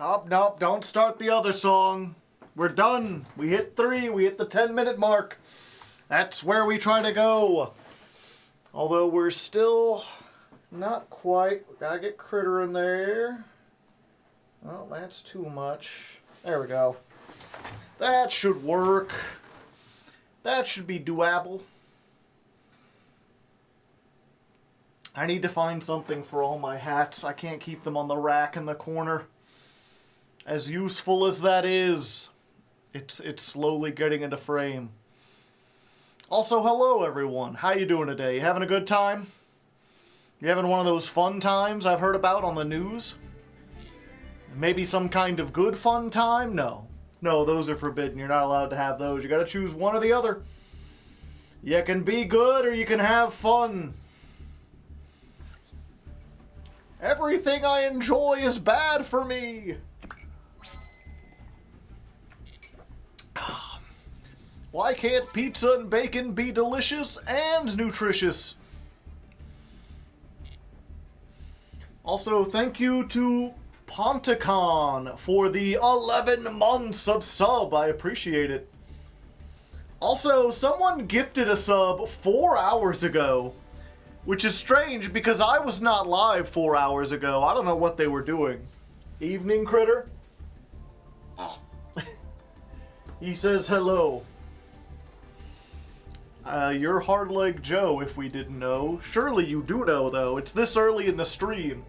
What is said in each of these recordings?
Oh, nope, don't start the other song. We're done. We hit 3. We hit the 10-minute mark. That's where we try to go. Although we're still not quite. Gotta get Critter in there. Oh, that's too much. There we go. That should work. That should be doable. I need to find something for all my hats. I can't keep them on the rack in the corner. As useful as that is, it's slowly getting into frame. Also, hello everyone. How you doing today? You having a good time? You having one of those fun times I've heard about on the news? Maybe some kind of good fun time? No. No, those are forbidden. You're not allowed to have those. You gotta choose one or the other. You can be good or you can have fun. Everything I enjoy is bad for me. Why can't pizza and bacon be delicious and nutritious? Also, thank you to Ponticon for the 11 months of sub. I appreciate it. Also, someone gifted a sub 4 hours ago, which is strange because I was not live 4 hours ago. I don't know what they were doing. Evening, Critter? He says hello. You're Hardleg Joe, if we didn't know. Surely you do know, though. It's this early in the stream.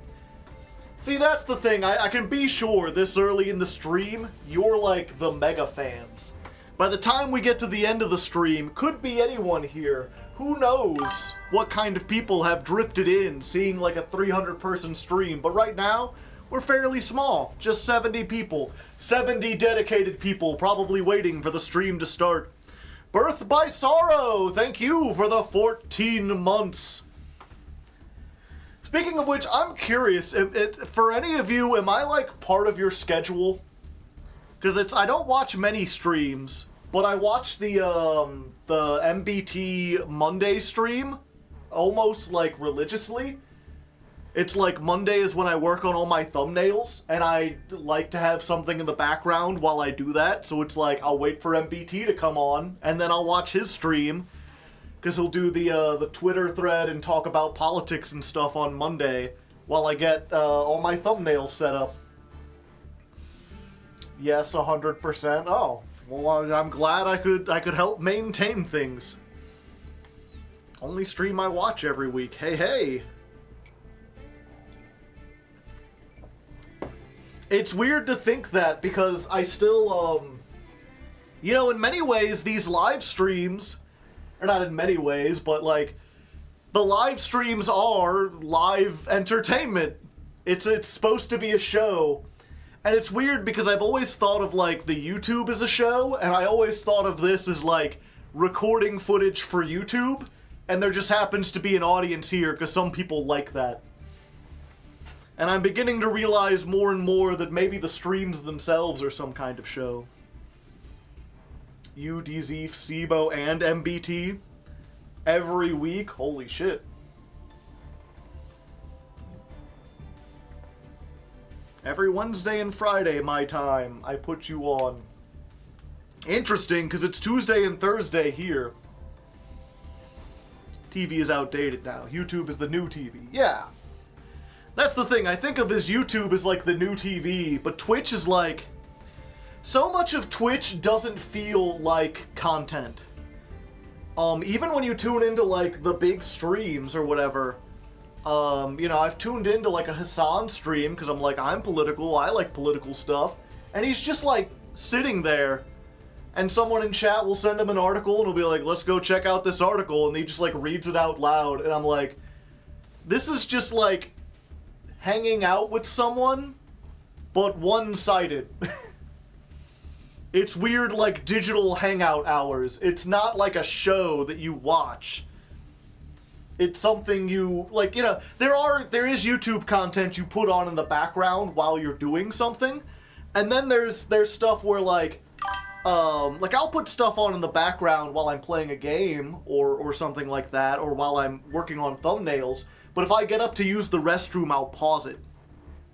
See, that's the thing. I can be sure this early in the stream, you're like the mega fans. By the time we get to the end of the stream, could be anyone here. Who knows what kind of people have drifted in, seeing like a 300-person stream. But right now, we're fairly small. Just 70 people. 70 dedicated people probably waiting for the stream to start. Birth by Sorrow, thank you for the 14 months. Speaking of which, I'm curious, for any of you, am I like part of your schedule? Because I don't watch many streams, but I watch the MBT Monday stream almost like religiously. It's like Monday is when I work on all my thumbnails, and I like to have something in the background while I do that. So it's like I'll wait for MBT to come on, and then I'll watch his stream, because he'll do the Twitter thread and talk about politics and stuff on Monday while I get all my thumbnails set up. Yes, 100%. Oh, well, I'm glad I could help maintain things. Only stream I watch every week. Hey, hey. It's weird to think that because I still, you know, in many ways, these live streams, or not in many ways, but like, the live streams are live entertainment. It's supposed to be a show. And it's weird because I've always thought of like the YouTube as a show, and I always thought of this as like recording footage for YouTube, and there just happens to be an audience here because some people like that. And I'm beginning to realize more and more that maybe the streams themselves are some kind of show. You, DZ, SIBO, and MBT every week? Holy shit. Every Wednesday and Friday, my time, I put you on. Interesting, because it's Tuesday and Thursday here. TV is outdated now. YouTube is the new TV. Yeah. That's the thing, I think of as YouTube as like the new TV, but Twitch is like... So much of Twitch doesn't feel like content. Even when you tune into like the big streams or whatever, you know, I've tuned into like a Hassan stream because I'm like, I'm political, I like political stuff, and he's just like sitting there, and someone in chat will send him an article and he'll be like, let's go check out this article, and he just like reads it out loud, and I'm like, this is just like hanging out with someone, but one-sided. It's weird, like, digital hangout hours. It's not like a show that you watch. It's something you, like, you know, there is YouTube content you put on in the background while you're doing something, and then there's stuff where, like I'll put stuff on in the background while I'm playing a game, or something like that, or while I'm working on thumbnails, but if I get up to use the restroom, I'll pause it.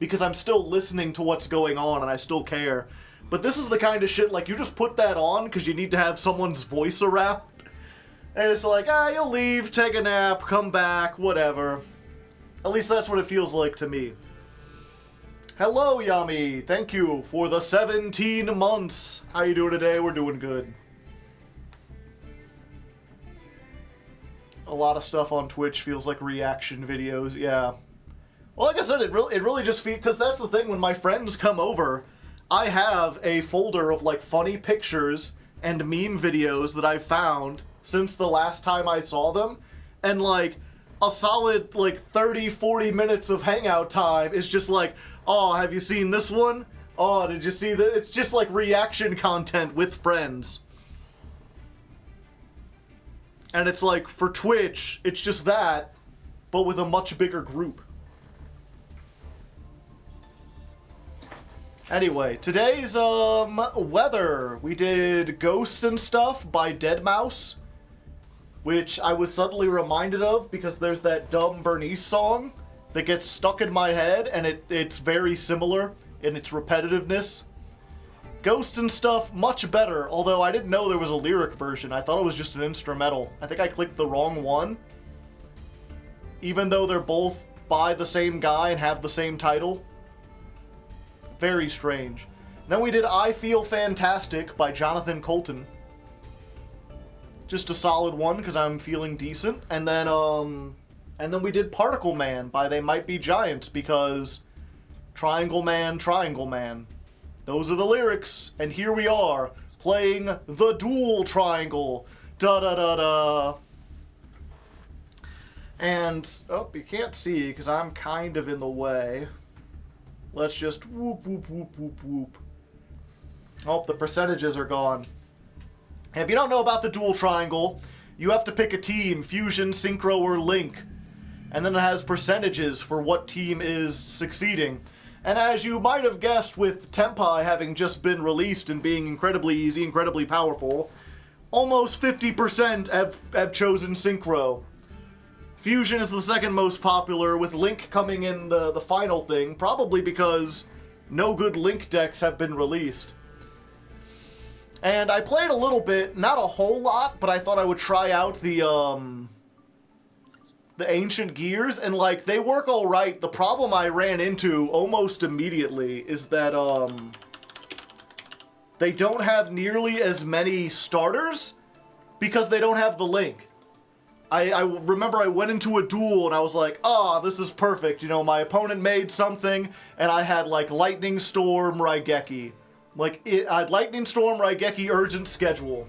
because I'm still listening to what's going on and I still care. But this is the kind of shit, like, you just put that on because you need to have someone's voice around. And it's like, you'll leave, take a nap, come back, whatever. At least that's what it feels like to me. Hello, Yami. Thank you for the 17 months. How you doing today? We're doing good. A lot of stuff on Twitch feels like reaction videos, yeah. Well, like I said, it really just feels... Because that's the thing, when my friends come over, I have a folder of, like, funny pictures and meme videos that I've found since the last time I saw them. And, like, a solid, like, 30, 40 minutes of hangout time is just like, oh, have you seen this one? Oh, did you see that? It's just, like, reaction content with friends. And it's like, for Twitch, it's just that, but with a much bigger group. Anyway, today's, weather. We did Ghosts and Stuff by Deadmau5, which I was suddenly reminded of because there's that dumb Bernice song that gets stuck in my head, and it's very similar in its repetitiveness. Ghosts and Stuff, much better, although I didn't know there was a lyric version. I thought it was just an instrumental. I think I clicked the wrong one. Even though they're both by the same guy and have the same title. Very strange. Then we did I Feel Fantastic by Jonathan Colton. Just a solid one, because I'm feeling decent. And then we did Particle Man by They Might Be Giants, because Triangle Man, Triangle Man. Those are the lyrics, and here we are, playing the Duel Triangle. Da-da-da-da. And, oh, you can't see, because I'm kind of in the way. Let's just whoop, whoop, whoop, whoop, whoop. Oh, the percentages are gone. And if you don't know about the Duel Triangle, you have to pick a team, Fusion, Synchro, or Link. And then it has percentages for what team is succeeding. And as you might have guessed, with Tenpai having just been released and being incredibly easy, incredibly powerful, almost 50% have chosen Synchro. Fusion is the second most popular, with Link coming in the final thing, probably because no good Link decks have been released. And I played a little bit, not a whole lot, but I thought I would try out the Ancient Gears, and, like, they work alright. The problem I ran into almost immediately is that, they don't have nearly as many starters because they don't have the Link. I remember I went into a duel and I was like, this is perfect. You know, my opponent made something and I had, like, Lightning Storm Raigeki. Like, I had Lightning Storm Raigeki Urgent Schedule.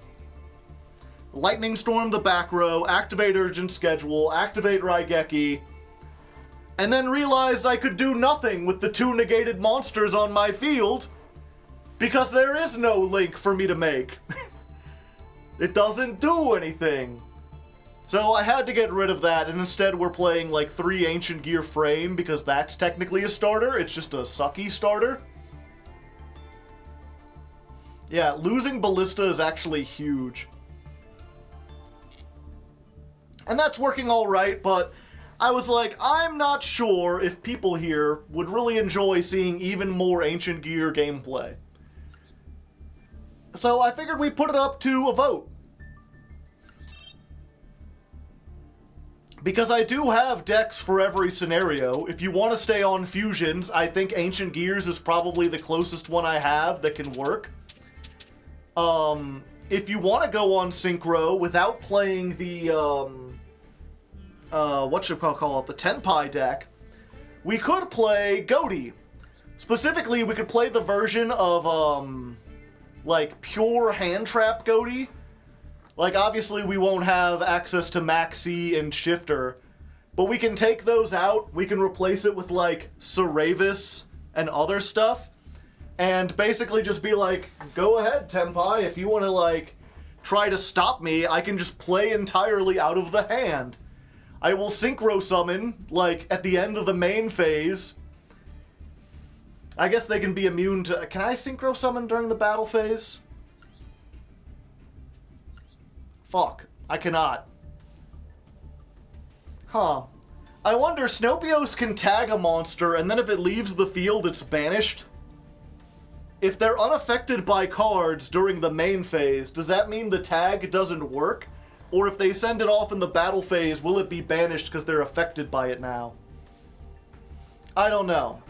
Lightning Storm the back row, activate Urgent Schedule, activate Raigeki, and then realized I could do nothing with the 2 negated monsters on my field because there is no Link for me to make. It doesn't do anything. So I had to get rid of that, and instead we're playing, like, 3 Ancient Gear Frame because that's technically a starter. It's just a sucky starter. Yeah, losing Ballista is actually huge. And that's working alright, but I was like, I'm not sure if people here would really enjoy seeing even more Ancient Gear gameplay. So I figured we put it up to a vote. Because I do have decks for every scenario. If you want to stay on Fusions, I think Ancient Gears is probably the closest one I have that can work. If you want to go on Synchro without playing the, what should I call it, the Tenpai deck, we could play Goaty. Specifically, we could play the version of, like, pure hand trap Goaty. Like, obviously we won't have access to Maxi and Shifter, but we can take those out, we can replace it with, like, Saravis and other stuff, and basically just be like, go ahead, Tenpai, if you want to, like, try to stop me, I can just play entirely out of the hand. I will Synchro Summon, like, at the end of the main phase. I guess they can be immune to... Can I Synchro Summon during the battle phase? Fuck. I cannot. Huh. I wonder, Snopios can tag a monster, and then if it leaves the field, it's banished? If they're unaffected by cards during the main phase, does that mean the tag doesn't work? Or if they send it off in the battle phase, will it be banished because they're affected by it now? I don't know.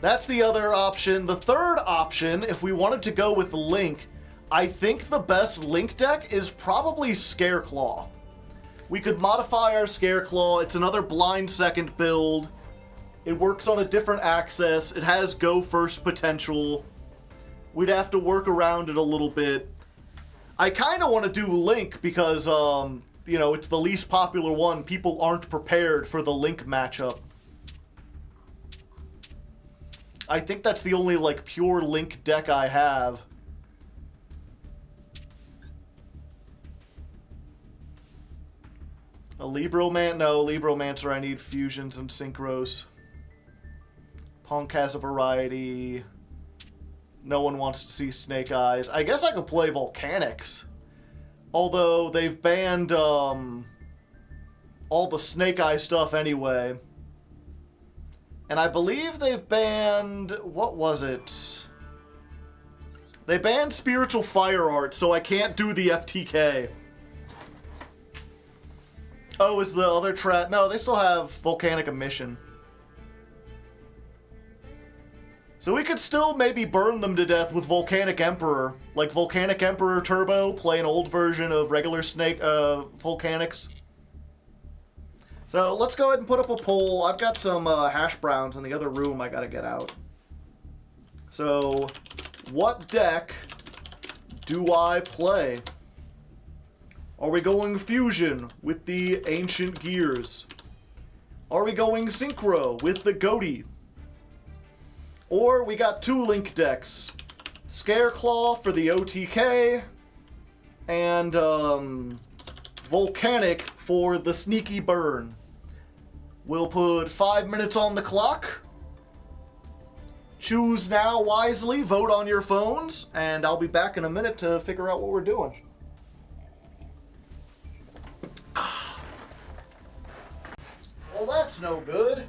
That's the other option. The third option, if we wanted to go with Link, I think the best Link deck is probably Scareclaw. We could modify our Scareclaw. It's another blind second build. It works on a different axis. It has go first potential. We'd have to work around it a little bit. I kind of want to do Link because, you know, it's the least popular one. People aren't prepared for the Link matchup. I think that's the only, like, pure Link deck I have. A Libromancer? No, Libromancer, I need fusions and synchros. Punk has a variety. No one wants to see Snake Eyes. I guess I could play Volcanics. Although, they've banned, all the Snake Eye stuff anyway. And I believe they've banned... what was it? They banned Spiritual Fire Art, so I can't do the FTK. Oh, is the other trap... no, they still have Volcanic Emission. So we could still maybe burn them to death with Volcanic Emperor. Like Volcanic Emperor Turbo, play an old version of regular Snake, Volcanics. So let's go ahead and put up a poll. I've got some hash browns in the other room I gotta get out. So, what deck do I play? Are we going Fusion with the Ancient Gears? Are we going Synchro with the Goatee? Or we got two Link decks. Scareclaw for the OTK, and Volcanic for the Sneaky Burn. We'll put 5 minutes on the clock. Choose now wisely, vote on your phones, and I'll be back in a minute to figure out what we're doing. Well, that's no good.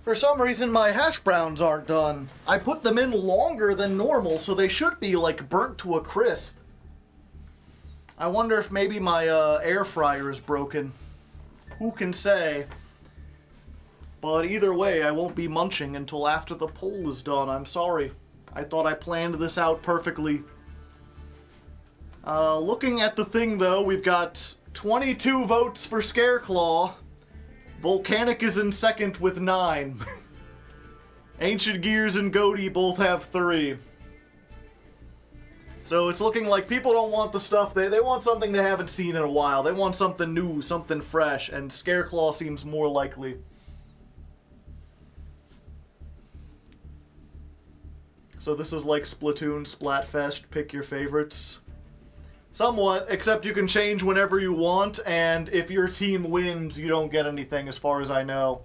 For some reason, my hash browns aren't done. I put them in longer than normal, so they should be, like, burnt to a crisp. I wonder if maybe my air fryer is broken. Who can say? But either way, I won't be munching until after the poll is done. I'm sorry. I thought I planned this out perfectly. Looking at the thing, though, we've got 22 votes for Scareclaw. Volcanic is in second with 9. Ancient Gears and Goatee both have 3. So it's looking like people don't want the stuff, they want something they haven't seen in a while. They want something new, something fresh, and Scareclaw seems more likely. So this is like Splatoon, Splatfest, pick your favorites. Somewhat, except you can change whenever you want, and if your team wins, you don't get anything as far as I know.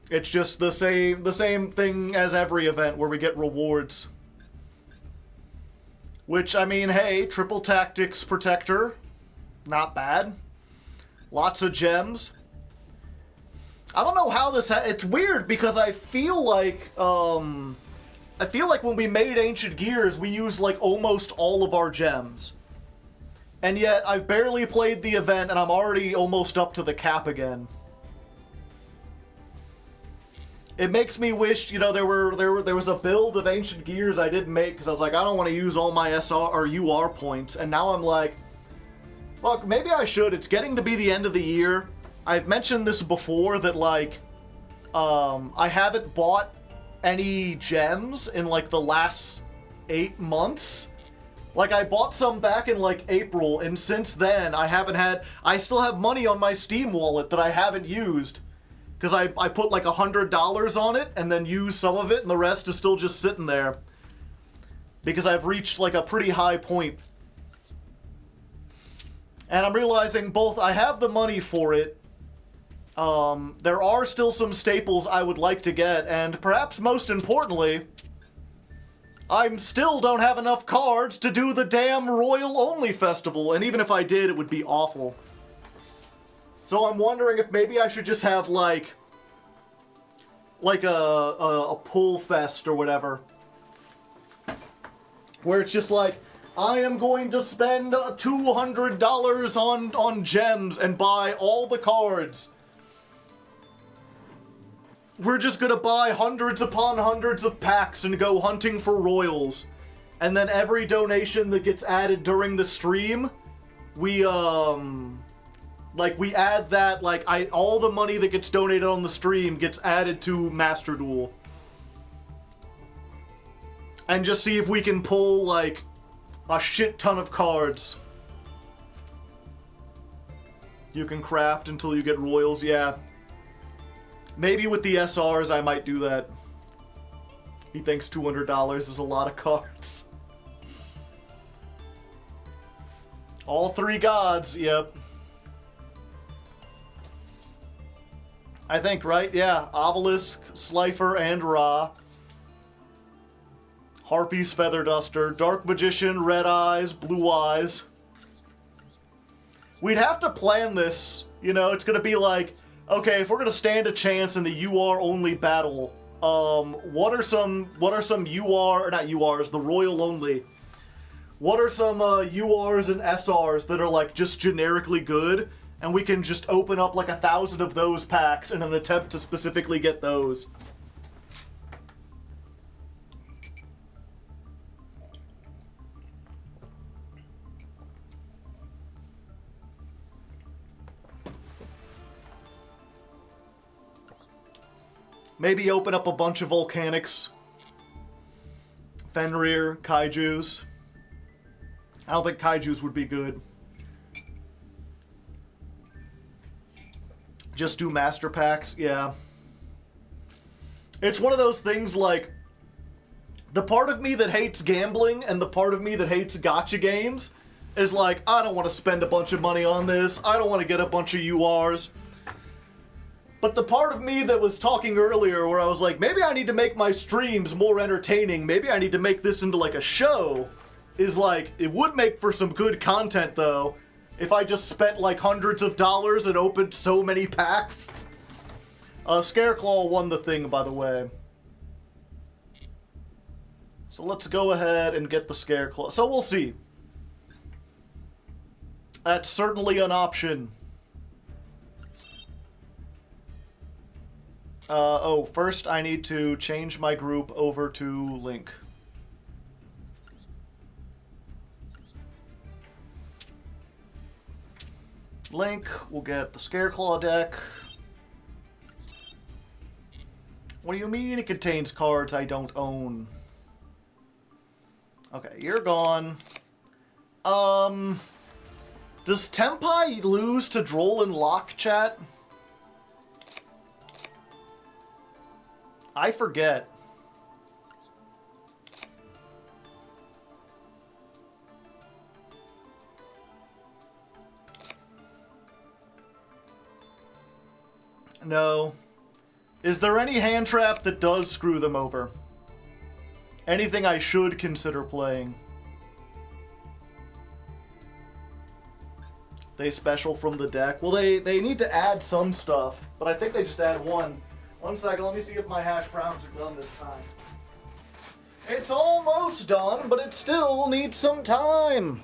It's just the same thing as every event where we get rewards. Which, I mean, hey, Triple Tactics Protector, not bad. Lots of gems. I don't know how this it's weird because I feel like when we made Ancient Gears, we used, like, almost all of our gems. And yet, I've barely played the event, and I'm already almost up to the cap again. It makes me wish, you know, there was a build of Ancient Gears I didn't make, because I was like, I don't want to use all my SR or UR points, and now I'm like, fuck, maybe I should. It's getting to be the end of the year. I've mentioned this before, that, like, I haven't bought any gems in, like, the last 8 months. Like, I bought some back in, like, April, and since then, I still have money on my Steam wallet that I haven't used. Because I put, like, $100 on it, and then used some of it, and the rest is still just sitting there. Because I've reached, like, a pretty high point. And I'm realizing both I have the money for it, there are still some staples I would like to get, and perhaps most importantly, I still don't have enough cards to do the damn Royal Only Festival, and even if I did, it would be awful. So I'm wondering if maybe I should just have, like a pull fest or whatever. Where it's just like, I am going to spend $200 on gems and buy all the cards. We're just gonna buy hundreds upon hundreds of packs and go hunting for royals. And then every donation that gets added during the stream, we add that, all the money that gets donated on the stream gets added to Master Duel. And just see if we can pull, like, a shit ton of cards. You can craft until you get royals, yeah. Maybe with the SRs I might do that. He thinks $200 is a lot of cards. All three gods, yep. I think, right? Yeah, Obelisk, Slifer, and Ra. Harpy's Feather Duster, Dark Magician, Red Eyes, Blue Eyes. We'd have to plan this, you know, it's gonna be like, okay, if we're gonna stand a chance in the UR only battle, what are some UR, or not URs, the Royal Only? What are some URs and SRs that are like just generically good, and we can just open up like 1,000 of those packs in an attempt to specifically get those. Maybe open up a bunch of volcanics. Fenrir, Kaijus. I don't think Kaijus would be good. Just do master packs, yeah. It's one of those things like, the part of me that hates gambling and the part of me that hates gacha games is like, I don't want to spend a bunch of money on this. I don't want to get a bunch of URs. But the part of me that was talking earlier where I was like, maybe I need to make my streams more entertaining, maybe I need to make this into like a show, is like, it would make for some good content though, if I just spent like hundreds of dollars and opened so many packs. Scareclaw won the thing, by the way. So let's go ahead and get the Scareclaw. So we'll see. That's certainly an option. First I need to change my group over to Link. Link, we'll get the Scareclaw deck. What do you mean it contains cards I don't own? Okay, you're gone. Does Tenpai lose to Droll and Lock, chat? I forget. No. Is there any hand trap that does screw them over? Anything I should consider playing? They special from the deck? Well, they need to add some stuff, but I think they just add one. One second, let me see if my hash browns are done this time. It's almost done, but it still needs some time.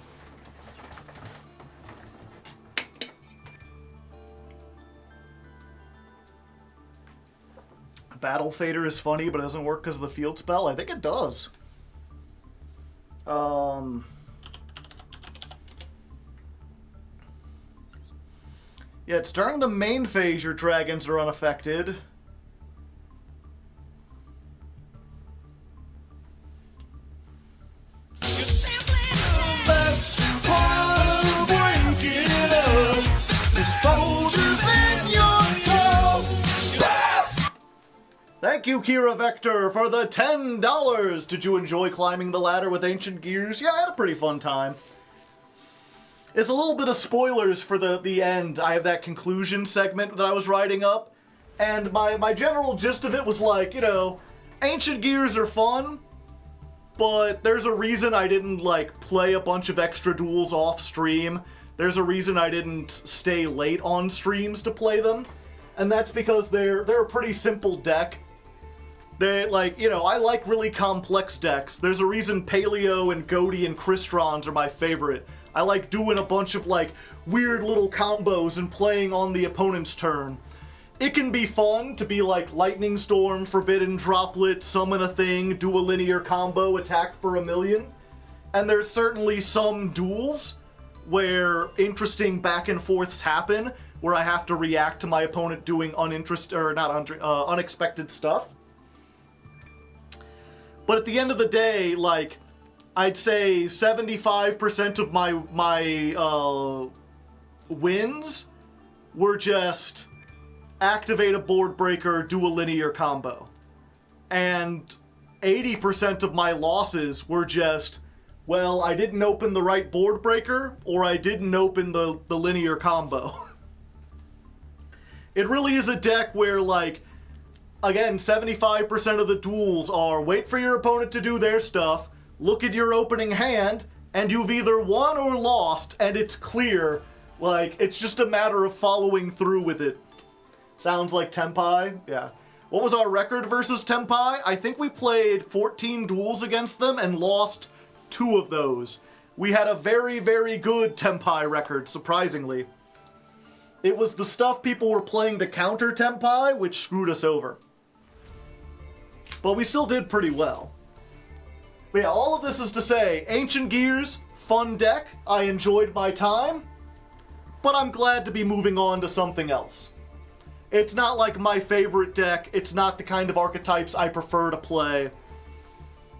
Battle Fader is funny, but it doesn't work because of the field spell? I think it does. Yeah, it's during the main phase your dragons are unaffected. Thank you, Kira Vector, for the $10! Did you enjoy climbing the ladder with Ancient Gears? Yeah, I had a pretty fun time. It's a little bit of spoilers for the end. I have that conclusion segment that I was writing up, and my general gist of it was like, you know, Ancient Gears are fun, but there's a reason I didn't, like, play a bunch of extra duels off stream. There's a reason I didn't stay late on streams to play them, and that's because they're a pretty simple deck. They, like, you know, I like really complex decks. There's a reason Paleo and Goaty and Cristrons are my favorite. I like doing a bunch of, like, weird little combos and playing on the opponent's turn. It can be fun to be like Lightning Storm, Forbidden Droplet, summon a thing, do a linear combo, attack for 1,000,000. And there's certainly some duels where interesting back and forths happen, where I have to react to my opponent doing unexpected stuff. But at the end of the day, like, I'd say 75% of my wins were just activate a board breaker, do a linear combo. And 80% of my losses were just, well, I didn't open the right board breaker, or I didn't open the linear combo. It really is a deck where, like, again, 75% of the duels are wait for your opponent to do their stuff, look at your opening hand, and you've either won or lost, and it's clear. Like, it's just a matter of following through with it. Sounds like Tenpai? Yeah. What was our record versus Tenpai? I think we played 14 duels against them and lost 2 of those. We had a very, very good Tenpai record, surprisingly. It was the stuff people were playing to counter Tenpai which screwed us over. But we still did pretty well. But yeah, all of this is to say, Ancient Gears, fun deck, I enjoyed my time, but I'm glad to be moving on to something else. It's not like my favorite deck, it's not the kind of archetypes I prefer to play.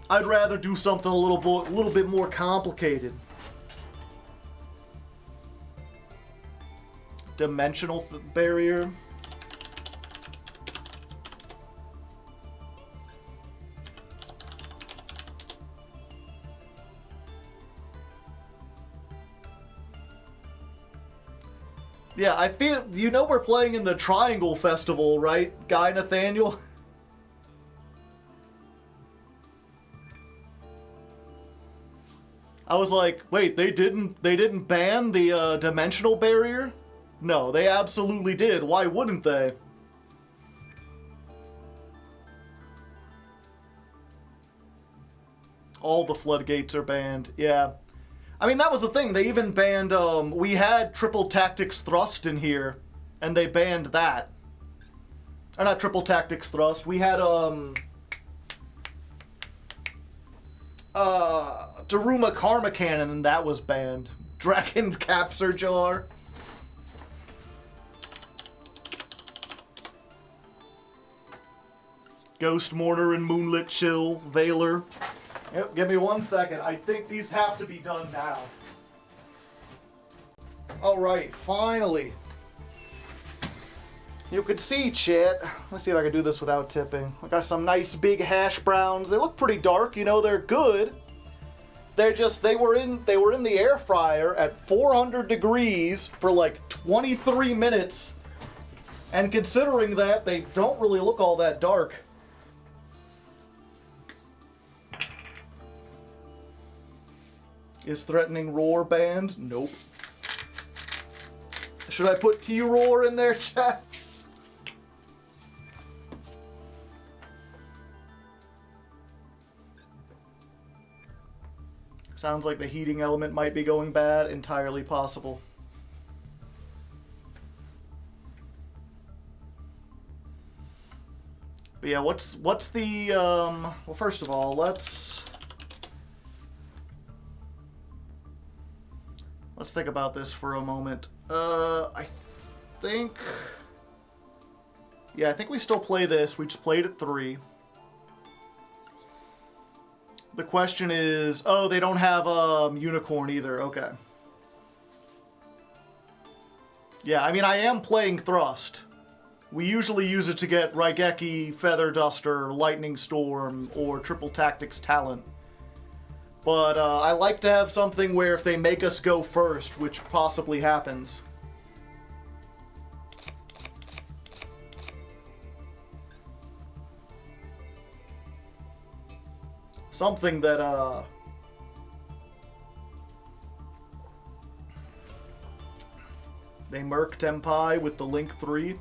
I'd rather do something a little bit more complicated. Dimensional barrier. Yeah, I feel, you know we're playing in the Triangle Festival, right, Guy Nathaniel? I was like, wait, they didn't ban the dimensional barrier? No, they absolutely did. Why wouldn't they? All the floodgates are banned, yeah. I mean, that was the thing. They even banned, we had Triple Tactics Thrust in here, and they banned that. Or not Triple Tactics Thrust. We had, Daruma Karma Cannon, and that was banned. Dragon Capture Jar. Ghost Mourner and Moonlit Chill. Veiler. Yep, give me 1 second. I think these have to be done now. Alright, finally. You can see, chat. Let's see if I can do this without tipping. I got some nice big hash browns. They look pretty dark, you know, they're good. They're just, they were in the air fryer at 400 degrees for like 23 minutes. And considering that, they don't really look all that dark. Is Threatening Roar banned? Nope. Should I put T-Roar in there, chat? Sounds like the heating element might be going bad. Entirely possible. But yeah, what's the, well, first of all, let's think about this for a moment. I think, yeah, I think we still play this. We just played at 3. The question is, oh, they don't have Unicorn either. Okay. Yeah, I mean, I am playing Thrust. We usually use it to get Raigeki, Feather Duster, Lightning Storm, or Triple Tactics Talent. But I like to have something where if they make us go first, which possibly happens. something that, they murk Tenpai with the Link 3.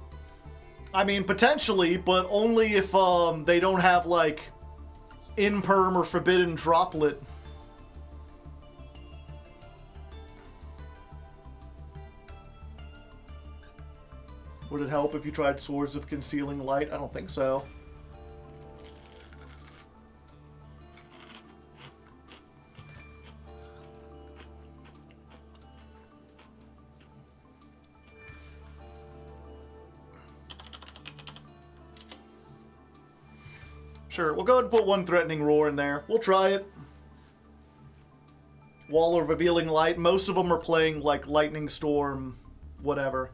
I mean, potentially, but only if, they don't have, like, Imperm or Forbidden Droplet. Would it help if you tried Swords of Concealing Light? I don't think so. Sure, we'll go ahead and put one Threatening Roar in there. We'll try it. Wall of Revealing Light. Most of them are playing, like, Lightning Storm, whatever.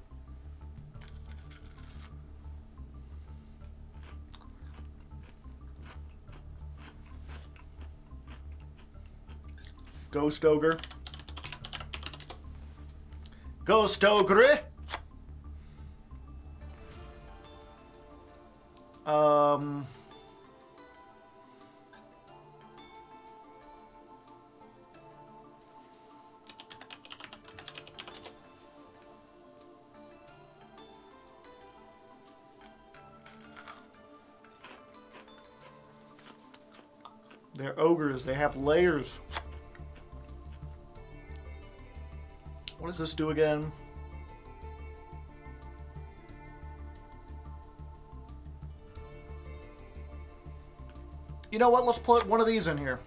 Ghost Ogre. Ghost Ogre! They're ogres. They have layers. What does this do again? You know what? Let's put one of these in here.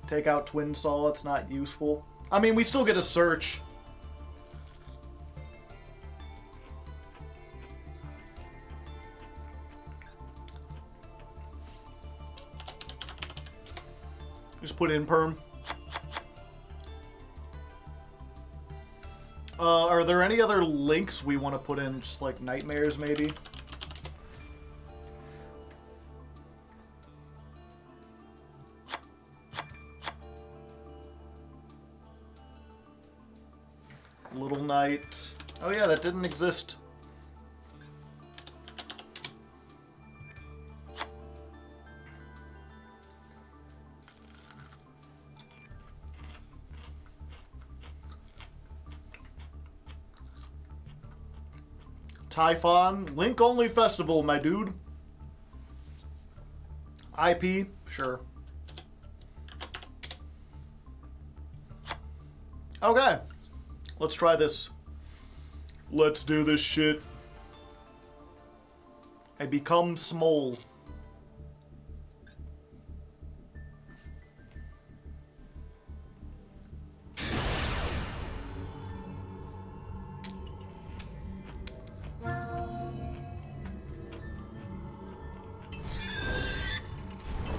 Take out Twin Saw. It's not useful. I mean, we still get a search. Just put in Perm. Are there any other links we want to put in? Just like Nightmares, maybe? Little Knight. Oh yeah, that didn't exist. Typhon, Link-only festival, my dude. IP, sure. Okay, let's try this. Let's do this shit. I become small.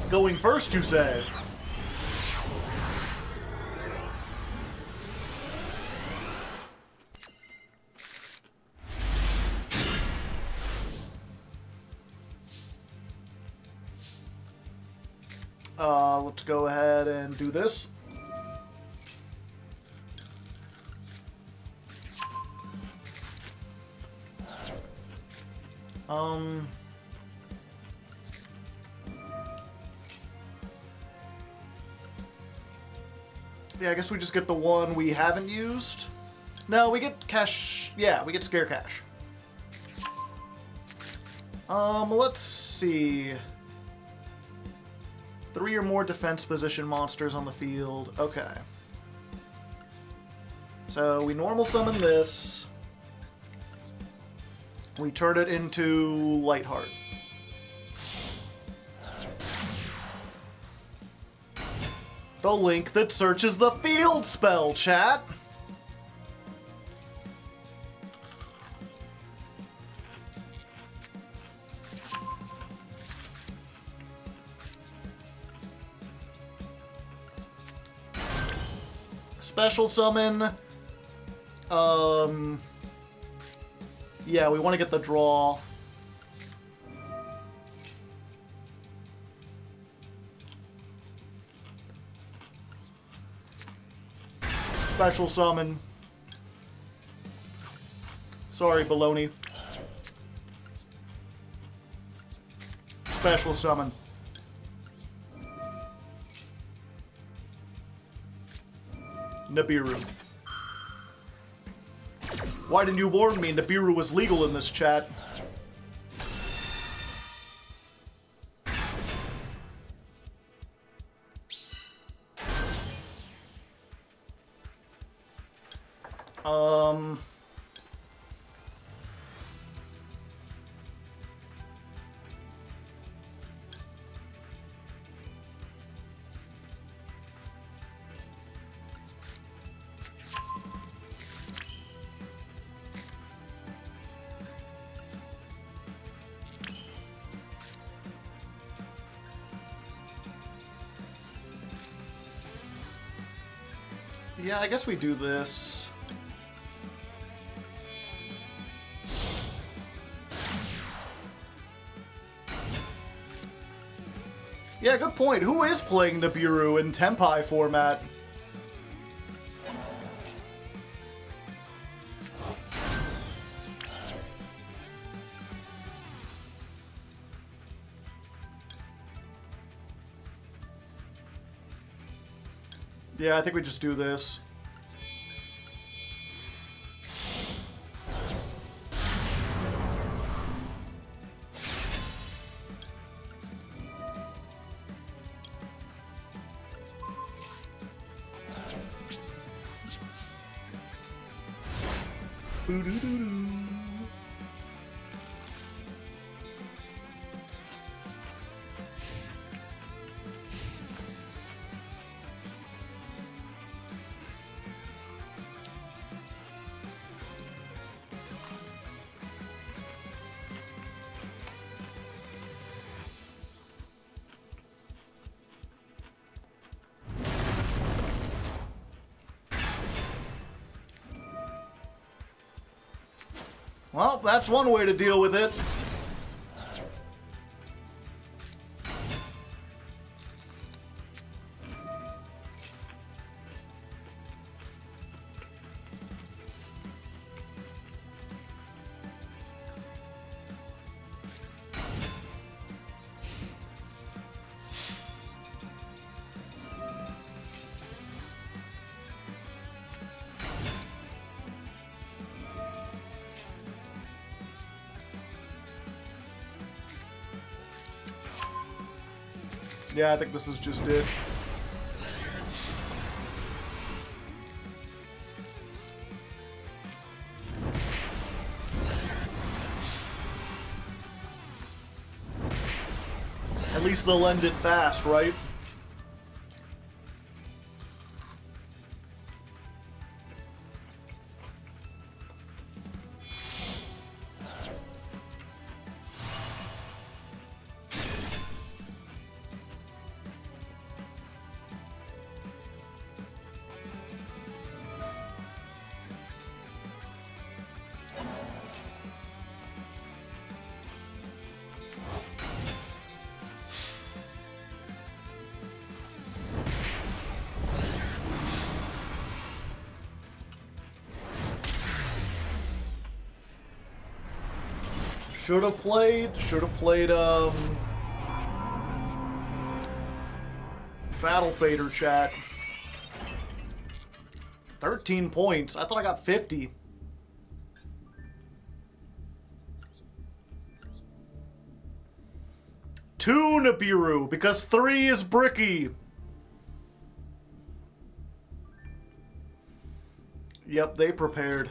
Going first, you say? Let's go ahead and do this. Yeah, I guess we just get the one we haven't used. No, we get cash. Yeah, we get Scare Cash. Let's see. 3 or more defense position monsters on the field. Okay. So we normal summon this. We turn it into Lightheart. The link that searches the field spell, chat. Special summon. Yeah, we want to get the draw. Special summon. Sorry, baloney. special summon. Nibiru. Why didn't you warn me Nibiru was legal in this chat? Yeah, I guess we do this. Yeah, good point. Who is playing Nibiru in Tenpai format? Yeah, I think we just do this. Boo-doo-doo-doo. Well, that's one way to deal with it. Yeah, I think this is just it. At least they'll end it fast, right? Should have played, Battle Fader chat. 13 points. I thought I got 50. Two Nibiru, because 3 is Bricky. Yep, they prepared.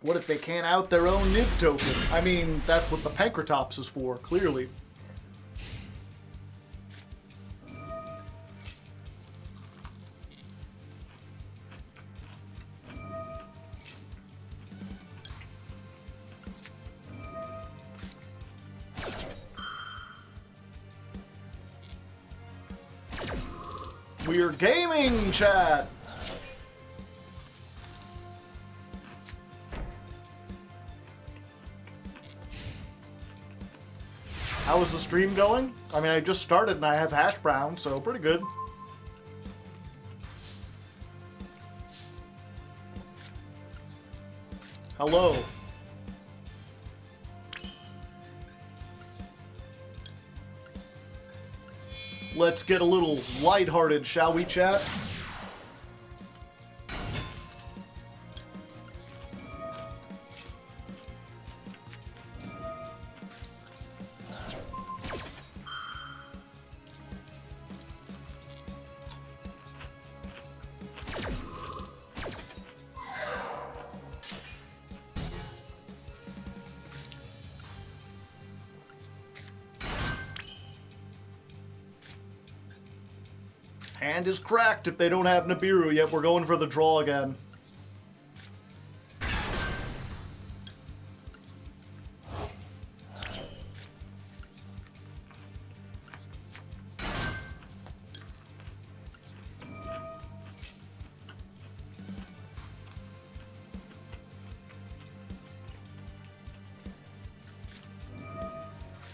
What if they can't out their own Nib token? I mean, that's what the Pancratops is for, clearly. We're gaming, chat! How is the stream going? I mean, I just started and I have hash brown, so pretty good. Hello. Let's get a little lighthearted, shall we, chat? Hand is cracked if they don't have Nibiru yet. We're going for the draw again.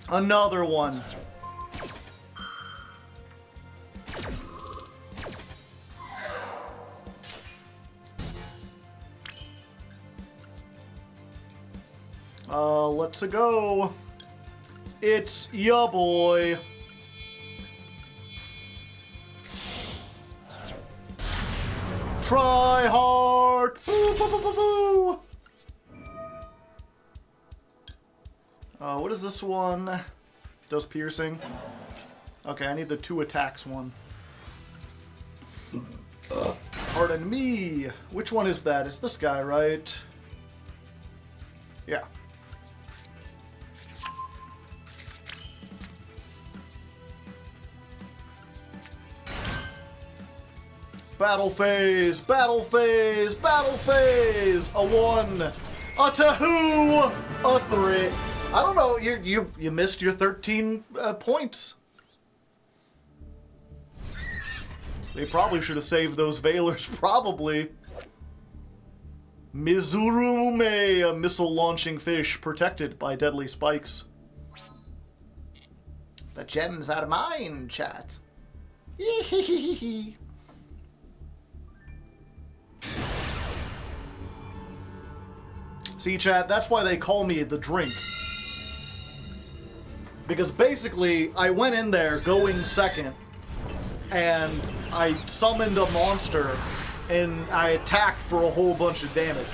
Another one. Let's go. It's ya boy. Try hard. Boo, boo, boo, boo, boo. What is this one? Does piercing. Okay, I need the 2 attacks one. Pardon me. Which one is that? It's this guy, right? Yeah. Battle phase, battle phase, battle phase. A 1, a 2, a 3. I don't know. You missed your 13 points. They probably should have saved those Veilers. Probably. Mizurume, a missile launching fish protected by deadly spikes. The gems are mine, chat. See, chat, that's why they call me the drink. Because basically, I went in there going second, and I summoned a monster, and I attacked for a whole bunch of damage.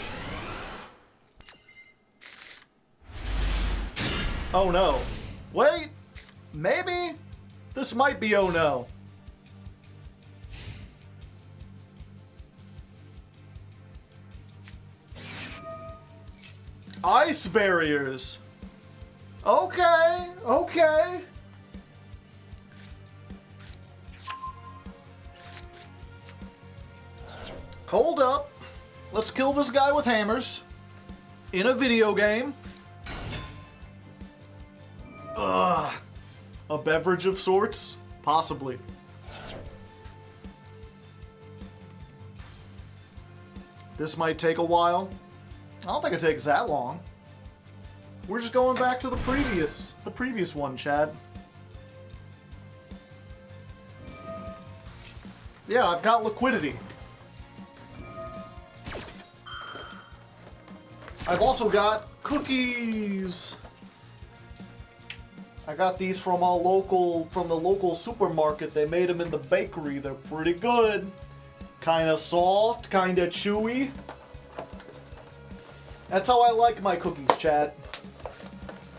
Oh no. Wait, maybe? This might be oh no. Ice barriers. Okay, okay. Hold up. Let's kill this guy with hammers. In a video game. Ugh. A beverage of sorts? Possibly. This might take a while. I don't think it takes that long. We're just going back to the previous one, Chad. Yeah, I've got liquidity. I've also got cookies. I got these from the local supermarket. They made them in the bakery. They're pretty good. Kinda soft, kinda chewy. That's how I like my cookies, Chad.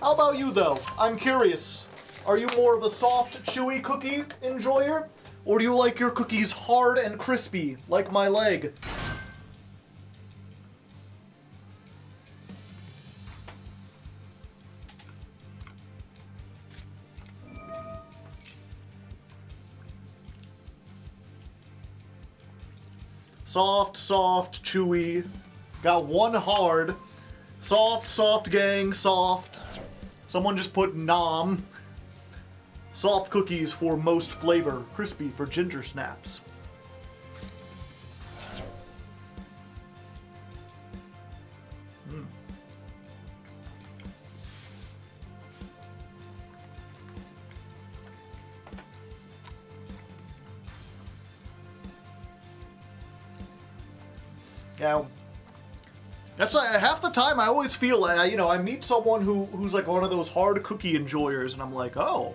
How about you, though? I'm curious. Are you more of a soft, chewy cookie enjoyer? Or do you like your cookies hard and crispy, like my leg? Soft, soft, chewy. Got one hard. Soft, soft, gang, soft. Someone just put nom. Soft cookies for most flavor. Crispy for ginger snaps. Now, that's like, half the time I always feel like, you know, I meet someone who's like one of those hard cookie enjoyers, and I'm like, oh,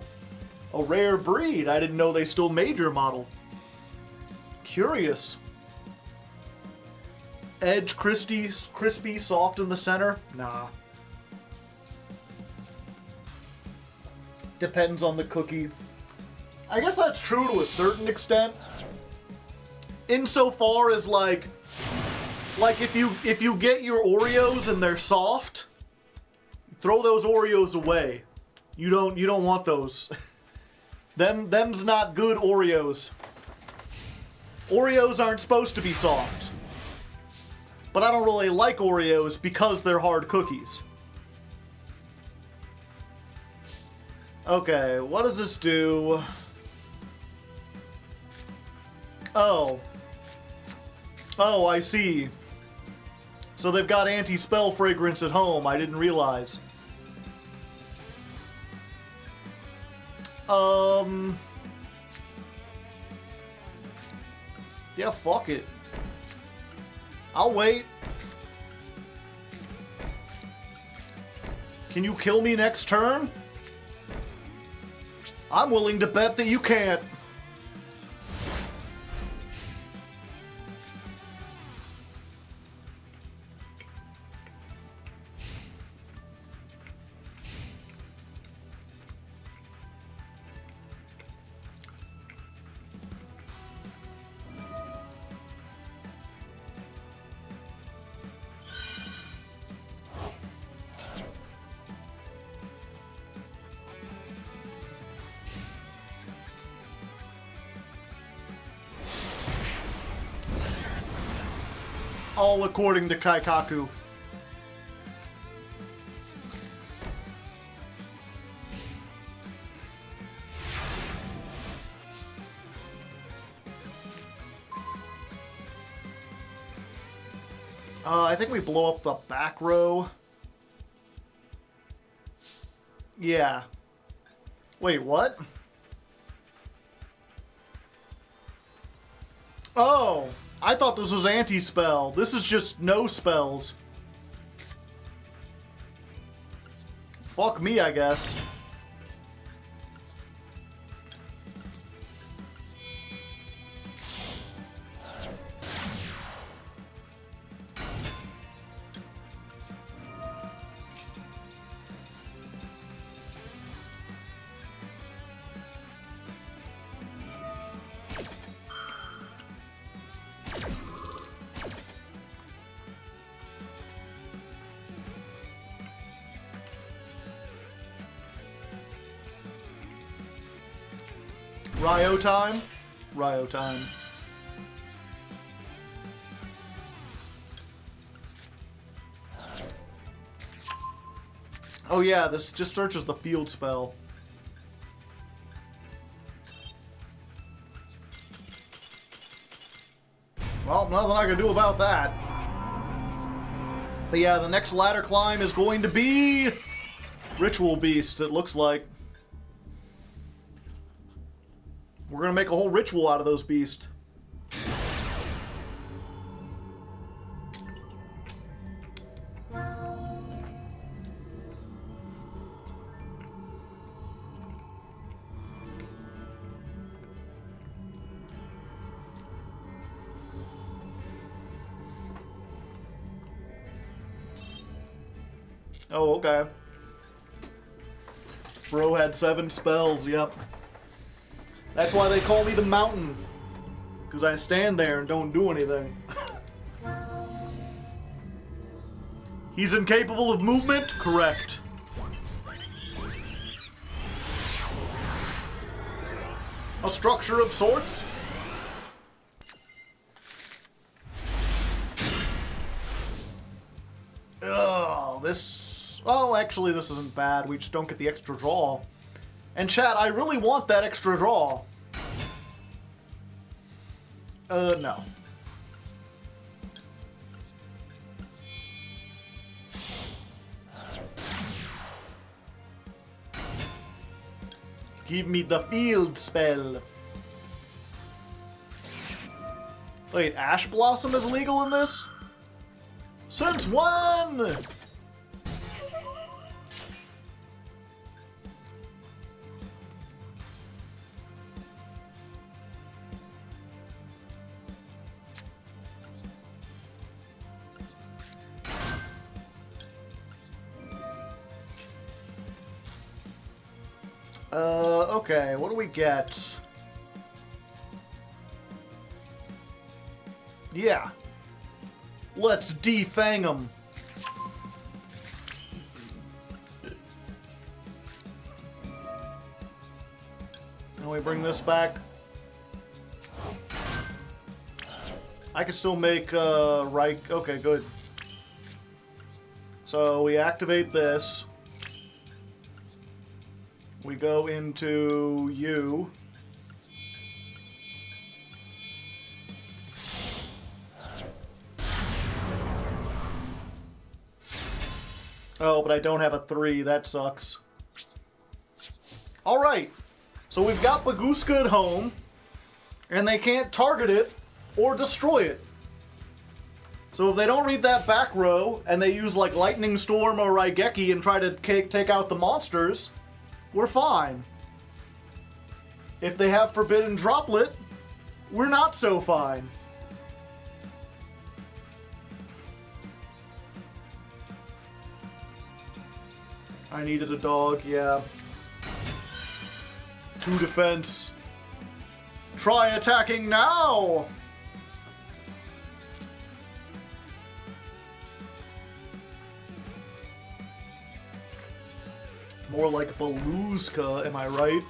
a rare breed. I didn't know they still made your model. Curious. Edge crispy, soft in the center? Nah. Depends on the cookie. I guess that's true to a certain extent. Insofar as like if you get your Oreos and they're soft, throw those Oreos away. You don't want those. Them's not good Oreos. Oreos aren't supposed to be soft. But I don't really like Oreos because they're hard cookies. Okay, what does this do? Oh. Oh, I see. So they've got anti-spell fragrance at home. I didn't realize. Yeah, fuck it. I'll wait. Can you kill me next turn? I'm willing to bet that you can't. All according to Kaikaku. I think we blow up the back row. Yeah. Wait, what? Oh, I thought this was anti-spell. This is just no spells. Fuck me, I guess. Ryo time? Ryo time. Oh yeah, this just searches the field spell. Well, nothing I can do about that. But yeah, the next ladder climb is going to be Ritual Beast, it looks like. We're gonna make a whole ritual out of those beasts. Oh, okay. Bro had 7 spells, yep. That's why they call me the Mountain. Because I stand there and don't do anything. He's incapable of movement? Correct. A structure of sorts? Ugh, this... Oh, actually, this isn't bad. We just don't get the extra draw. And chat, I really want that extra draw. No. Give me the field spell. Wait, Ash Blossom is legal in this? Since when? Okay, what do we get? Yeah. Let's defang them. And we bring this back. I can still make, right, okay, good. So we activate this. We go into you. Oh, but I don't have a 3. That sucks. Alright. So we've got Baguska at home. And they can't target it or destroy it. So if they don't read that back row, and they use like Lightning Storm or Raigeki and try to take out the monsters, we're fine. If they have Forbidden Droplet, we're not so fine. I needed a dog, yeah. 2 defense. Try attacking now! More like Beluska, am I right?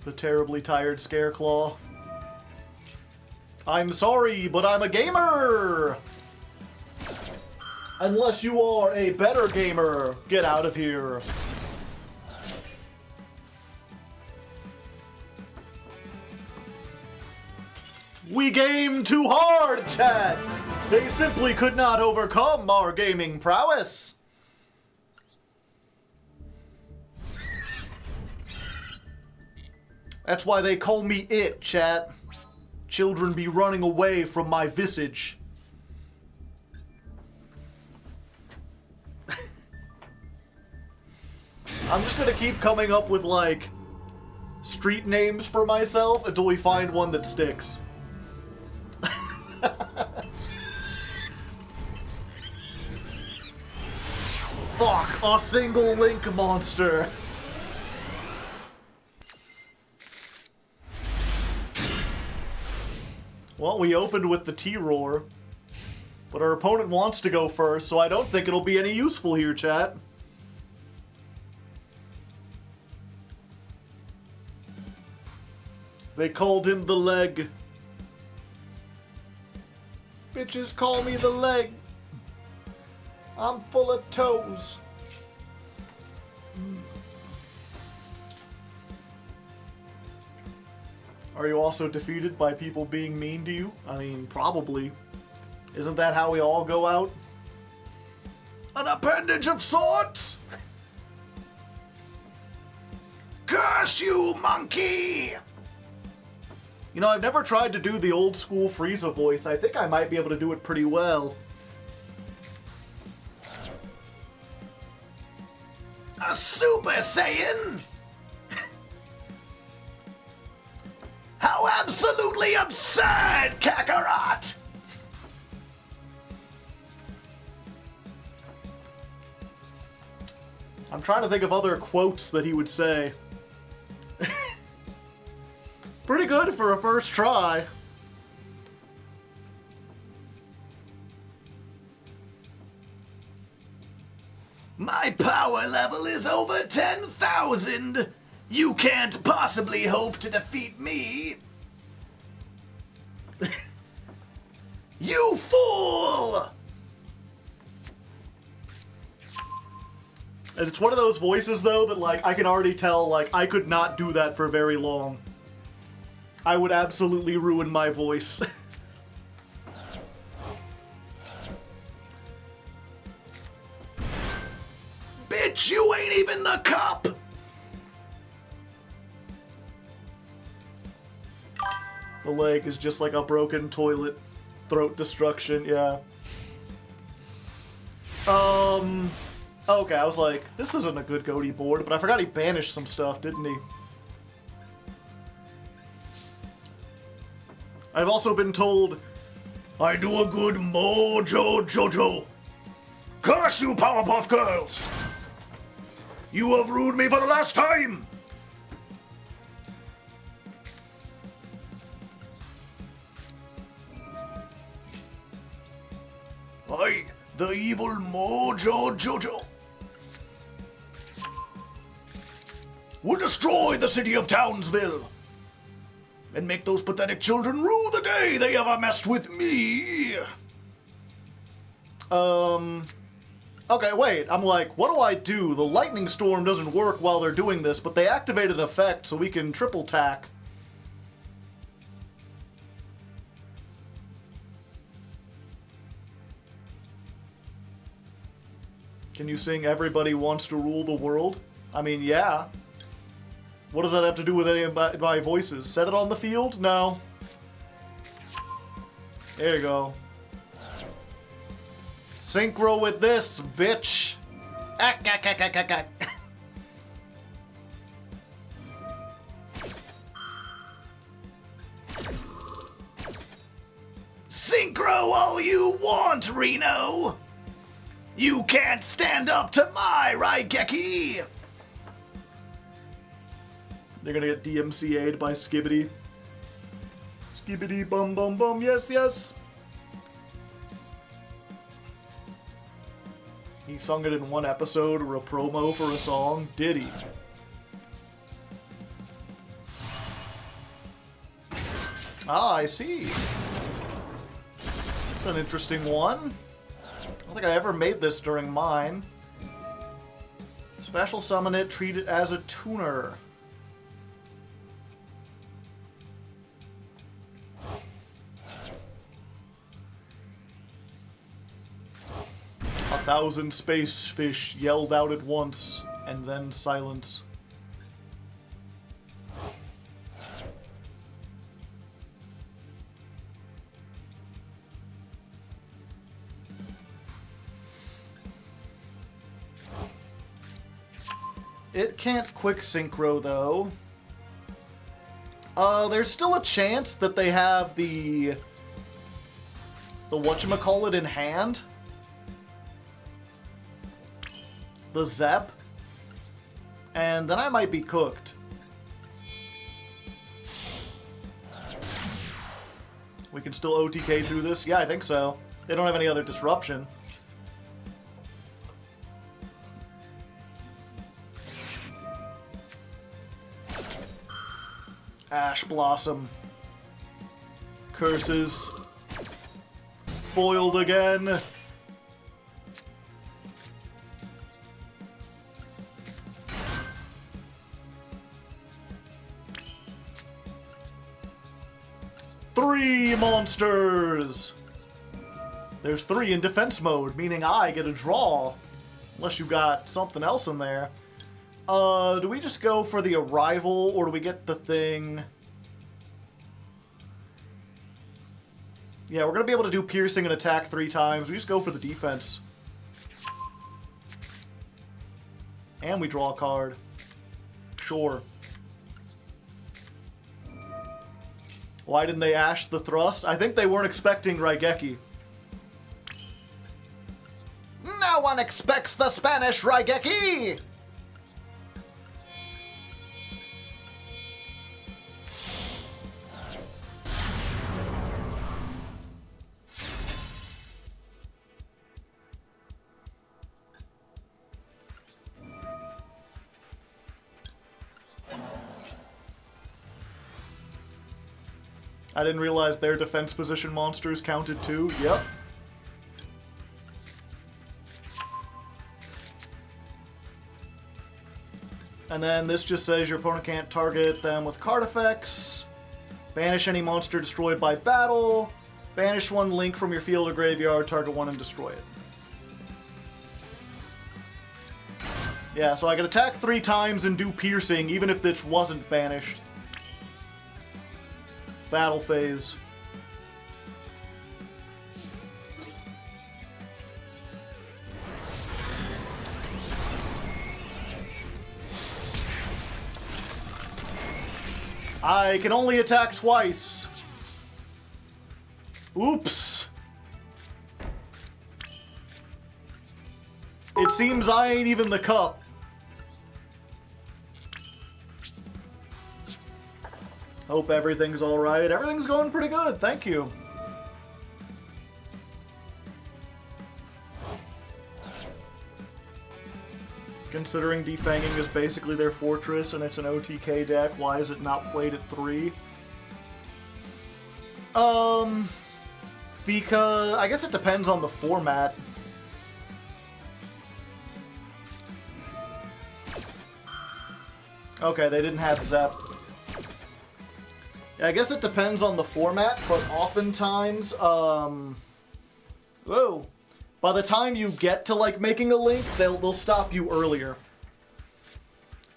The terribly tired Scareclaw. I'm sorry, but I'm a gamer! Unless you are a better gamer, get out of here. We game too hard, chat! They simply could not overcome our gaming prowess. That's why they call me it, chat. Children be running away from my visage. I'm just gonna keep coming up with, like, street names for myself until we find one that sticks. Fuck, a single link monster. Well, we opened with the T-Roar, but our opponent wants to go first, so I don't think it'll be any useful here, chat. They called him the leg. Bitches call me the leg. I'm full of toes. Are you also defeated by people being mean to you? I mean, probably. Isn't that how we all go out? An appendage of sorts? Curse you, monkey! You know, I've never tried to do the old school Frieza voice. I think I might be able to do it pretty well. A Super Saiyan? How absolutely absurd, Kakarot! I'm trying to think of other quotes that he would say. Pretty good for a first try. My power level is over 10,000. You can't possibly hope to defeat me. You fool! And it's one of those voices, though, that, like, I can already tell, like, I could not do that for very long. I would absolutely ruin my voice. Bitch, you ain't even the cup! The leg is just like a broken toilet. Throat destruction, yeah. Okay, I was like, this isn't a good goatee board, but I forgot he banished some stuff, didn't he? I've also been told, I do a good mojo jojo. Curse you, Powerpuff Girls! You have ruined me for the last time! I, the evil Mojo Jojo, will destroy the city of Townsville and make those pathetic children rue the day they ever messed with me. Okay, wait, I'm like, what do I do? The lightning storm doesn't work while they're doing this, but they activated effect so we can triple tack. Can you sing Everybody Wants to Rule the World? I mean, yeah. What does that have to do with any of my voices? Set it on the field? No. There you go. Synchro with this, bitch. Synchro all you want, Reno. You can't stand up to my Raigeki! They're gonna get DMCA'd by Skibbity. Skibbity bum bum bum, yes, yes! He sung it in one episode or a promo for a song. Did he? Ah, I see. That's an interesting one. I don't think I ever made this during mine. Special summon it, treat it as a tuner. A thousand space fish yelled out at once, and then silence. It can't quick synchro, though. There's still a chance that they have the whatchamacallit in hand. The Zep. And then I might be cooked. We can still OTK through this? Yeah, I think so. They don't have any other disruption. Ash Blossom. Curses. Foiled again. Three monsters! There's 3 in defense mode, meaning I get a draw. Unless you got something else in there. Do we just go for the arrival, or do we get the thing? Yeah, we're gonna be able to do piercing and attack 3 times. We just go for the defense. And we draw a card. Sure. Why didn't they Ash the Thrust? I think they weren't expecting Raigeki. No one expects the Spanish Raigeki! I didn't realize their defense position monsters counted too. Yep. And then this just says your opponent can't target them with card effects. Banish any monster destroyed by battle. Banish one link from your field or graveyard, target one and destroy it. Yeah, so I can attack 3 times and do piercing, even if this wasn't banished. Battle phase. I can only attack twice. Oops. It seems I ain't even the cup. Hope everything's alright. Everything's going pretty good, thank you. Considering Defanging is basically their fortress and it's an OTK deck, why is it not played at 3? Because I guess it depends on the format. Okay, they didn't have Zep. Yeah, I guess it depends on the format, but oftentimes, whoa. By the time you get to, like, making a link, they'll stop you earlier.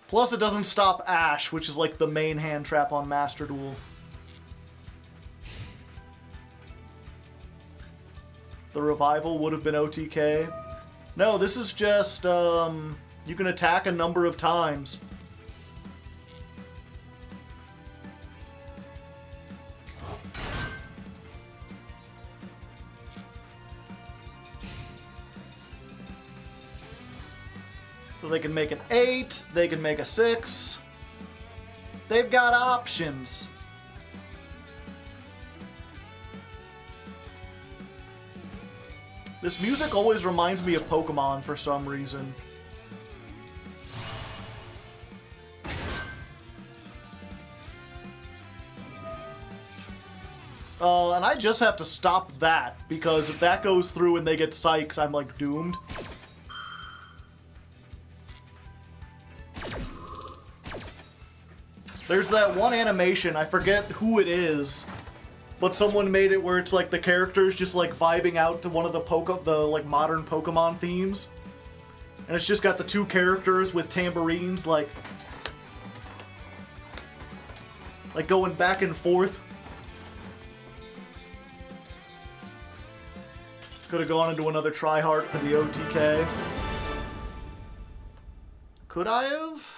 Plus, it doesn't stop Ash, which is, like, the main hand trap on Master Duel. The revival would have been OTK. No, this is just, you can attack a number of times. So they can make an 8, they can make a 6. They've got options. This music always reminds me of Pokemon for some reason. And I just have to stop that, because if that goes through and they get Psychs, I'm like doomed. There's that one animation, I forget who it is, but someone made it where it's like the characters just like vibing out to one of the like modern Pokemon themes. And it's just got the 2 characters with tambourines like going back and forth. Could have gone into another tryhard for the OTK. Could I have?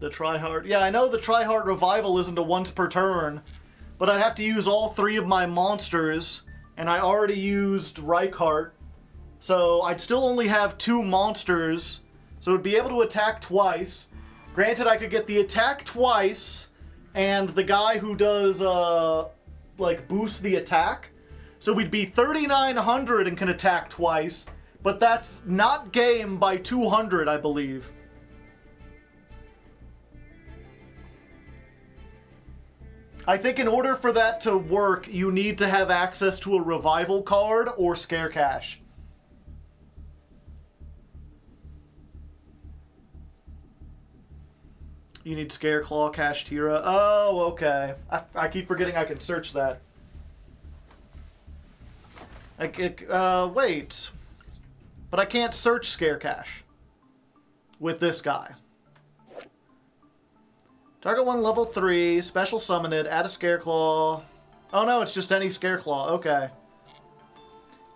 The tryhard. Yeah, I know the tryhard revival isn't a once per turn, but I'd have to use all 3 of my monsters, and I already used Reichardt, so I'd still only have 2 monsters, so it'd be able to attack twice. Granted, I could get the attack twice, and the guy who does, like, boost the attack. So we'd be 3,900 and can attack twice, but that's not game by 200, I believe. I think in order for that to work, you need to have access to a revival card or Scare Cash. You need Scare Claw, Cash Tira. Oh, okay. I keep forgetting I can search that. Wait. But I can't search Scare Cash with this guy. Target 1 level 3, special summon it, add a Scareclaw. Oh no, it's just any Scareclaw, okay.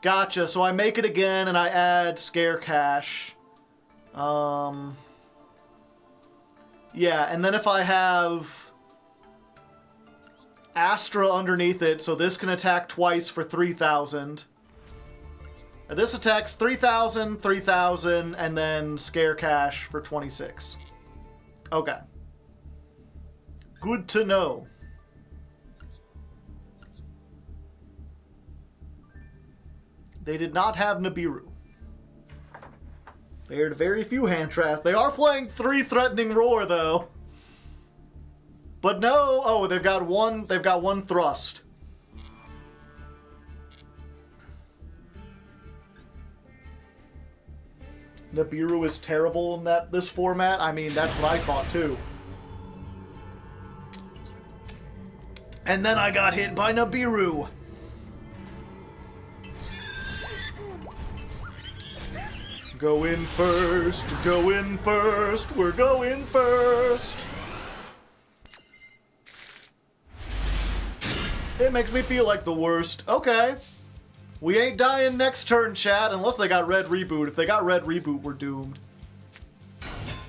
Gotcha, so I make it again and I add Scare Cash. Yeah, and then if I have Astra underneath it, so this can attack twice for 3,000. And this attacks 3,000, 3,000, and then Scare Cash for 26. Okay. Good to know. They did not have Nibiru. They had very few hand traps. They are playing 3 Threatening Roar though. But no, oh, they've got one thrust. Nibiru is terrible in this format. I mean, that's what I thought too. And then I got hit by Nibiru. Go in first, go in first, we're going first. It makes me feel like the worst. Okay. We ain't dying next turn, chat, unless they got red reboot. If they got red reboot, we're doomed.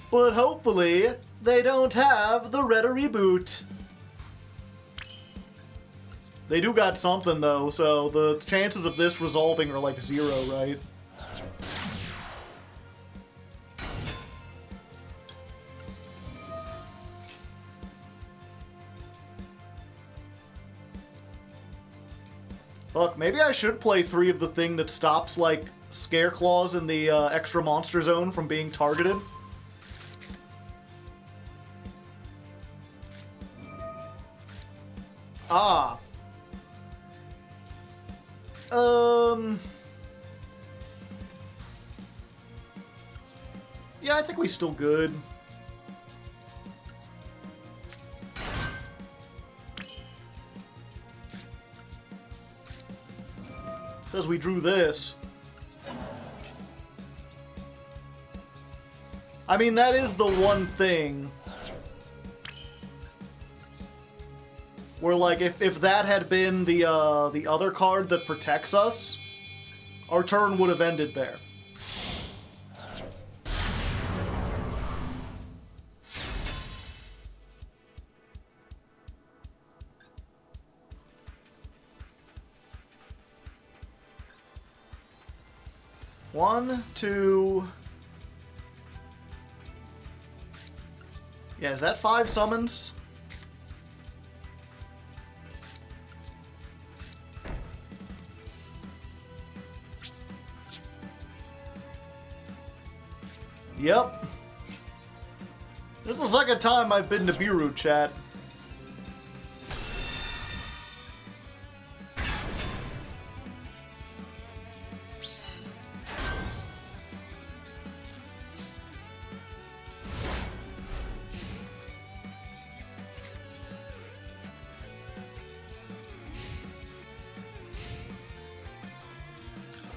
But hopefully, they don't have the red reboot. They do got something, though, so the chances of this resolving are like 0, right? Fuck, maybe I should play 3 of the thing that stops, like, Scare Claws in the extra monster zone from being targeted. Ah. Yeah, I think we still good. Because we drew this. I mean, that is the one thing where, like, if that had been the other card that protects us, our turn would have ended there. One, two... Yeah, is that 5 summons? Yep. This is the second time I've been to Nibiru, chat.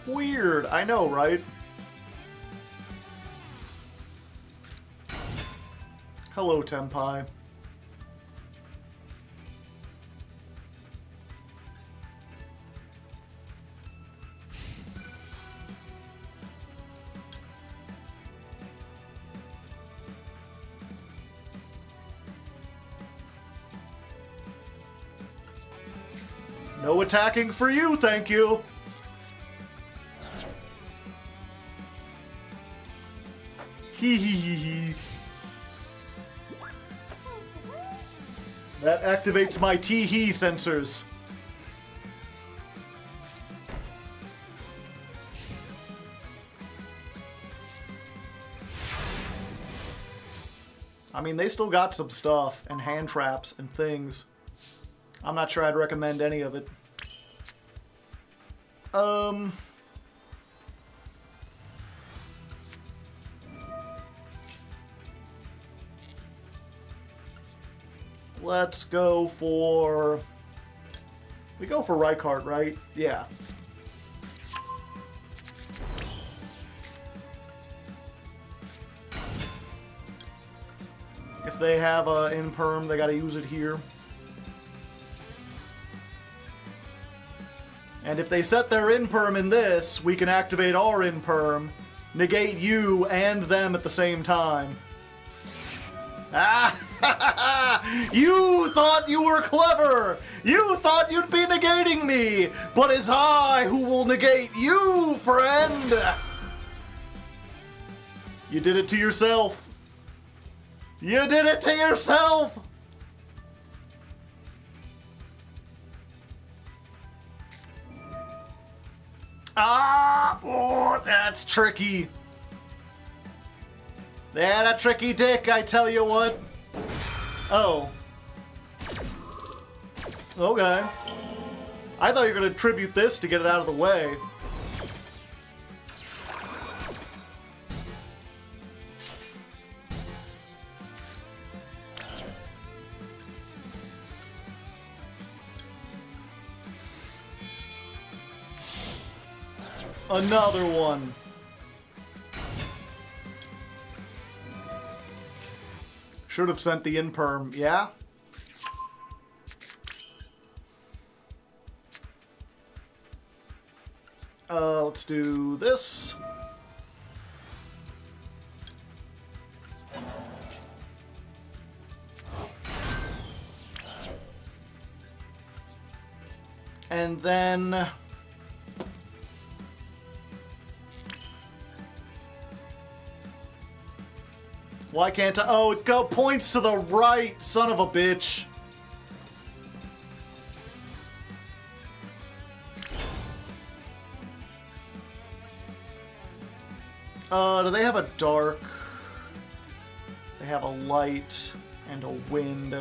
Weird, I know, right? Hello, Tenpai. No attacking for you, thank you. Hee hee hee hee. That activates my tee-hee sensors. I mean, they still got some stuff, and hand traps, and things. I'm not sure I'd recommend any of it. Let's go for... We go for Rykart, right? Yeah. If they have a Imperm, they gotta use it here. And if they set their Imperm in this, we can activate our Imperm, negate you and them at the same time. Ah! You thought you were clever! You thought you'd be negating me! But it's I who will negate you, friend! You did it to yourself. You did it to yourself! Ah! Oh, that's tricky. Yeah, that tricky dick, I tell you what. Oh. Okay. I thought you were going to tribute this to get it out of the way. Another one. Should have sent the imperm, yeah? Let's do this. And then... Why can't I? Oh, it points to the right, son of a bitch. Do they have a dark? They have a light and a wind.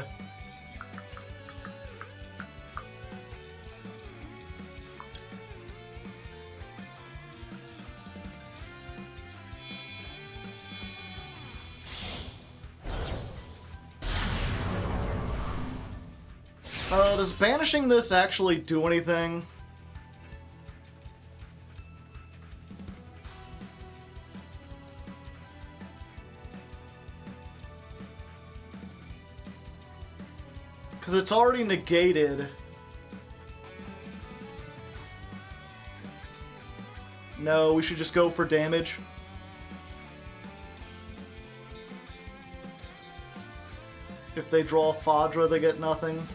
Does banishing this actually do anything? Because it's already negated. No, we should just go for damage. If they draw Fadra, they get nothing.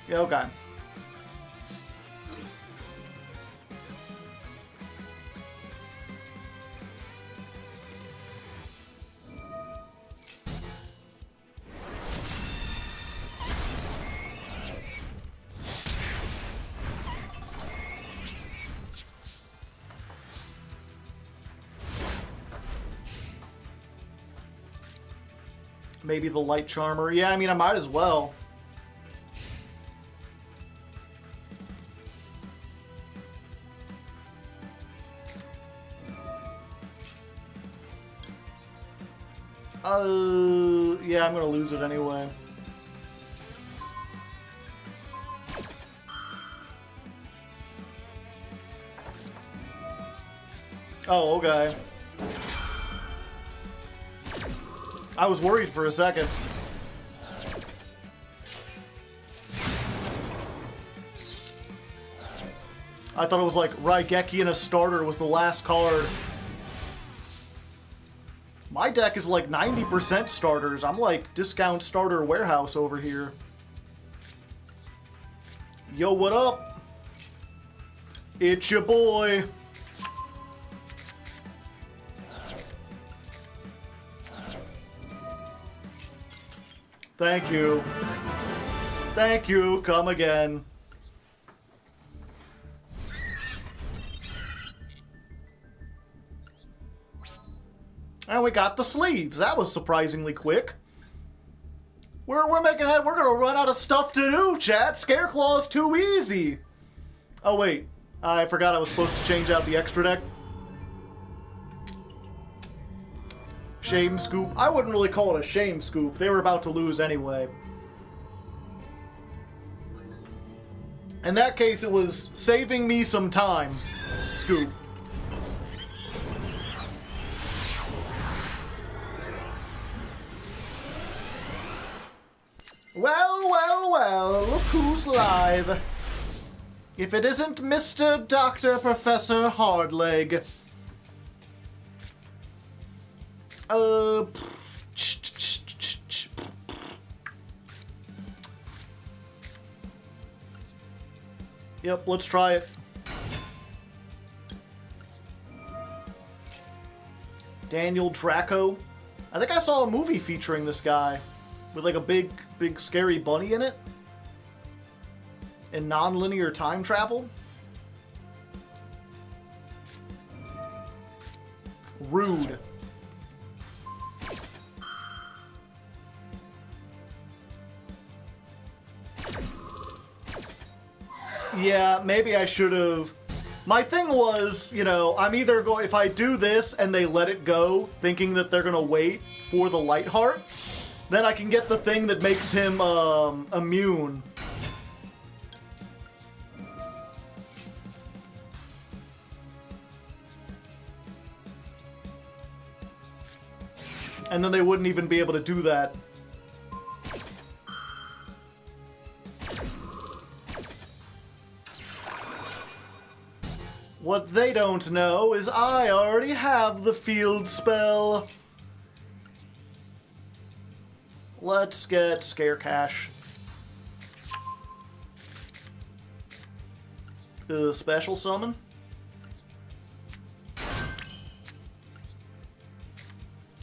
Yeah, okay. Maybe the Light Charmer. Yeah, I mean, I might as well. Yeah, I'm gonna lose it anyway. Oh, okay. I was worried for a second. I thought it was like Raigeki in a starter was the last card. My deck is like 90% starters. I'm like discount starter warehouse over here. Yo, what up? It's your boy. Thank you. Thank you. Come again. And we got the sleeves. That was surprisingly quick. We're making head. We're gonna run out of stuff to do, chat. Scareclaw's too easy. Oh wait, I forgot I was supposed to change out the extra deck. Shame scoop. I wouldn't really call it a shame scoop. They were about to lose anyway. In that case, it was saving me some time. Scoop. Well, well, well, look who's live. If it isn't Mr. Dr. Professor Hardleg. Yep, let's try it. Daniel Draco. I think I saw a movie featuring this guy. With like a big scary bunny in it. And non-linear time travel. Rude. Yeah, maybe I should have. My thing was, you know, I'm either going, if I do this and they let it go, thinking that they're gonna wait for the Light Heart, then I can get the thing that makes him immune. And then they wouldn't even be able to do that. What they don't know is I already have the field spell. Let's get Scare Cash. Special summon.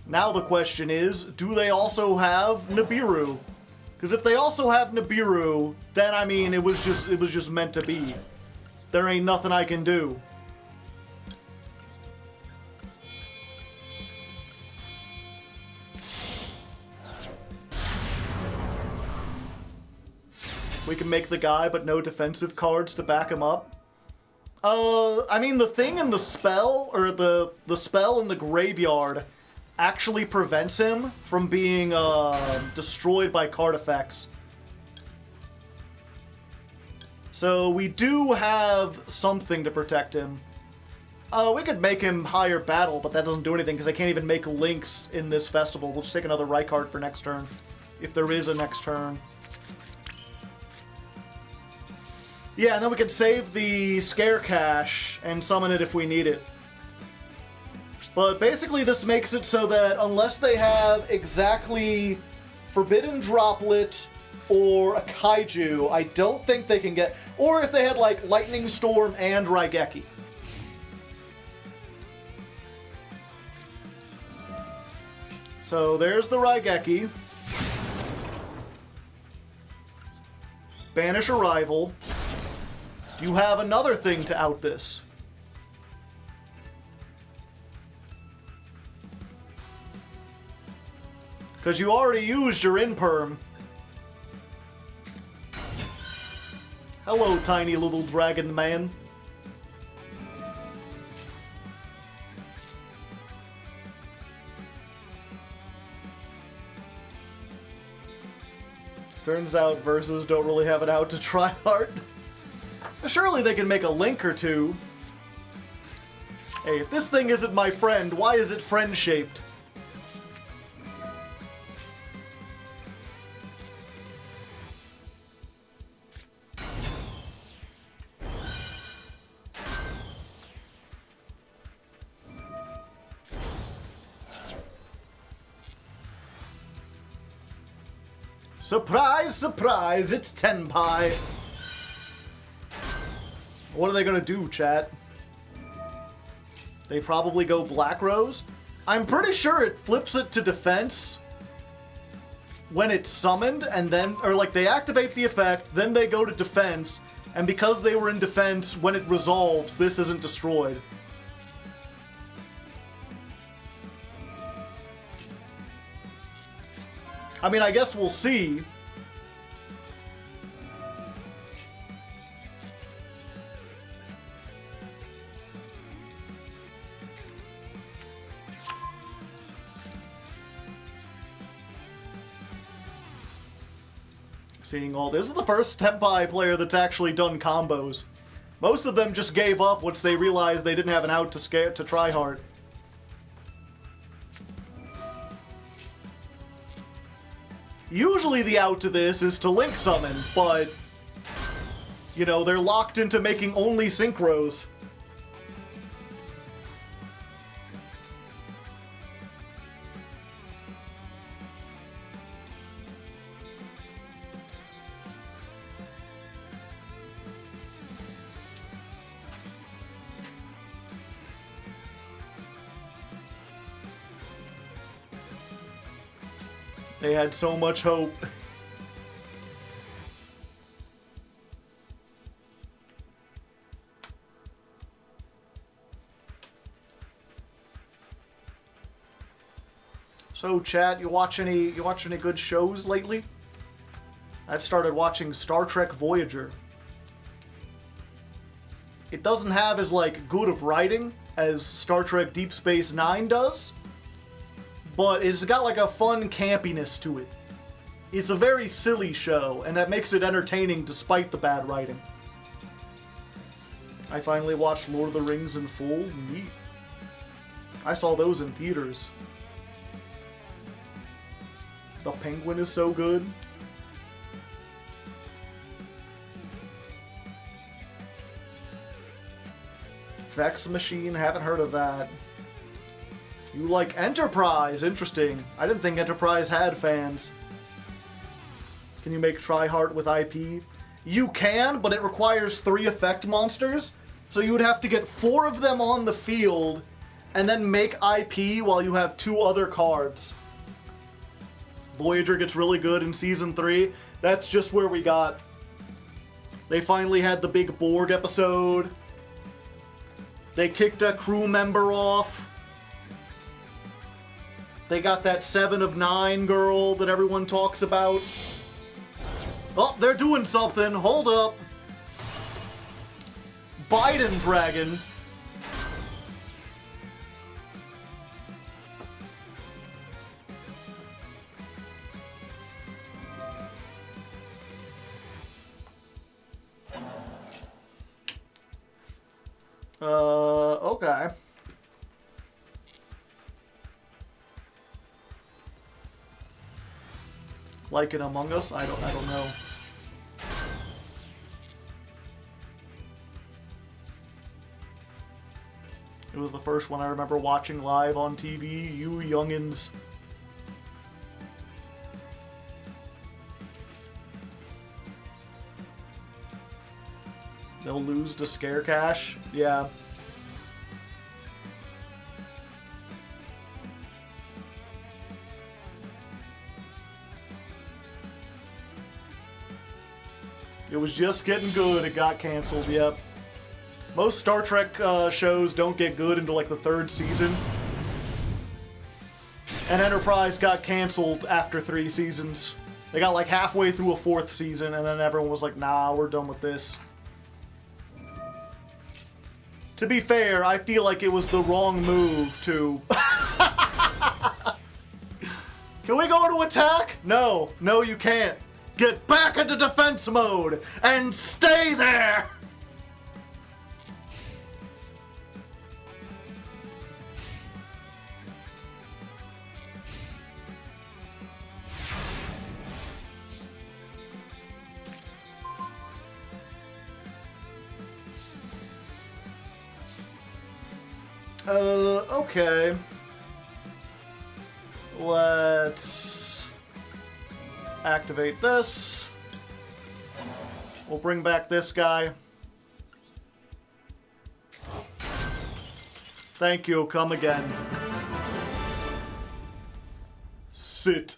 Now the question is, do they also have Nibiru? Because if they also have Nibiru, then I mean it was just meant to be. There ain't nothing I can do. We can make the guy, but no defensive cards to back him up. I mean, the thing in the spell, or the spell in the graveyard, actually prevents him from being destroyed by card effects. So we do have something to protect him. We could make him higher battle, but that doesn't do anything because I can't even make links in this festival. We'll just take another right card for next turn, if there is a next turn. Yeah, and then we can save the Scare Cash and summon it if we need it. But basically this makes it so that unless they have exactly Forbidden Droplet or a Kaiju, I don't think they can get... Or if they had, like, Lightning Storm and Raigeki. So there's the Raigeki. Banish a rival. Do you have another thing to out this? Because you already used your Imperm. Hello, tiny little dragon man. Turns out verses don't really have it out to try hard. Surely they can make a link or two. Hey, if this thing isn't my friend, why is it friend-shaped? Surprise, surprise, it's Tenpai. What are they gonna do, chat? They probably go Black Rose? I'm pretty sure it flips it to defense when it's summoned, and then, or like they activate the effect, then they go to defense, and because they were in defense, when it resolves, this isn't destroyed. I mean, I guess we'll see. Seeing all this is the first Tenpai player that's actually done combos. Most of them just gave up once they realized they didn't have an out to try hard. Usually the out to this is to link summon, but you know, they're locked into making only synchros. They had so much hope. So, chat, you watch any good shows lately? I've started watching Star Trek Voyager. It doesn't have as like good of writing as Star Trek Deep Space Nine does, but it's got like a fun campiness to it. It's a very silly show, and that makes it entertaining despite the bad writing. I finally watched Lord of the Rings in full. Neat. I saw those in theaters. The penguin is so good. Vex Machine, haven't heard of that. You like Enterprise, interesting. I didn't think Enterprise had fans. Can you make Tryhard with IP? You can, but it requires 3 effect monsters. So you would have to get 4 of them on the field and then make IP while you have 2 other cards. Voyager gets really good in Season 3. That's just where we got. They finally had the big Borg episode. They kicked a crew member off. They got that 7 of 9 girl that everyone talks about. Oh, they're doing something. Hold up. Biden Dragon. Okay. Like in Among Us? I don't know. It was the first one I remember watching live on TV, you youngins. They'll lose to Scare Cash? Yeah. It was just getting good, it got canceled, yep. Most Star Trek shows don't get good until like the 3rd season. And Enterprise got canceled after 3 seasons. They got like halfway through a 4th season and then everyone was like, nah, we're done with this. To be fair, I feel like it was the wrong move to... Can we go to attack? No. No, you can't. Get back into defense mode and stay there! Okay. Let's activate this. We'll bring back this guy. Thank you, come again. Sit.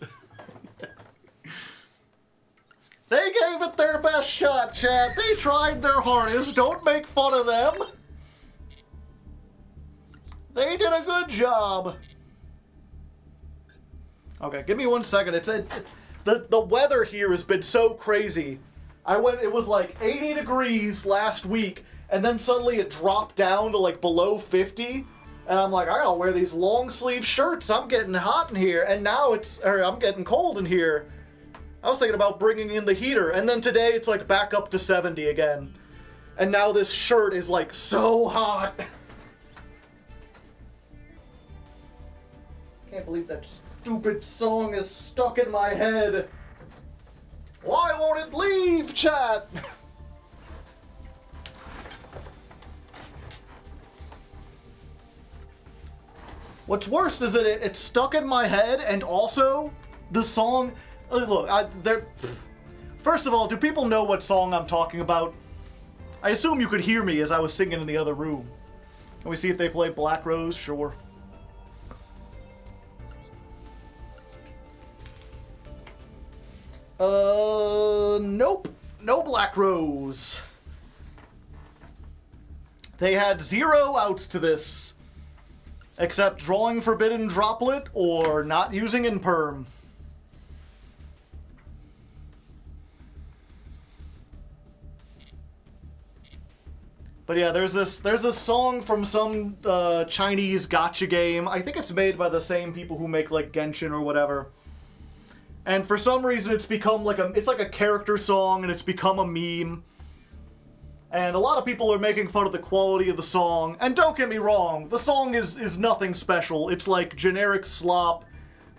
They gave it their best shot, chat. They tried their hardest. Don't make fun of them. They did a good job. Okay, give me 1 second. The weather here has been so crazy. It was like 80 degrees last week, and then suddenly it dropped down to like below 50. And I'm like, I gotta wear these long sleeve shirts. I'm getting hot in here. And now I'm getting cold in here. I was thinking about bringing in the heater. And then today it's like back up to 70 again. And now this shirt is like so hot. Can't believe that stupid song is stuck in my head. Why won't it leave, chat? What's worse is that it's stuck in my head, and also the song. Look, first of all, do people know what song I'm talking about? I assume you could hear me as I was singing in the other room. Can we see if they play Black Rose? Sure. Nope. No Black Rose. They had 0 outs to this. Except drawing Forbidden Droplet or not using in perm. But yeah, there's this song from some Chinese gacha game. I think it's made by the same people who make like Genshin or whatever. And for some reason it's become like it's like a character song and it's become a meme. And a lot of people are making fun of the quality of the song. And don't get me wrong, the song is nothing special. It's like generic slop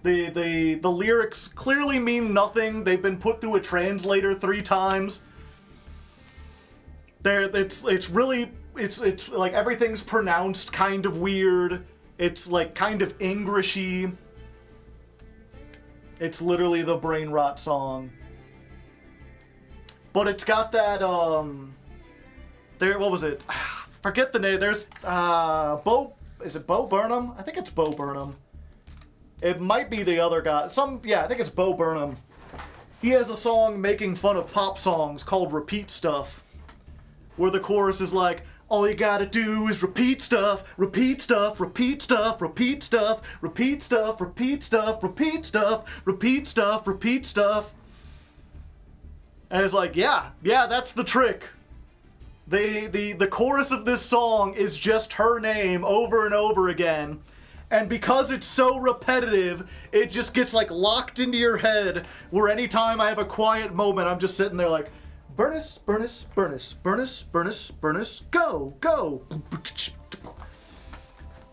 The lyrics clearly mean nothing. They've been put through a translator 3 times. It's like everything's pronounced kind of weird. It's like kind of Englishy. It's literally the brain rot song. But it's got that what was it? Forget the name. There's is it Bo Burnham? I think it's Bo Burnham. It might be the other guy. I think it's Bo Burnham. He has a song making fun of pop songs called Repeat Stuff, where the chorus is like, all you gotta do is repeat stuff, repeat stuff, repeat stuff, repeat stuff, repeat stuff, repeat stuff, repeat stuff, repeat stuff, repeat stuff. And it's like, yeah, that's the trick. The chorus of this song is just her name over and over again. And because it's so repetitive, it just gets like locked into your head, where anytime I have a quiet moment, I'm just sitting there like, Burnus, Burnus, Burnus, Burnus, Burnus, Burnus, go, go.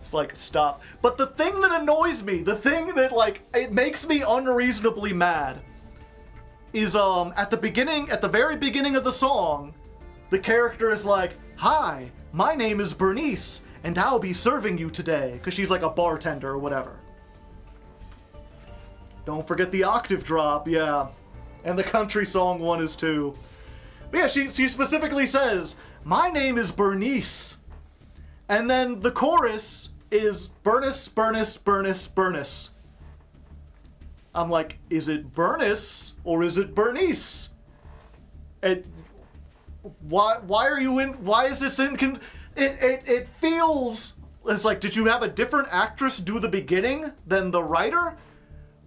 It's like, stop. But the thing that annoys me, the thing that like, it makes me unreasonably mad, is at the very beginning of the song, the character is like, hi, my name is Bernice, and I'll be serving you today. Because she's like a bartender or whatever. Don't forget the octave drop, yeah. And the country song one is too. But yeah, she specifically says, my name is Bernice. And then the chorus is Burnus, Burnus, Burnus, Burnus. I'm like, is it Burnus or is it Bernice? Why is this it feels, it's like, did you have a different actress do the beginning than the writer?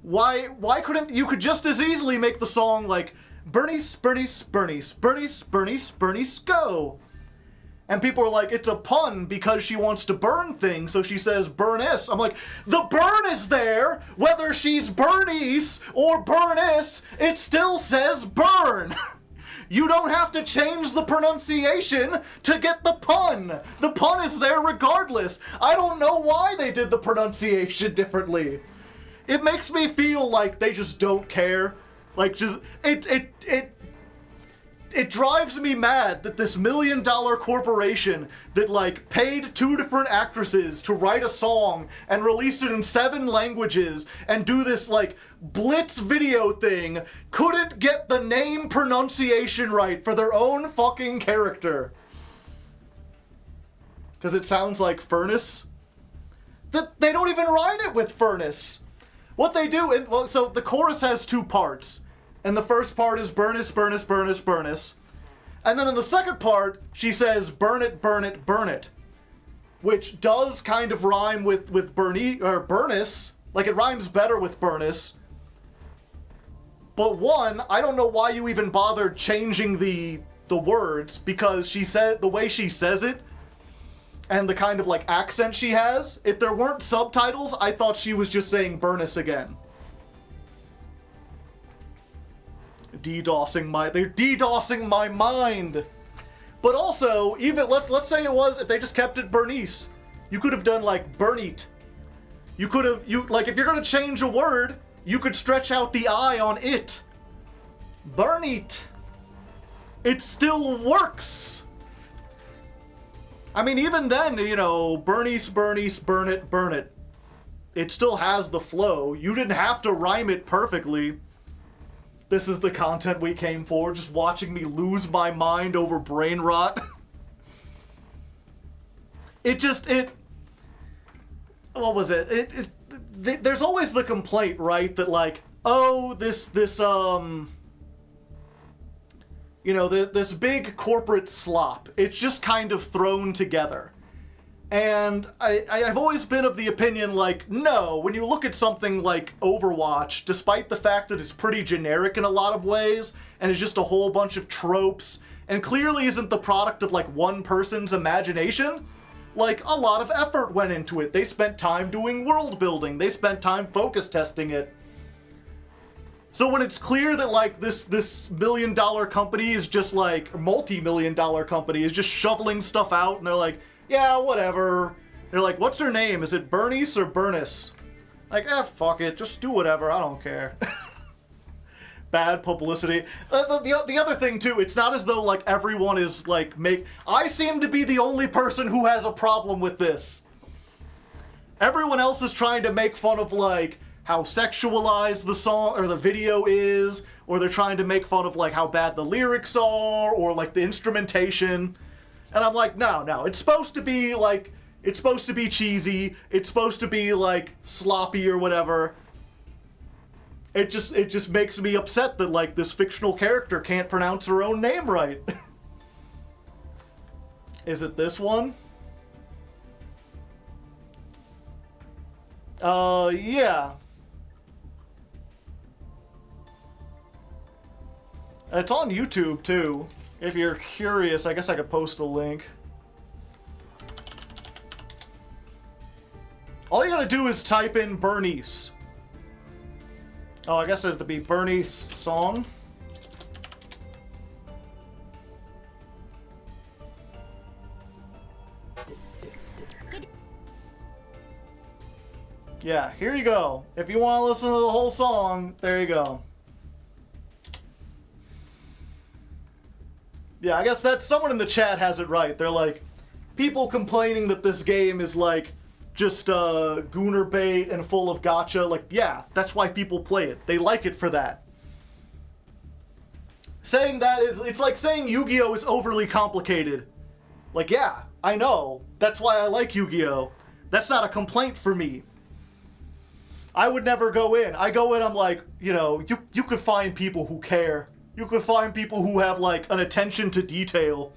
Why couldn't, you could just as easily make the song like, Bernice, Bernice, Bernice, Bernice, Bernice, Bernice, go. And people are like, it's a pun because she wants to burn things, so she says Bernice. I'm like, the burn is there! Whether she's Bernice or Bernice, it still says burn! You don't have to change the pronunciation to get the pun! The pun is there regardless! I don't know why they did the pronunciation differently. It makes me feel like they just don't care. Like, just, it drives me mad that this $1 million corporation that, like, paid 2 different actresses to write a song and release it in 7 languages and do this, like, blitz video thing couldn't get the name pronunciation right for their own fucking character. Because it sounds like furnace. That they don't even write it with furnace. What they do, so the chorus has 2 parts. And the first part is Burnus, Burnus, Burnus, Burnus. And then in the second part, she says burn it, burn it, burn it. Which does kind of rhyme with Bernie, or Burnus. Like, it rhymes better with Burnus. But one, I don't know why you even bothered changing the words, because she said, the way she says it, and the kind of, like, accent she has, if there weren't subtitles, I thought she was just saying Burnus again. They're DDoSing my mind. But also, even let's say it was, if they just kept it Bernice, you could have done like Burnit. Like, if you're gonna change a word, you could stretch out the I on it. Burnit. It still works. I mean, even then, you know, Bernice, Bernice, burn it, burn it. It still has the flow. You didn't have to rhyme it perfectly. This is the content we came for, just watching me lose my mind over brain rot. What was it? There's always the complaint, right, that like, oh, this big corporate slop, it's just kind of thrown together. And I've always been of the opinion, like, no, when you look at something like Overwatch, despite the fact that it's pretty generic in a lot of ways, and it's just a whole bunch of tropes, and clearly isn't the product of, like, one person's imagination, like, a lot of effort went into it. They spent time doing world building. They spent time focus testing it. So when it's clear that, like, this $1 million company is just, like, multi-million-dollar company is just shoveling stuff out, and they're like, yeah, whatever. They're like, what's her name? Is it Bernice or Burnus? Like, fuck it, just do whatever, I don't care. Bad publicity. The other thing, too, it's not as though, like, everyone is, like, I seem to be the only person who has a problem with this. Everyone else is trying to make fun of, like, how sexualized the song or the video is, or they're trying to make fun of, like, how bad the lyrics are, or, like, the instrumentation. And I'm like, no, it's supposed to be, like, it's supposed to be cheesy, it's supposed to be, like, sloppy or whatever. It just makes me upset that, like, this fictional character can't pronounce her own name right. Is it this one? Yeah. It's on YouTube, too. If you're curious, I guess I could post a link. All you gotta do is type in Bernice. Oh, I guess it'd be Bernice song. Yeah, here you go. If you want to listen to the whole song, there you go. Yeah, I guess that someone in the chat has it right. They're like, people complaining that this game is like just gooner bait and full of gacha. Like, yeah, that's why people play it. They like it for that. Saying that is, it's like saying Yu-Gi-Oh! Is overly complicated. Like, yeah, I know. That's why I like Yu-Gi-Oh! That's not a complaint for me. I would never go in. I go in, I'm like, you know, you could find people who care. You could find people who have, like, an attention to detail.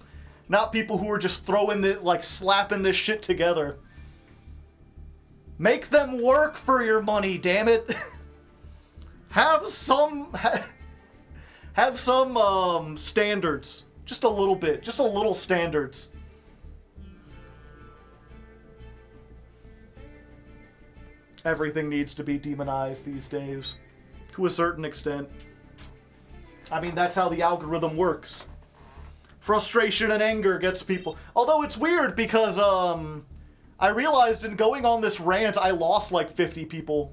Not people who are just throwing the, like, slapping this shit together. Make them work for your money, damn it. Have some standards. Just a little bit. Just a little standards. Everything needs to be demonized these days. To a certain extent. I mean, that's how the algorithm works. Frustration and anger gets people... Although it's weird because, I realized in going on this rant, I lost like 50 people.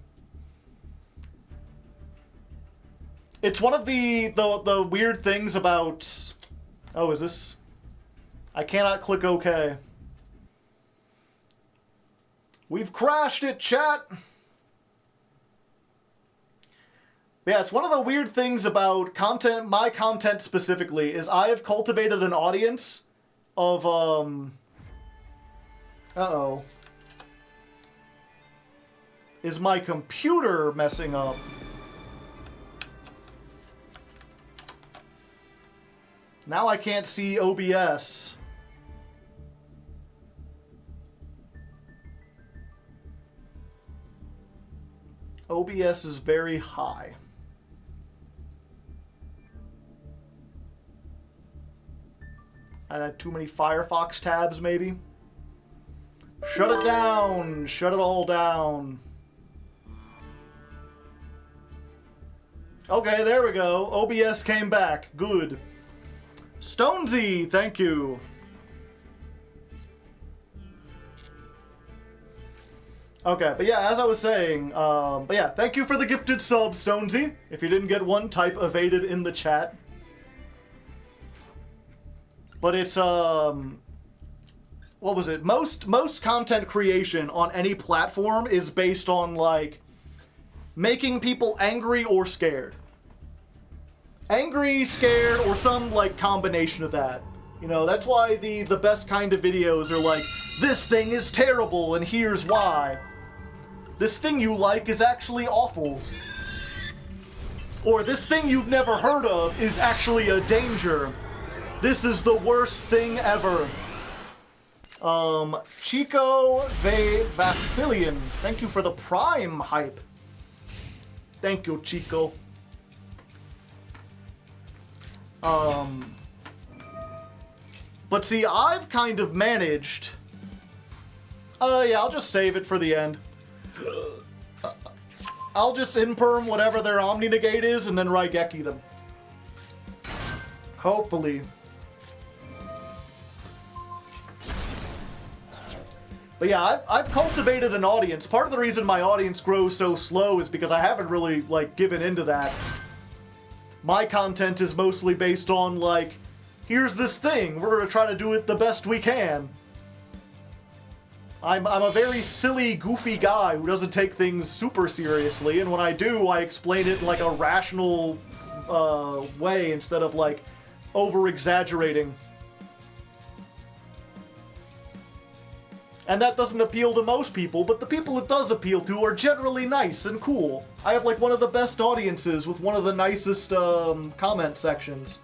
It's one of the weird things about... Oh, is this... I cannot click OK. We've crashed it, chat! Yeah, it's one of the weird things about content, my content specifically, is I have cultivated an audience of, uh-oh. Is my computer messing up? Now I can't see OBS. OBS is very high. I had too many Firefox tabs, maybe? Shut it down! Shut it all down. Okay, there we go. OBS came back. Good. Stonesy, thank you. Okay, but yeah, as I was saying, but yeah, thank you for the gifted sub, Stonesy. If you didn't get one, type evaded in the chat. But it's, what was it? Most content creation on any platform is based on, like, making people angry or scared. Angry, scared, or some, like, combination of that. You know, that's why the best kind of videos are like, this thing is terrible and here's why. This thing you like is actually awful. Or this thing you've never heard of is actually a danger. This is the worst thing ever. Chico Vasilian, thank you for the Prime hype. Thank you, Chico. But see, I've kind of managed... yeah, I'll just save it for the end. I'll just imperm whatever their Omni Negate is and then Raigeki them. Hopefully. But yeah, I've cultivated an audience. Part of the reason my audience grows so slow is because I haven't really, like, given into that. My content is mostly based on, like, here's this thing, we're gonna try to do it the best we can. I'm a very silly, goofy guy who doesn't take things super seriously, and when I do, I explain it in, like, a rational way instead of, like, over-exaggerating. And that doesn't appeal to most people, but the people it does appeal to are generally nice and cool. I have, like, one of the best audiences with one of the nicest comment sections.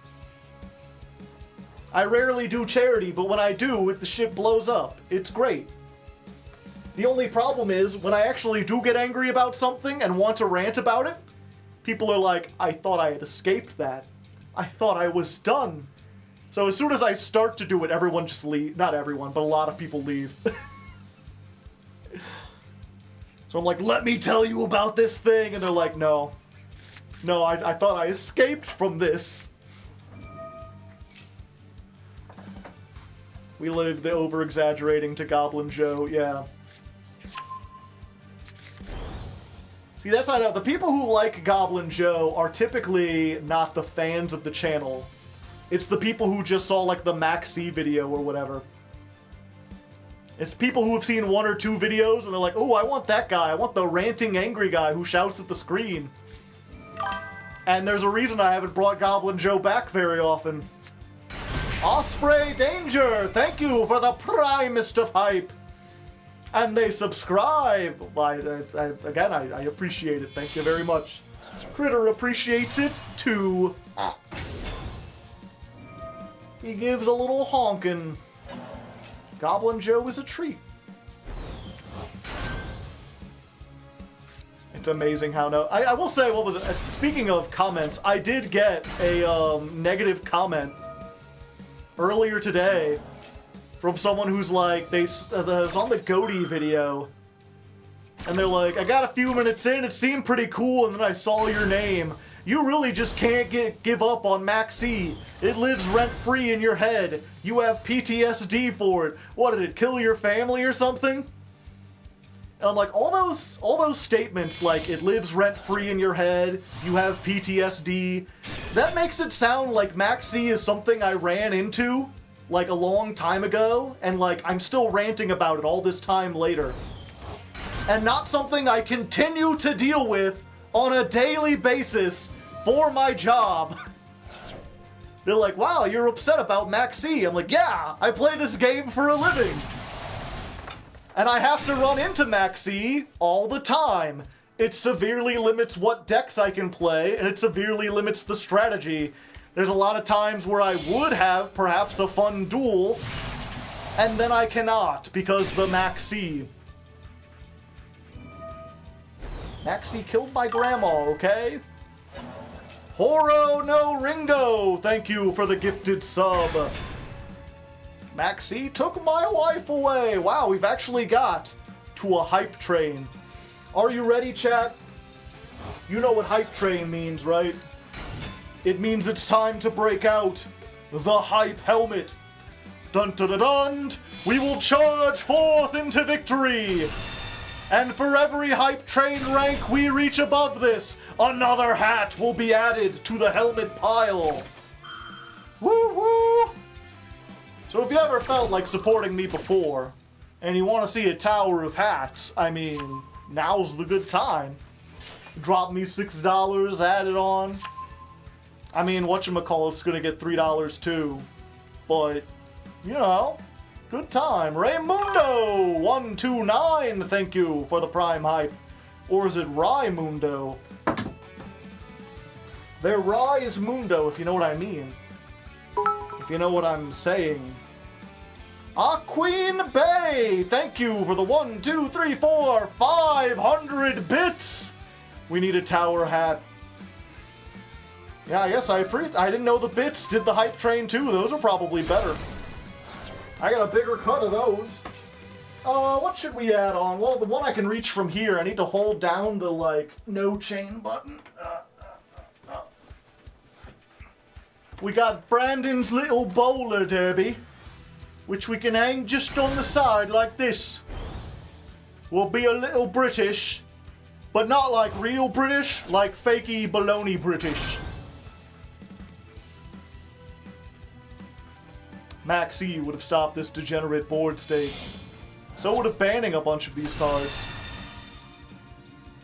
I rarely do charity, but when I do, the shit blows up. It's great. The only problem is, when I actually do get angry about something and want to rant about it, people are like, I thought I had escaped that. I thought I was done. So as soon as I start to do it, everyone just leaves. Not everyone, but a lot of people leave. So I'm like, let me tell you about this thing, and they're like, no. No, I thought I escaped from this. We live the over-exaggerating to Goblin Joe, yeah. See, that's how I know. The people who like Goblin Joe are typically not the fans of the channel. It's the people who just saw, like, the Max C video or whatever. It's people who have seen 1 or 2 videos and they're like, oh, I want that guy. I want the ranting, angry guy who shouts at the screen. And there's a reason I haven't brought Goblin Joe back very often. Osprey Danger, thank you for the primest of hype. And they subscribe. Again, I appreciate it. Thank you very much. Critter appreciates it too. He gives a little honkin'. Goblin Joe is a treat. It's amazing how no... I will say, what was it? Speaking of comments, I did get a negative comment earlier today from someone who's like, was on the Goaty video, and they're like, I got a few minutes in, it seemed pretty cool, and then I saw your name. You really just can't give up on Max C. It lives rent-free in your head. You have PTSD for it. What, did it kill your family or something? And I'm like, all those statements, like, it lives rent-free in your head, you have PTSD, that makes it sound like Max C is something I ran into, like, a long time ago, and, like, I'm still ranting about it all this time later. And not something I continue to deal with on a daily basis for my job. They're like, wow, you're upset about Max C. I'm like, yeah, I play this game for a living. And I have to run into Max C all the time. It severely limits what decks I can play, and it severely limits the strategy. There's a lot of times where I would have perhaps a fun duel, and then I cannot because the Max C. Max C killed my grandma, okay? Horo no Ringo, thank you for the gifted sub. Max C took my wife away. Wow, we've actually got to a hype train. Are you ready, chat? You know what hype train means, right? It means it's time to break out the hype helmet. Dun dun dun dun! We will charge forth into victory! And for every hype train rank we reach above this, another hat will be added to the helmet pile. Woo woo! So if you ever felt like supporting me before, and you want to see a tower of hats, I mean, now's the good time. Drop me $6, add it on. I mean, whatchamacallit's gonna get $3 too. But, you know, good time. Raymundo129, thank you for the prime hype. Or is it Raimundo? They're Rise Mundo, if you know what I mean. If you know what I'm saying. Queen Bay, thank you for the 1, 2, 3, 4, 500 bits. We need a tower hat. Yeah, I guess I didn't know the bits did the hype train too. Those are probably better. I got a bigger cut of those. What should we add on? Well, the one I can reach from here, I need to hold down the, like, no chain button. We got Brandon's little bowler derby, which we can hang just on the side like this. We'll be a little British, but not like real British, like fakey baloney British. Maxi would have stopped this degenerate board state. So would have banning a bunch of these cards.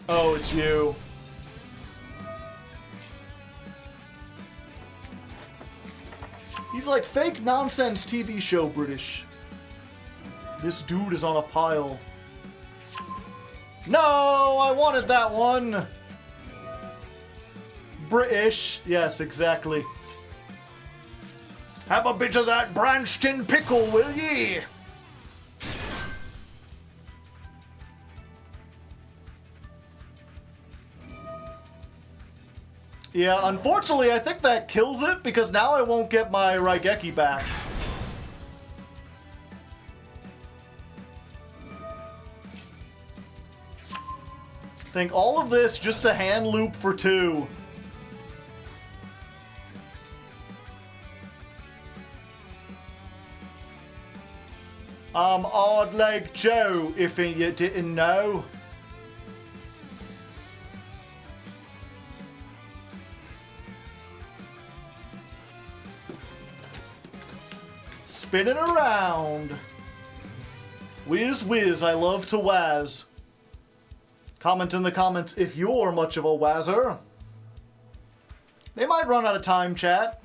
Oh, it's you. He's like fake nonsense TV show British. This dude is on a pile. No, I wanted that one. British. Yes, exactly. Have a bit of that branched-in pickle, will ye? Yeah, unfortunately, I think that kills it, because now I won't get my Raigeki back. Think all of this just a hand loop for 2. I'm Hardleg Joe, if you didn't know. Spinning around. Whiz whiz, I love to waz. Comment in the comments if you're much of a wazzer. They might run out of time, chat.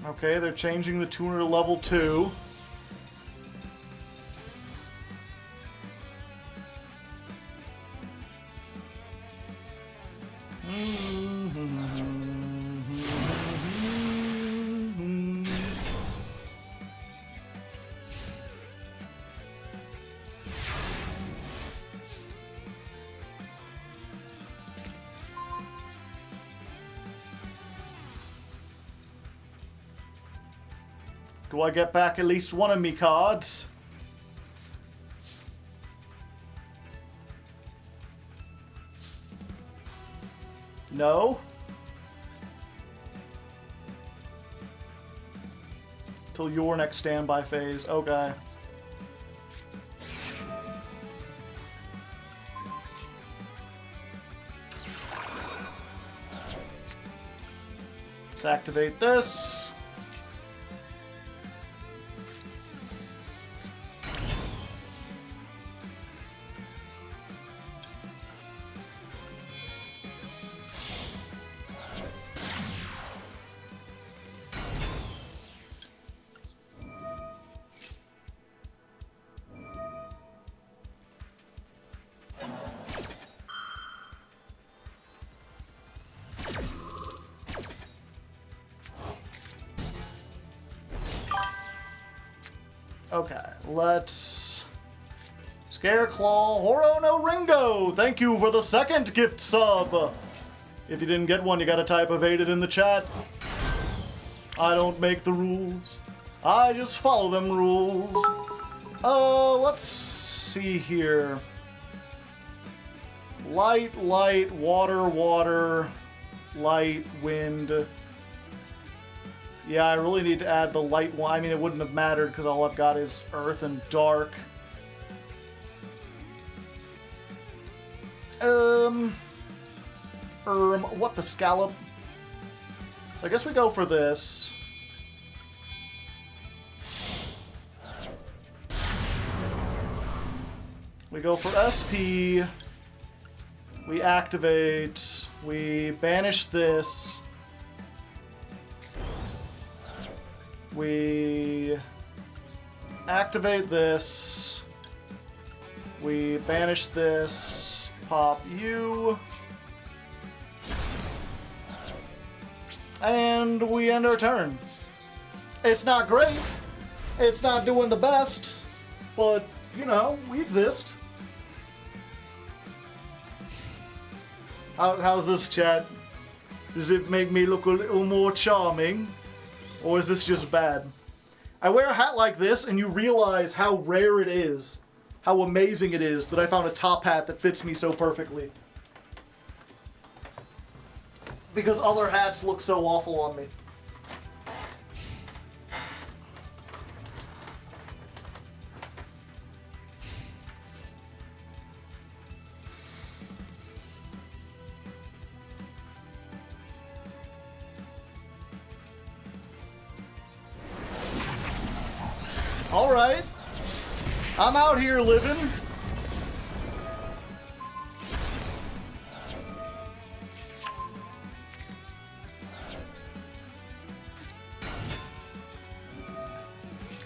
Okay, they're changing the tuner to level 2. Do I get back at least one of me cards? No? Till your next standby phase. Okay. Let's activate this. Okay, let's... Scareclaw Horo no Ringo! Thank you for the second gift sub! If you didn't get one, you gotta type evaded in the chat. I don't make the rules. I just follow them rules. Let's see here. Light, light, water, water, light, wind. Yeah, I really need to add the light one. I mean, it wouldn't have mattered because all I've got is earth and dark. What the scallop? I guess we go for this. We go for SP. We activate. We banish this. We activate this. We banish this. Pop you. And we end our turn. It's not great. It's not doing the best. But, you know, we exist. How's this, chat? Does it make me look a little more charming? Or is this just bad? I wear a hat like this and you realize how rare it is, how amazing it is that I found a top hat that fits me so perfectly. Because other hats look so awful on me. Alright. I'm out here living.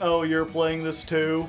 Oh, you're playing this too?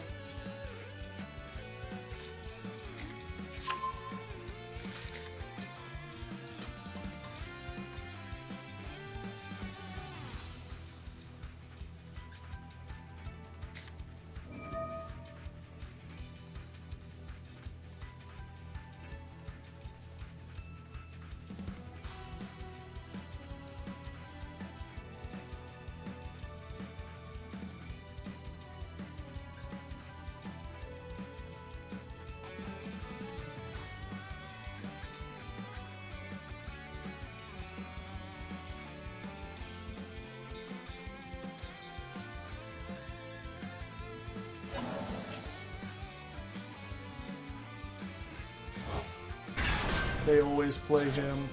They always play him.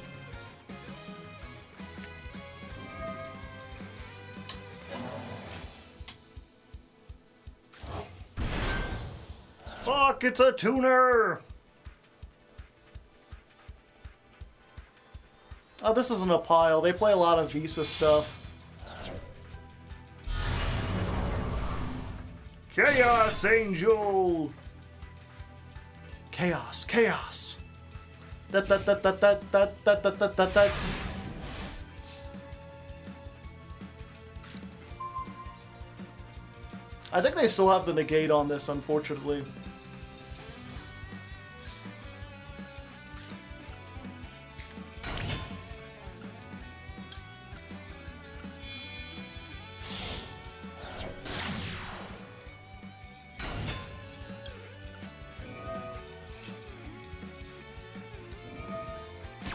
Fuck, it's a tuner! Oh, this isn't a pile. They play a lot of Visa stuff. Chaos Angel! Chaos, chaos! I think they still have the negate on this, unfortunately.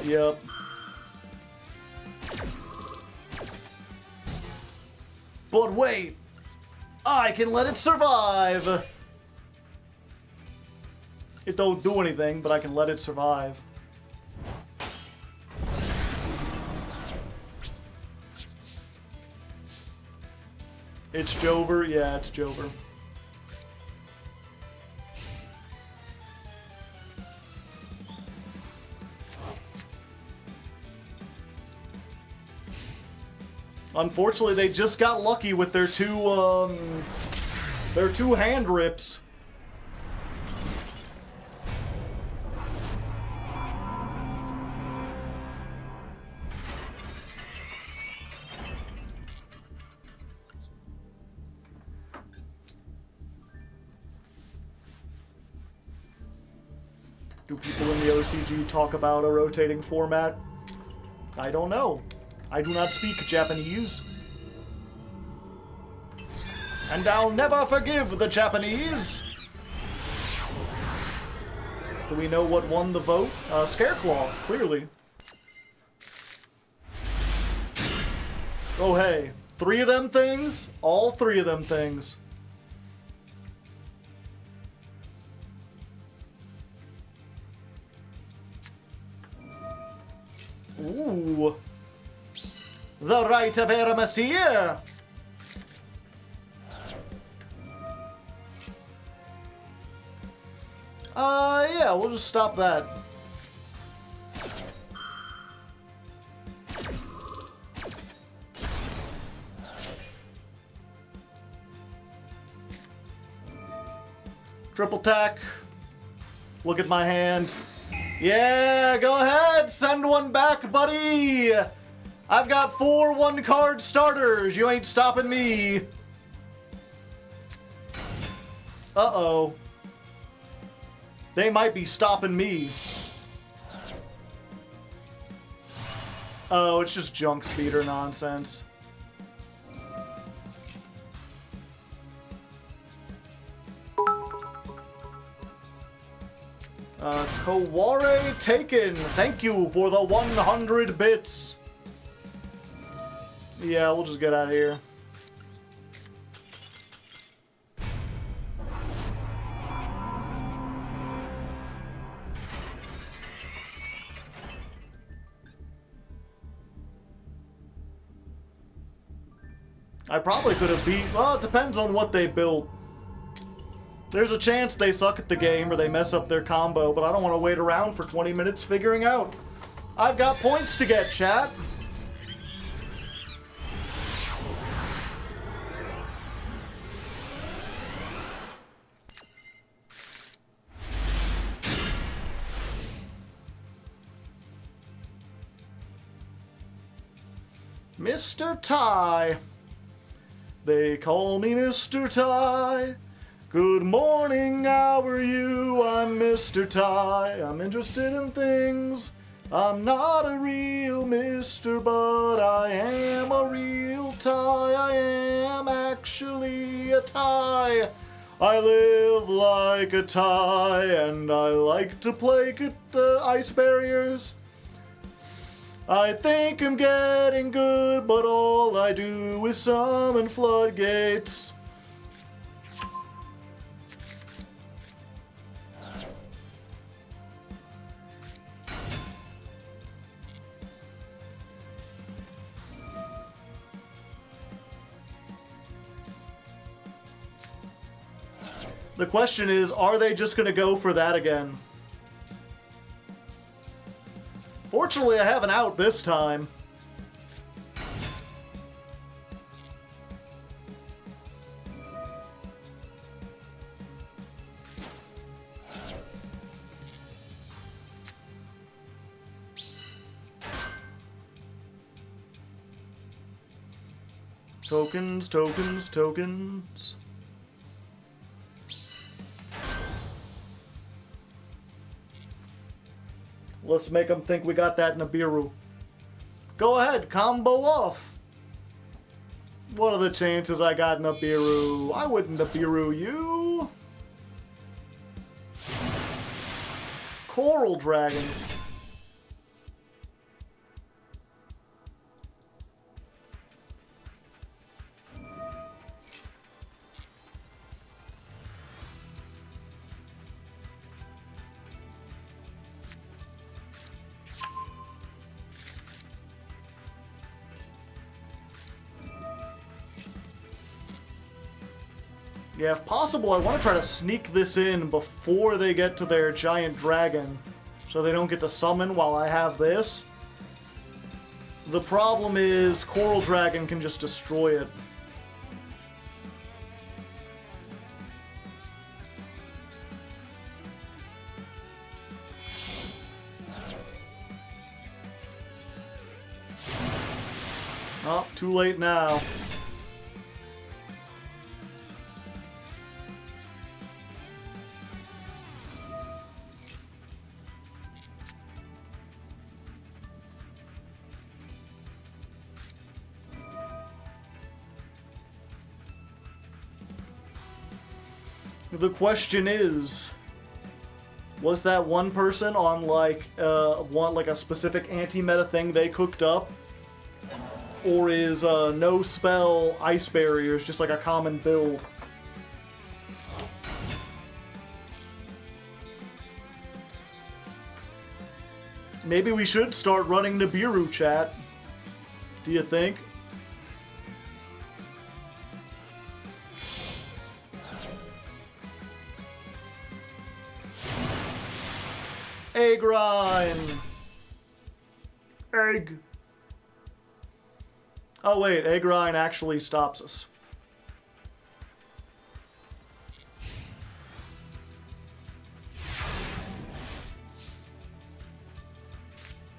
Yep. But wait! I can let it survive! It don't do anything, but I can let it survive. It's Jover? Yeah, it's Jover. Unfortunately, they just got lucky with their two hand rips. Do people in the OCG talk about a rotating format? I don't know. I do not speak Japanese. And I'll never forgive the Japanese. Do we know what won the vote? Scareclaw, clearly. Oh hey, 3 of them things? All 3 of them things. Ooh. The right of Aramasir! Yeah, we'll just stop that. Triple tack. Look at my hand. Yeah, go ahead, send one back, buddy! I've got 4 1-card starters. You ain't stopping me. Uh-oh. They might be stopping me. Oh, it's just junk speeder nonsense. Koware taken. Thank you for the 100 bits. Yeah, we'll just get out of here. I probably could have beat... Well, it depends on what they built. There's a chance they suck at the game or they mess up their combo, but I don't want to wait around for 20 minutes figuring out. I've got points to get, chat. Mr. Ty. They call me Mr. Ty. Good morning, how are you? I'm Mr. Ty. I'm interested in things. I'm not a real mister, but I am a real Ty. I am actually a Ty. I live like a Ty, and I like to play ice barriers. I think I'm getting good, but all I do is summon floodgates. The question is, are they just going to go for that again? Fortunately, I have an out this time. Tokens, tokens, tokens. Let's make them think we got that Nibiru. Go ahead, combo off. What are the chances I got Nibiru? I wouldn't Nibiru you. Coral Dragon. Yeah, if possible, I want to try to sneak this in before they get to their giant dragon, so they don't get to summon while I have this. The problem is, Coral Dragon can just destroy it. Oh, too late now. The question is, was that one person on like a specific anti-meta thing they cooked up, or is no spell ice barriers just like a common build? Maybe we should start running Nibiru, chat. Do you think? Egg Rhyme! Egg! Oh wait, Egg Rhyme actually stops us.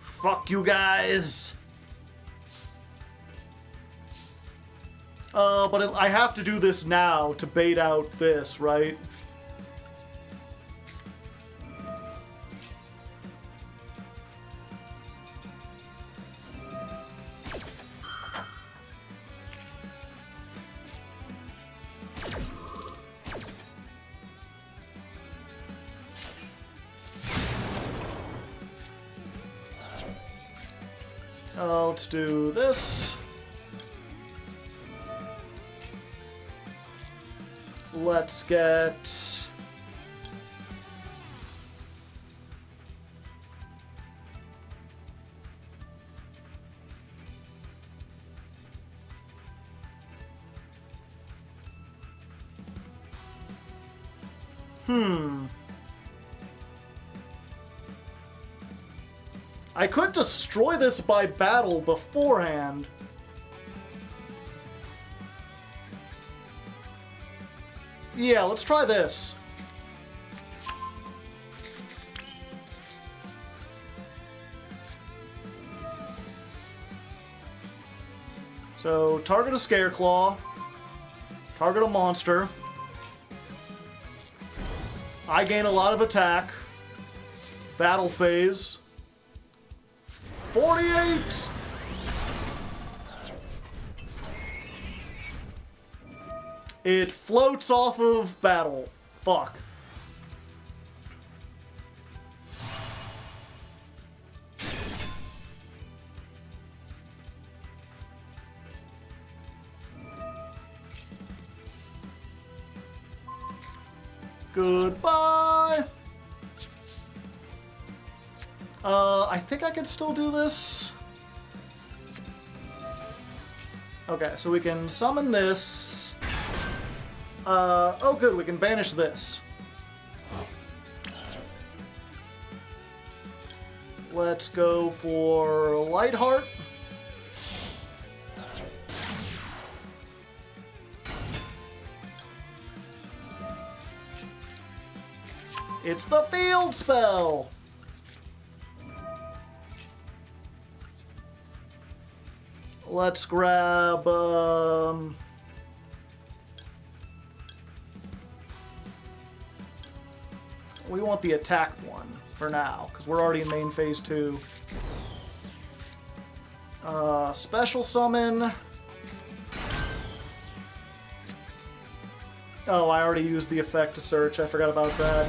Fuck you guys! But I have to do this now to bait out this, right? Let's do this. Let's get... I could destroy this by battle beforehand. Yeah, let's try this. So, target a Scareclaw. Target a monster. I gain a lot of attack. Battle phase. 48! It floats off of battle. Fuck. Goodbye! I think I can still do this. Okay, so we can summon this. Oh good, we can banish this. Let's go for Lightheart. It's the field spell! Let's grab, we want the attack one for now, because we're already in main phase 2. Special summon. Oh, I already used the effect to search. I forgot about that.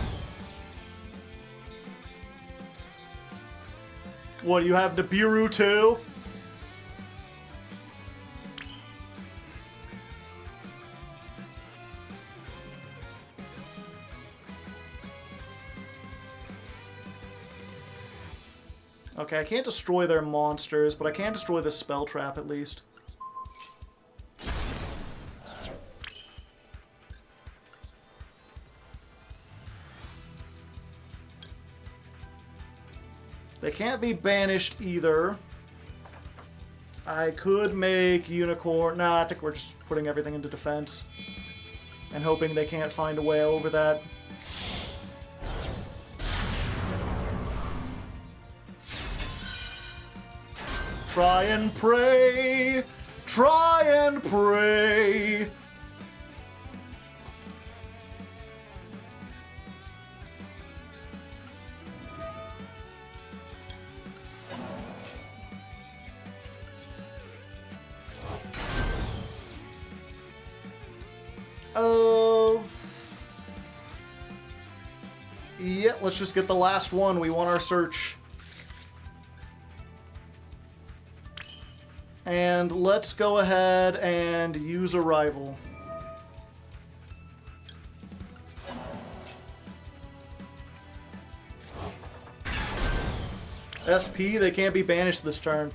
What, you have Nibiru too? Okay, I can't destroy their monsters, but I can destroy the spell trap at least. They can't be banished either. I could make Unicorn... Nah, I think we're just putting everything into defense. And hoping they can't find a way over that. Try and pray! Try and pray! Yeah, let's just get the last one. We want our search. And let's go ahead and use a rival. SP, they can't be banished this turn.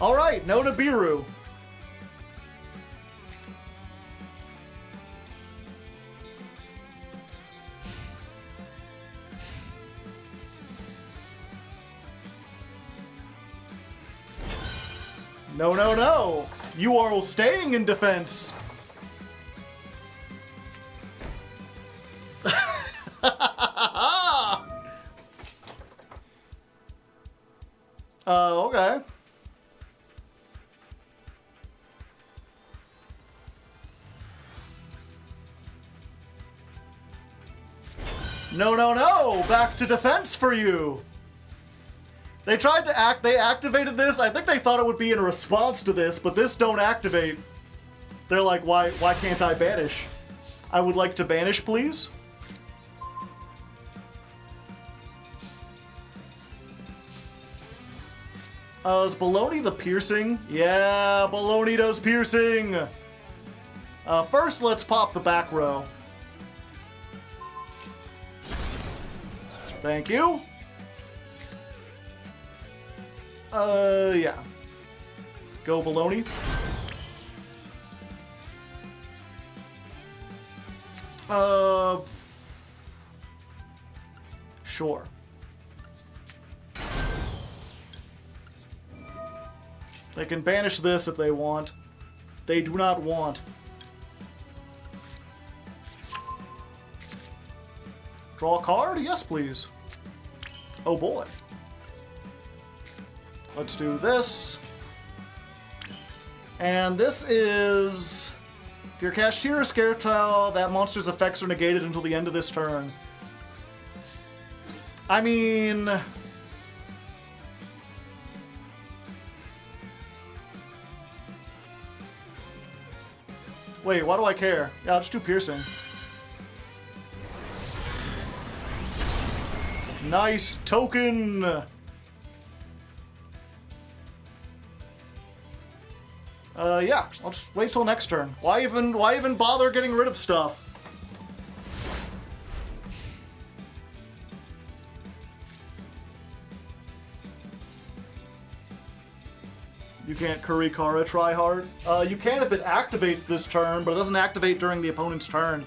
Alright, no Nibiru. No, no, no! You are staying in defense! Okay. No, no, no! Back to defense for you! They tried to they activated this. I think they thought it would be in response to this, but this don't activate. They're like, why can't I banish? I would like to banish, please. Is Baloney the piercing? Yeah, Baloney does piercing! First, let's pop the back row. Thank you. Yeah. Go Baloney. Sure. They can banish this if they want. They do not want. Draw a card? Yes, please. Oh boy. Let's do this. And this is... If your Cashier is Scare Tile, that monster's effects are negated until the end of this turn. I mean... Wait, why do I care? Yeah, I'll just do piercing. Nice token! Yeah, I'll just wait till next turn. Why even bother getting rid of stuff? You can't Kurikara try hard. You can if it activates this turn, but it doesn't activate during the opponent's turn.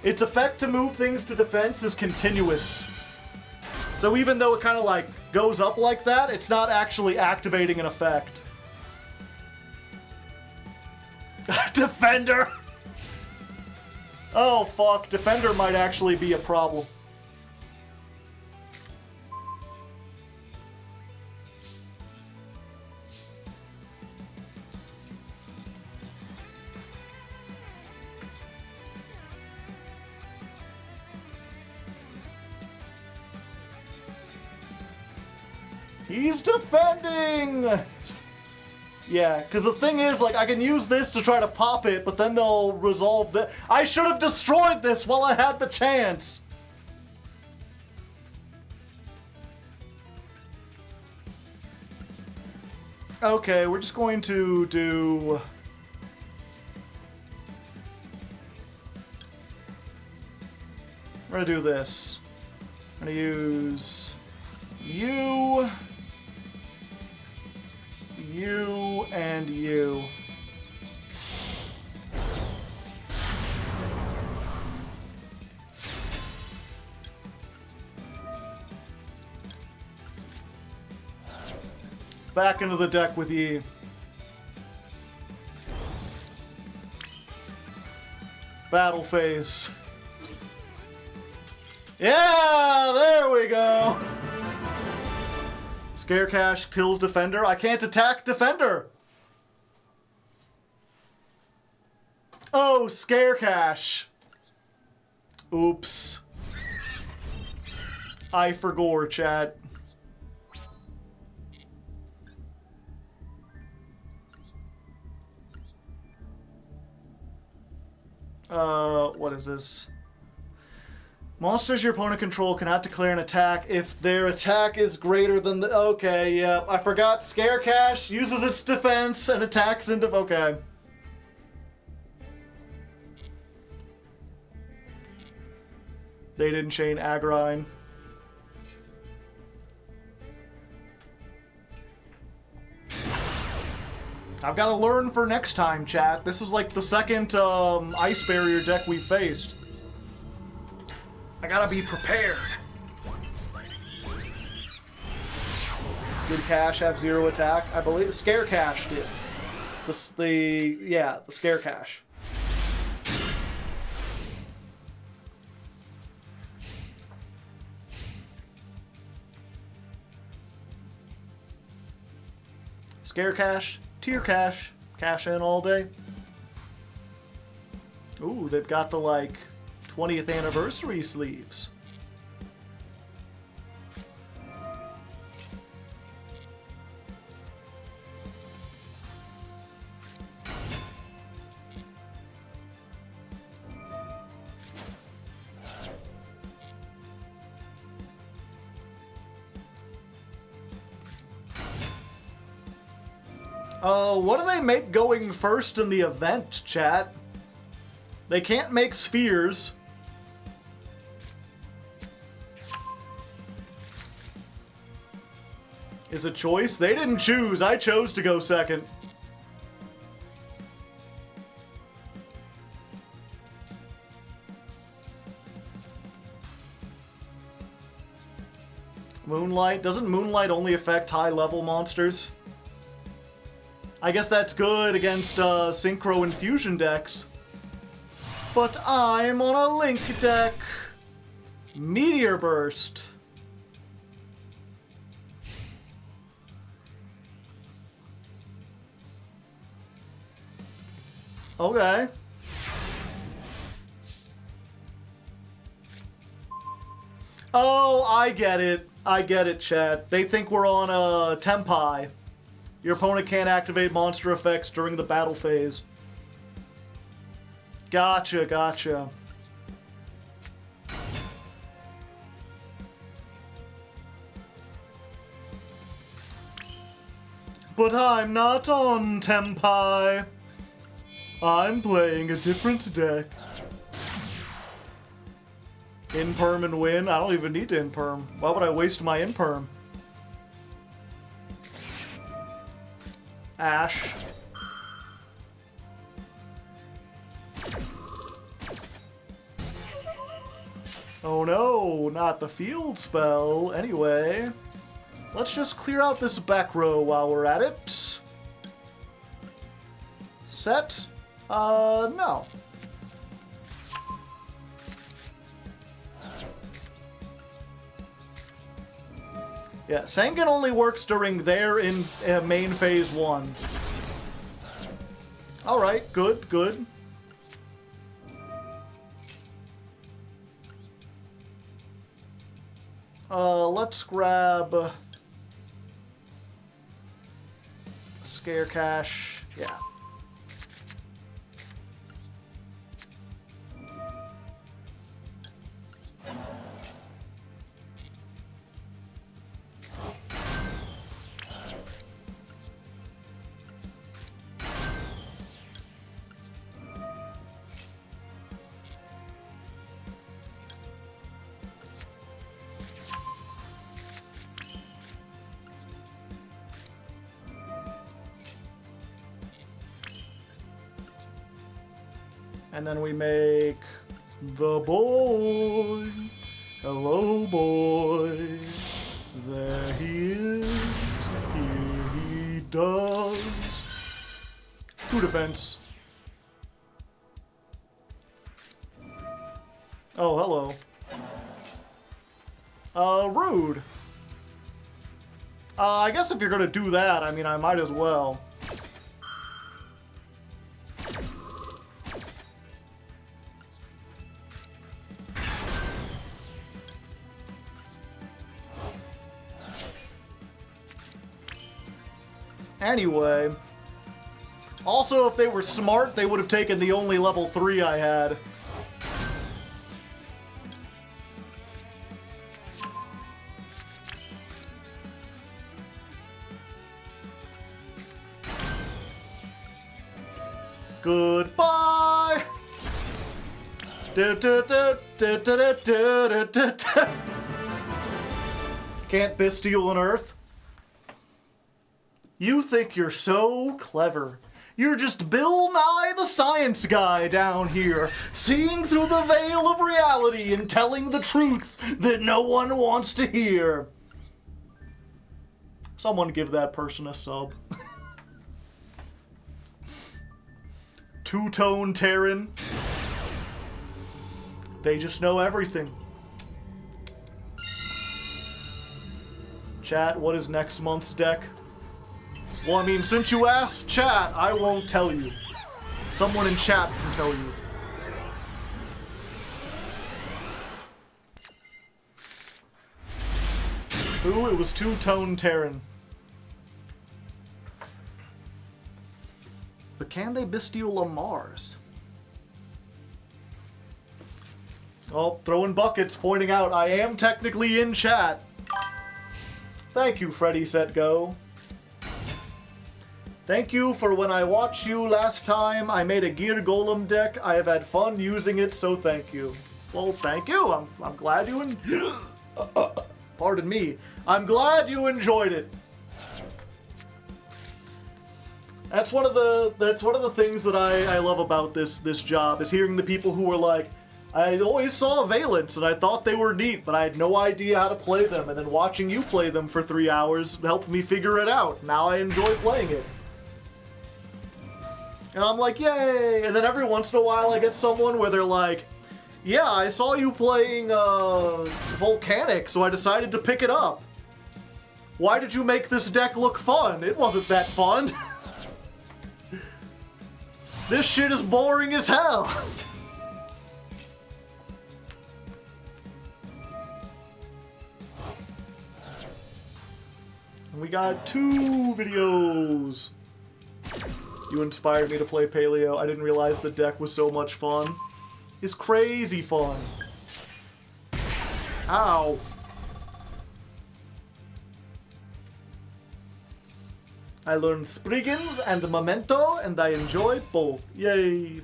Its effect to move things to defense is continuous. So even though it kind of like goes up like that, it's not actually activating an effect. Defender! Oh fuck, Defender might actually be a problem. He's defending! Yeah, because the thing is, like, I can use this to try to pop it, but then they'll resolve the... I should have destroyed this while I had the chance! Okay, we're just going to do... We're gonna do this. I'm gonna use... You... You and you. Back into the deck with ye. Battle phase. Yeah, there we go. Scare Cash kills Defender. I can't attack Defender. Oh, Scare Cash. Oops. I forgot, chat. What is this? Monsters your opponent control cannot declare an attack if their attack is greater than the... Okay, yeah, I forgot. Scare Cash uses its defense and attacks into... Okay. They didn't chain Agrine. I've got to learn for next time, chat. This is like the second Ice Barrier deck we've faced. I gotta be prepared. Did Cash have 0 attack? I believe Scare Cash did. The Scare Cash. Scare Cash, Tier Cash, cash in all day. Ooh, they've got the like 20th anniversary sleeves. What do they make going first in the event, chat? They can't make spheres. Is a choice? They didn't choose. I chose to go second. Moonlight? Doesn't Moonlight only affect high-level monsters? I guess that's good against Synchro and Fusion decks. But I'm on a Link deck. Meteor Burst. Okay. Oh, I get it. I get it, chat. They think we're on a Tempai. Your opponent can't activate monster effects during the battle phase. Gotcha, gotcha. But I'm not on Tempai. I'm playing a different deck. Imperm and win? I don't even need to imperm. Why would I waste my imperm? Ash. Oh no, not the field spell. Anyway, let's just clear out this back row while we're at it. Set? No. Yeah, Sengen only works during their main phase 1. Alright, good, good. Let's grab Scare Cash. Yeah. And then we make the boy. Hello, boy. There he is. Here he does. 2 defense. Oh, hello. Rude. I guess if you're gonna do that, I mean, I might as well. Anyway. Also, if they were smart, they would have taken the only level 3 I had. Goodbye! Can't Bestial on Earth? You think you're so clever. You're just Bill Nye the Science Guy down here, seeing through the veil of reality and telling the truths that no one wants to hear. Someone give that person a sub. Two-tone Terran. They just know everything. Chat, what is next month's deck? Well, I mean, since you asked chat, I won't tell you. Someone in chat can tell you. Ooh, it was Two-Tone Terran. But can they Bestial a Mars? Oh, throwing buckets, pointing out I am technically in chat. Thank you, Freddy Set Go. Thank you for when I watched you last time. I made a Gear Golem deck. I have had fun using it, so thank you. Well, thank you. I'm glad you pardon me. I'm glad you enjoyed it. That's one of the things that I love about this job, is hearing the people who were like, I always saw Valence and I thought they were neat, but I had no idea how to play them, and then watching you play them for 3 hours helped me figure it out. Now I enjoy playing it. And I'm like, yay! And then every once in a while I get someone where they're like, yeah, I saw you playing Volcanic, so I decided to pick it up. Why did you make this deck look fun? It wasn't that fun. This shit is boring as hell. We got 2 videos. You inspired me to play Paleo. I didn't realize the deck was so much fun. It's crazy fun. Ow. I learned Spriggans and Memento, and I enjoyed both. Yay.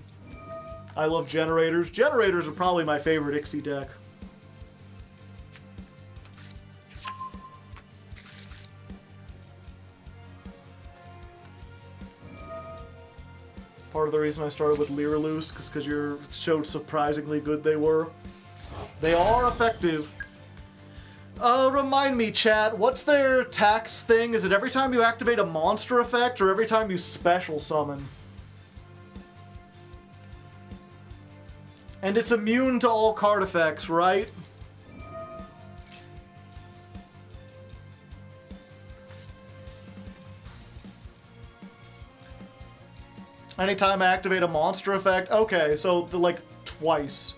I love generators. Generators are probably my favorite Ixie deck. Part of the reason I started with Lyraloose, because you showed surprisingly good they were. They are effective. Remind me, chat, what's their tax thing? Is it every time you activate a monster effect, or every time you special summon? And it's immune to all card effects, right? Anytime I activate a monster effect? Okay, so, like, twice.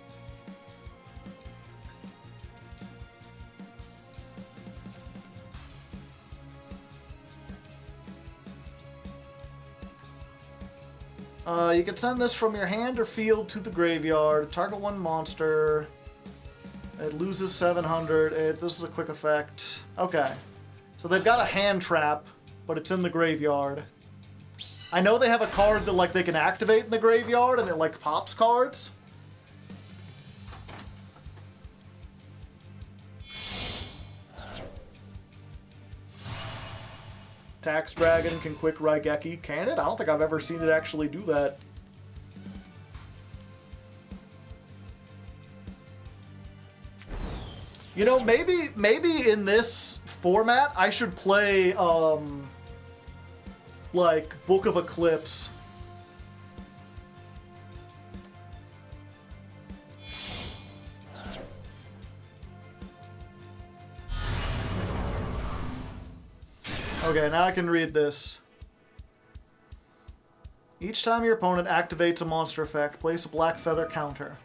You can send this from your hand or field to the graveyard. Target one monster. It loses 700. This is a quick effect. Okay. So they've got a hand trap, but it's in the graveyard. I know they have a card that, like, they can activate in the graveyard, and it, like, pops cards. Tax Dragon can quick Raigeki. Can it? I don't think I've ever seen it actually do that. You know, maybe in this format I should play, like, Book of Eclipse. Okay, now I can read this. Each time your opponent activates a monster effect, place a black feather counter.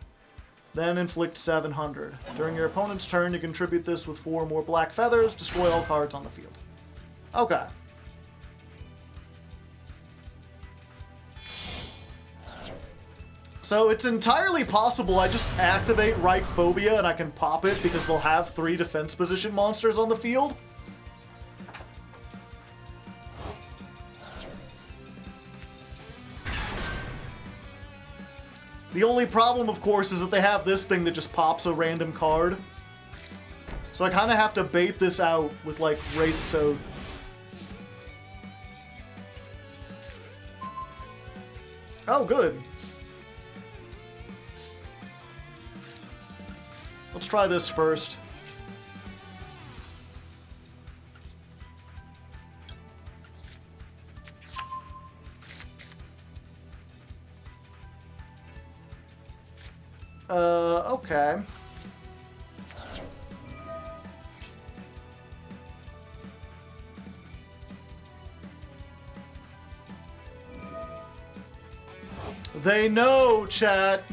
Then inflict 700. During your opponent's turn, you contribute this with 4 more black feathers, destroy all cards on the field. Okay. So it's entirely possible I just activate Right Phobia and I can pop it because they'll have 3 defense position monsters on the field. The only problem, of course, is that they have this thing that just pops a random card. So I kind of have to bait this out with, like, Wraith Soth. Oh, good. Let's try this first. Okay. They know, chat.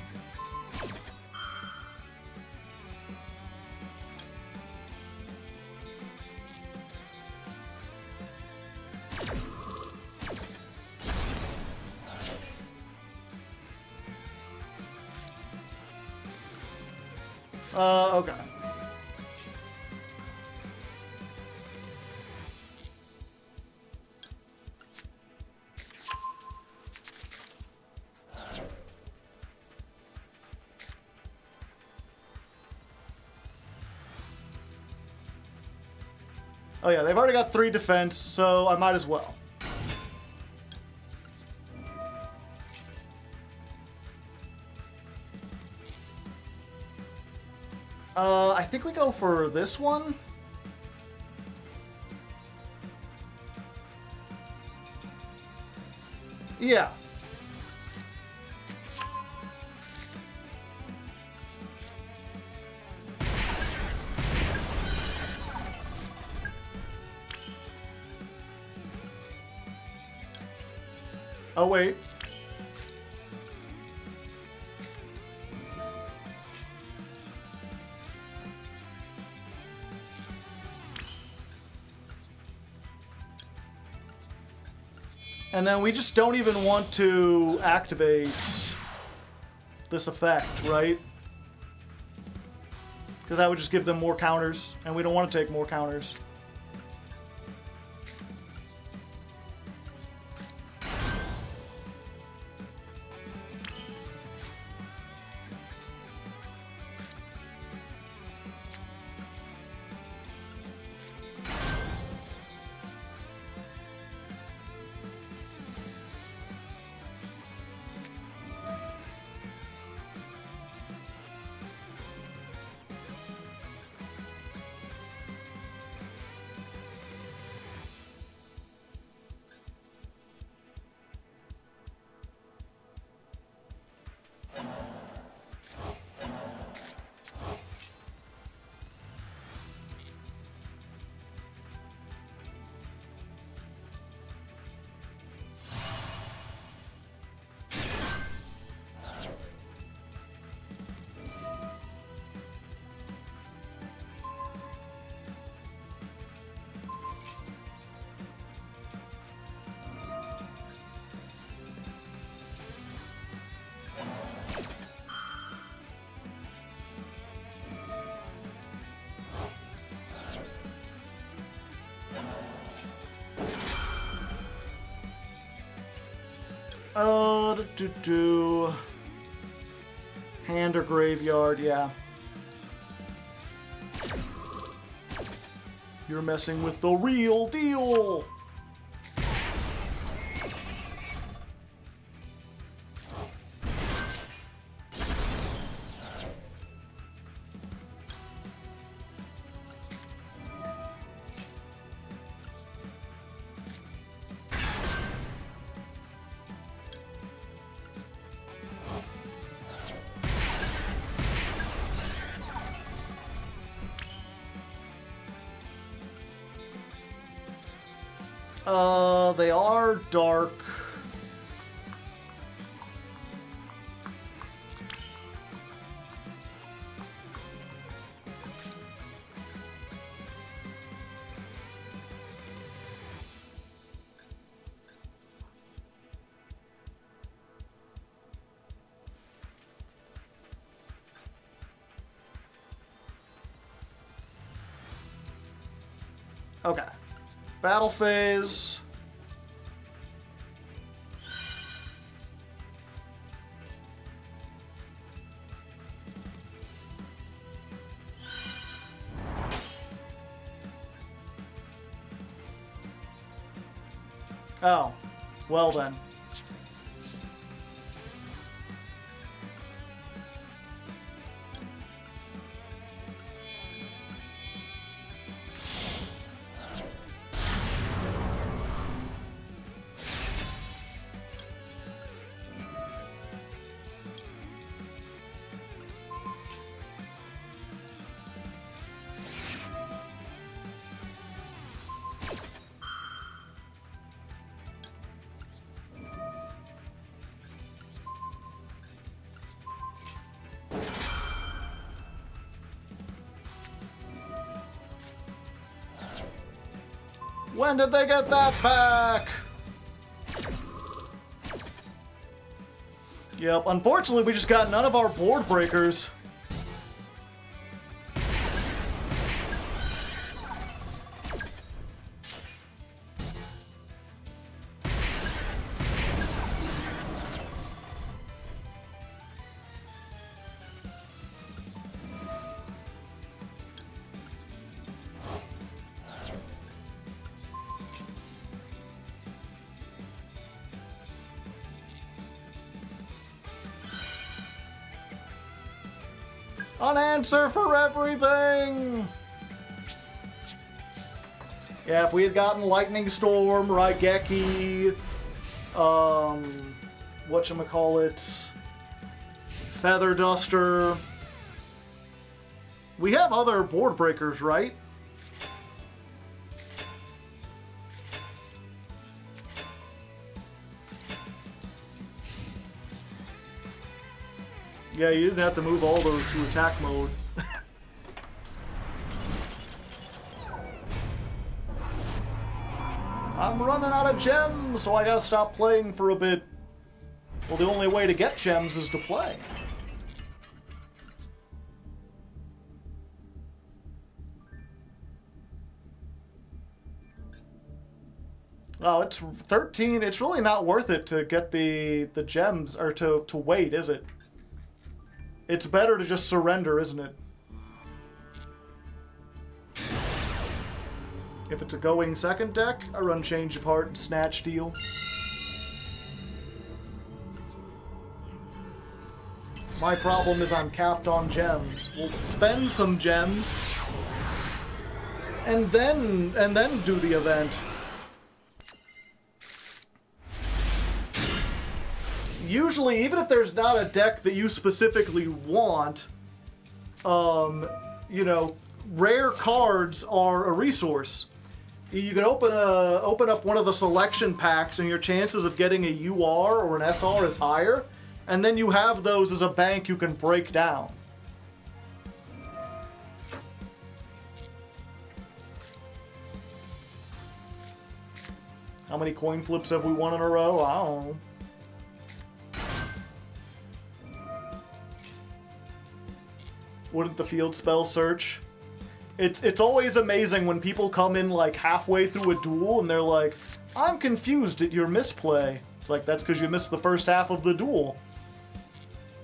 Okay. Oh yeah, they've already got 3 defense, so I might as well. I think we go for this one. Yeah. Oh, wait. And then we just don't even want to activate this effect, right? Because that would just give them more counters, and we don't want to take more counters. Hand or graveyard, yeah. You're messing with the real deal! They are dark. Okay. Battle phase. Oh, well then. When did they get that back? Yep, unfortunately we just got none of our board breakers. An answer for everything! Yeah, if we had gotten Lightning Storm, Raigeki, whatchamacallit, Feather Duster. We have other board breakers, right? Yeah, you didn't have to move all those to attack mode. I'm running out of gems, so I gotta stop playing for a bit. Well, the only way to get gems is to play. Oh, it's 13. It's really not worth it to get the gems, or to wait, is it? It's better to just surrender, isn't it? If it's a going second deck, I run Change of Heart and Snatch Deal. My problem is I'm capped on gems. We'll spend some gems and then do the event. Usually, even if there's not a deck that you specifically want, you know, rare cards are a resource. You can open up one of the selection packs, and your chances of getting a UR or an SR is higher. And then you have those as a bank you can break down. How many coin flips have we won in a row? I don't know. Wouldn't the field spell search? It's always amazing when people come in like halfway through a duel and they're like, I'm confused at your misplay. It's like, that's because you missed the first half of the duel.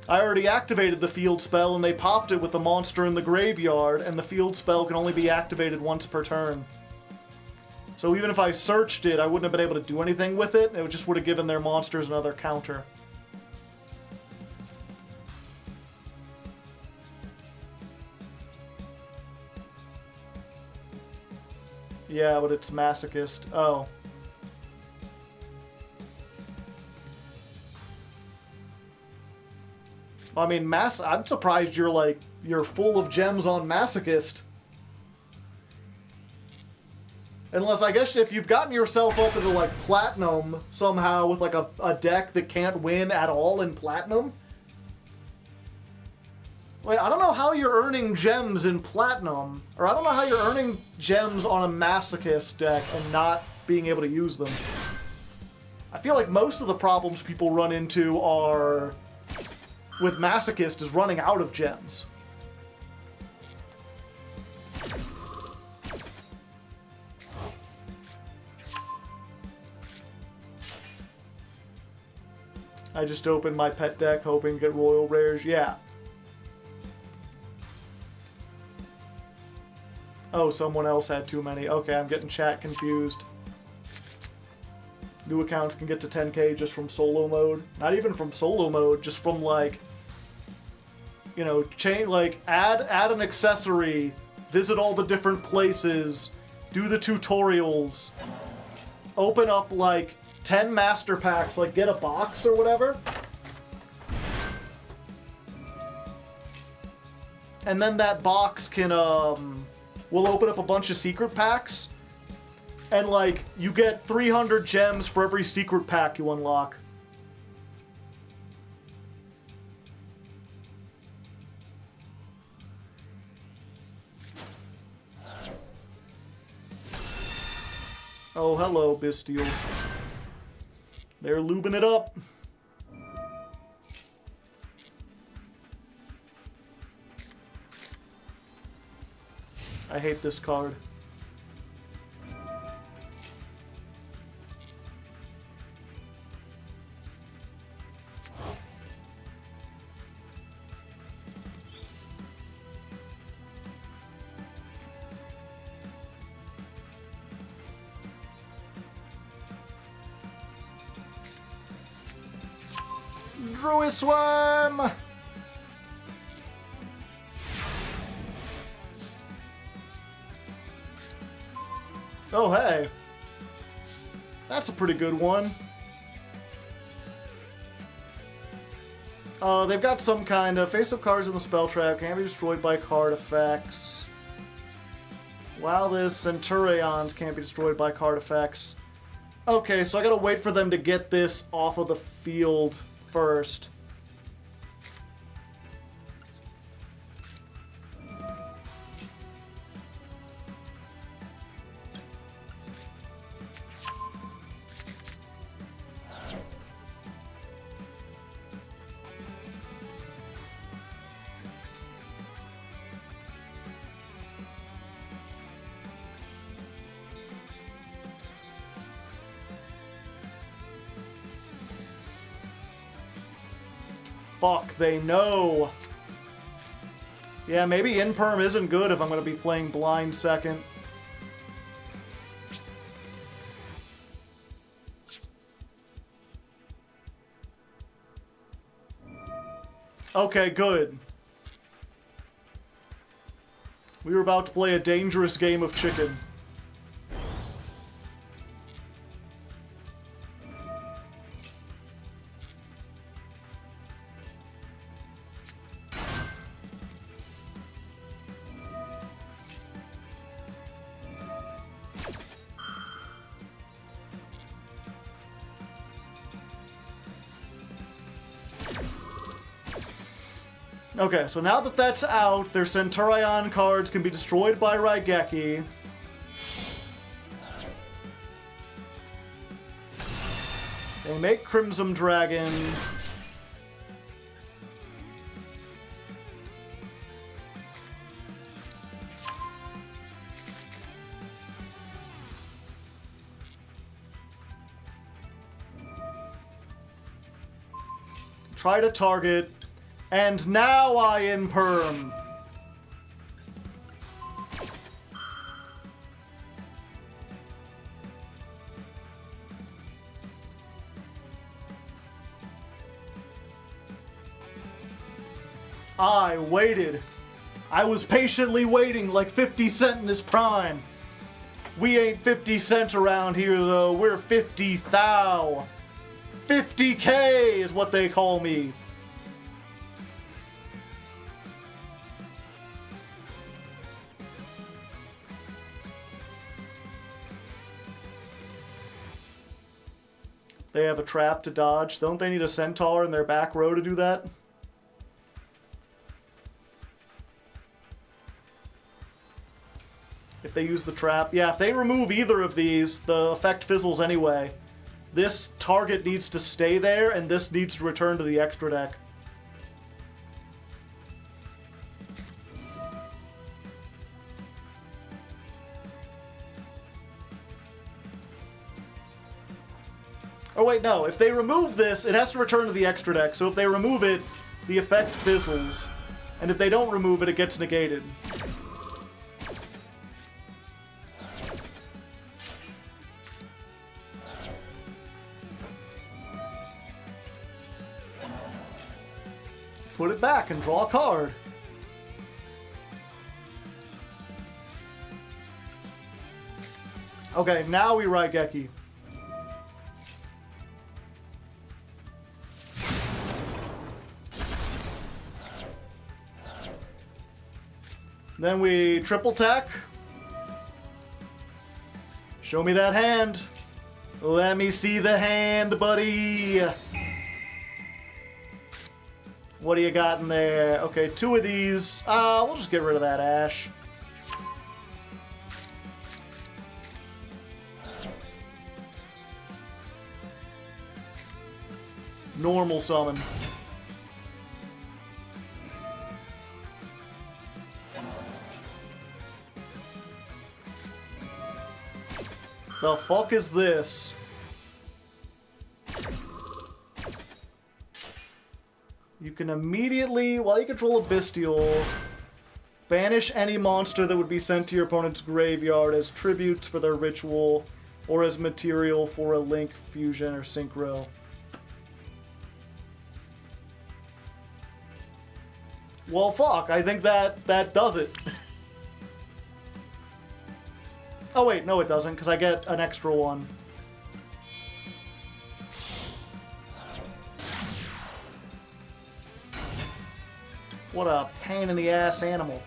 I already activated the field spell and they popped it with the monster in the graveyard, and the field spell can only be activated once per turn. So even if I searched it, I wouldn't have been able to do anything with it. It just would have given their monsters another counter. Yeah, but it's masochist. Oh. I mean, I'm surprised you're full of gems on masochist. Unless, I guess, if you've gotten yourself up into, like, platinum somehow with, like, a deck that can't win at all in platinum. Wait, I don't know how you're earning gems in platinum, or I don't know how you're earning gems on a masochist deck and not being able to use them. I feel like most of the problems people run into are with masochist is running out of gems. I just opened my pet deck hoping to get royal rares. Yeah. Oh, someone else had too many. Okay, I'm getting chat confused. New accounts can get to 10k just from solo mode. Not even from solo mode, just from, like, you know, add an accessory, visit all the different places, do the tutorials, open up, like, 10 master packs, like, get a box or whatever. And then that box can, we'll open up a bunch of secret packs, and, like, you get 300 gems for every secret pack you unlock. Oh, hello, Bestial. They're lubing it up. I hate this card. Druid Swarm! Oh, hey. That's a pretty good one. They've got some kind of face-up cards in the spell trap, can't be destroyed by card effects. While this Centurions can't be destroyed by card effects. Okay, so I gotta wait for them to get this off of the field first. Fuck, they know. Yeah, maybe Imperm isn't good if I'm going to be playing blind second. Okay, good. We were about to play a dangerous game of chicken. Okay, so now that that's out, their Centurion cards can be destroyed by Raigeki. They make Crimson Dragon. Try to target. And now I Imperm. I waited. I was patiently waiting like 50 Cent in his prime. We ain't 50 Cent around here though, we're 50 thou. 50K is what they call me. They have a trap to dodge. Don't they need a centaur in their back row to do that? If they use the trap. Yeah, if they remove either of these, the effect fizzles anyway. This target needs to stay there, and this needs to return to the extra deck. Oh wait, no. If they remove this, it has to return to the extra deck. So if they remove it, the effect fizzles. And if they don't remove it, it gets negated. Put it back and draw a card. Okay, now we Raigeki. Then we triple tack. Show me that hand. Let me see the hand, buddy. What do you got in there? Okay, 2 of these. We'll just get rid of that Ash. Normal summon. The fuck is this? You can immediately, while you control a Bestial, banish any monster that would be sent to your opponent's graveyard as tributes for their ritual, or as material for a Link, Fusion, or Synchro. Well, fuck, I think that does it. Oh wait, no it doesn't, because I get an extra one. What a pain in the ass animal.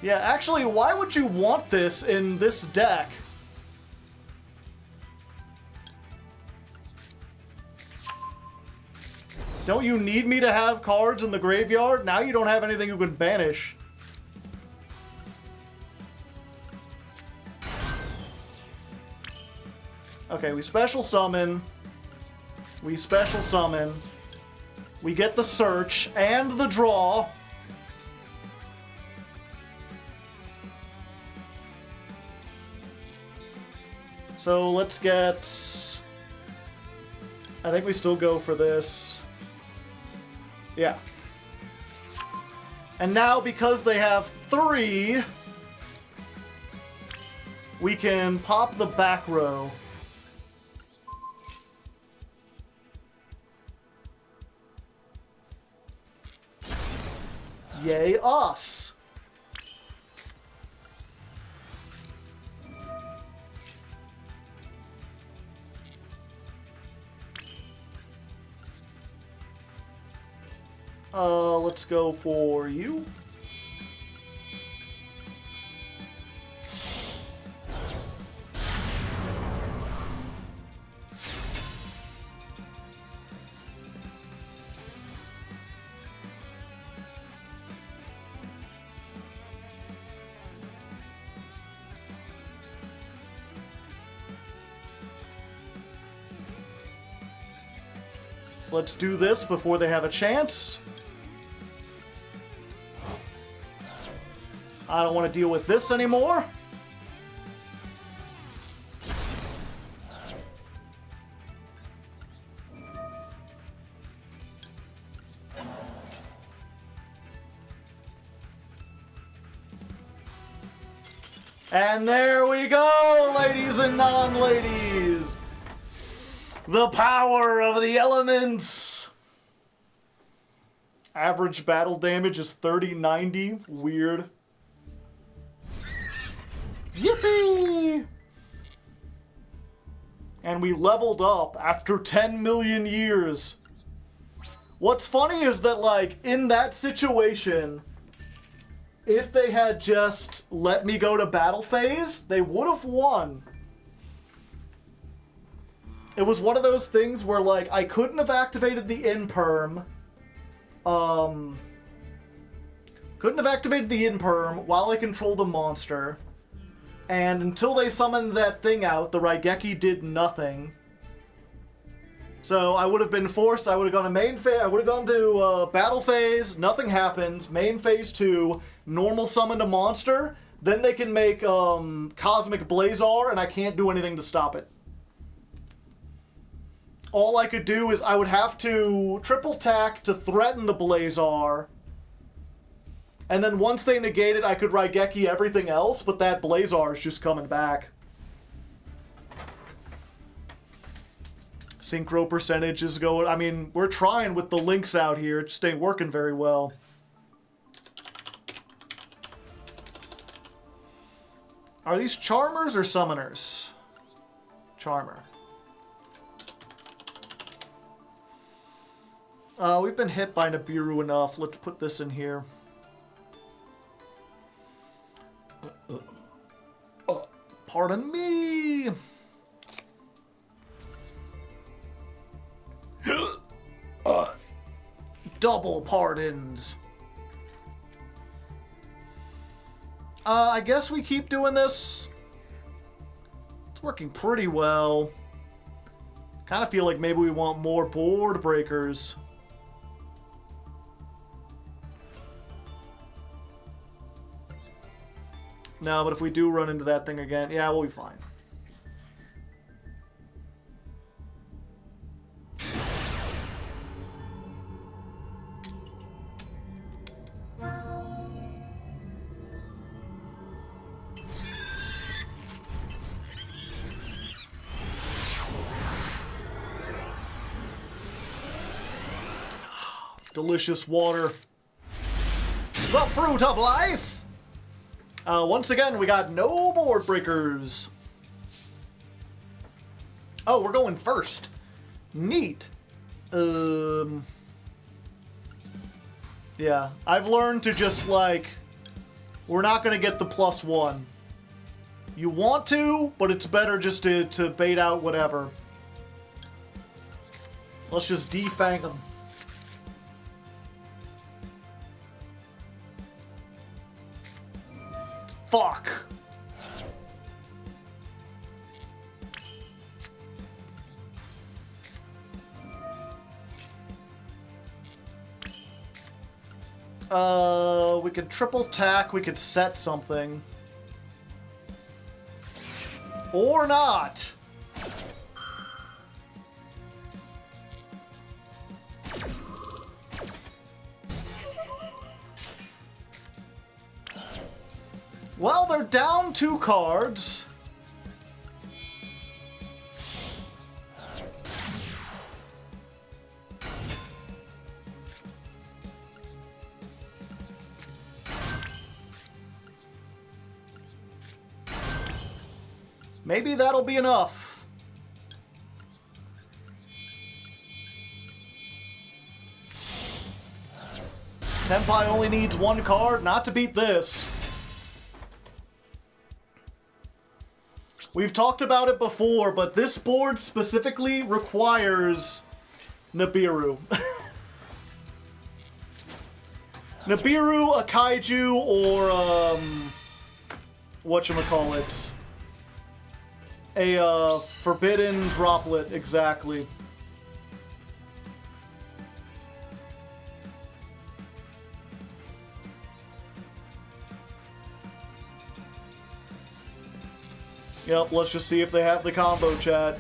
Yeah, actually, why would you want this in this deck? Don't you need me to have cards in the graveyard? Now you don't have anything you can banish. Okay, we special summon. We special summon. We get the search and the draw. So let's get... I think we still go for this. Yeah. And now, because they have 3, we can pop the back row. Yay us! Let's go for you. Let's do this before they have a chance. I don't want to deal with this anymore. And there we go, ladies and non-ladies. The power of the elements. Average battle damage is 3090. Weird. Yippee! And we leveled up after 10 million years. What's funny is that, like, in that situation, if they had just let me go to battle phase, they would have won. It was one of those things where, like, I couldn't have activated the in-perm. Couldn't have activated the in-perm while I controlled the monster. And until they summoned that thing out, the Raigeki did nothing. So I would have been forced, I would have gone to main phase, I would have gone to battle phase, nothing happens, main phase 2, normal summon a monster, then they can make Cosmic Blazar, and I can't do anything to stop it. All I could do is I would have to triple tack to threaten the Blazar, and then once they negate it, I could Raigeki everything else, but that Blazar is just coming back. Synchro percentage is going... I mean, we're trying with the links out here. It just ain't working very well. Are these Charmers or Summoners? Charmer. We've been hit by Nibiru enough. Let's put this in here. Pardon me! Double pardons! I guess we keep doing this. It's working pretty well. Kind of feel like maybe we want more board breakers. No, but if we do run into that thing again, yeah, we'll be fine. delicious water. The fruit of life! Once again, we got no board breakers. Oh, we're going first. Neat. Yeah, I've learned to just, like, we're not gonna get the +1. You want to, but it's better just to bait out whatever. Let's just defang them. Fuck. We could triple tack, we could set something. Or not. Well, they're down 2 cards. Maybe that'll be enough. Tenpai only needs 1 card, not to beat this. We've talked about it before, but this board specifically requires Nibiru. Nibiru, a Kaiju, or, whatchamacallit. A, forbidden droplet, exactly. Yep, let's just see if they have the combo, chat.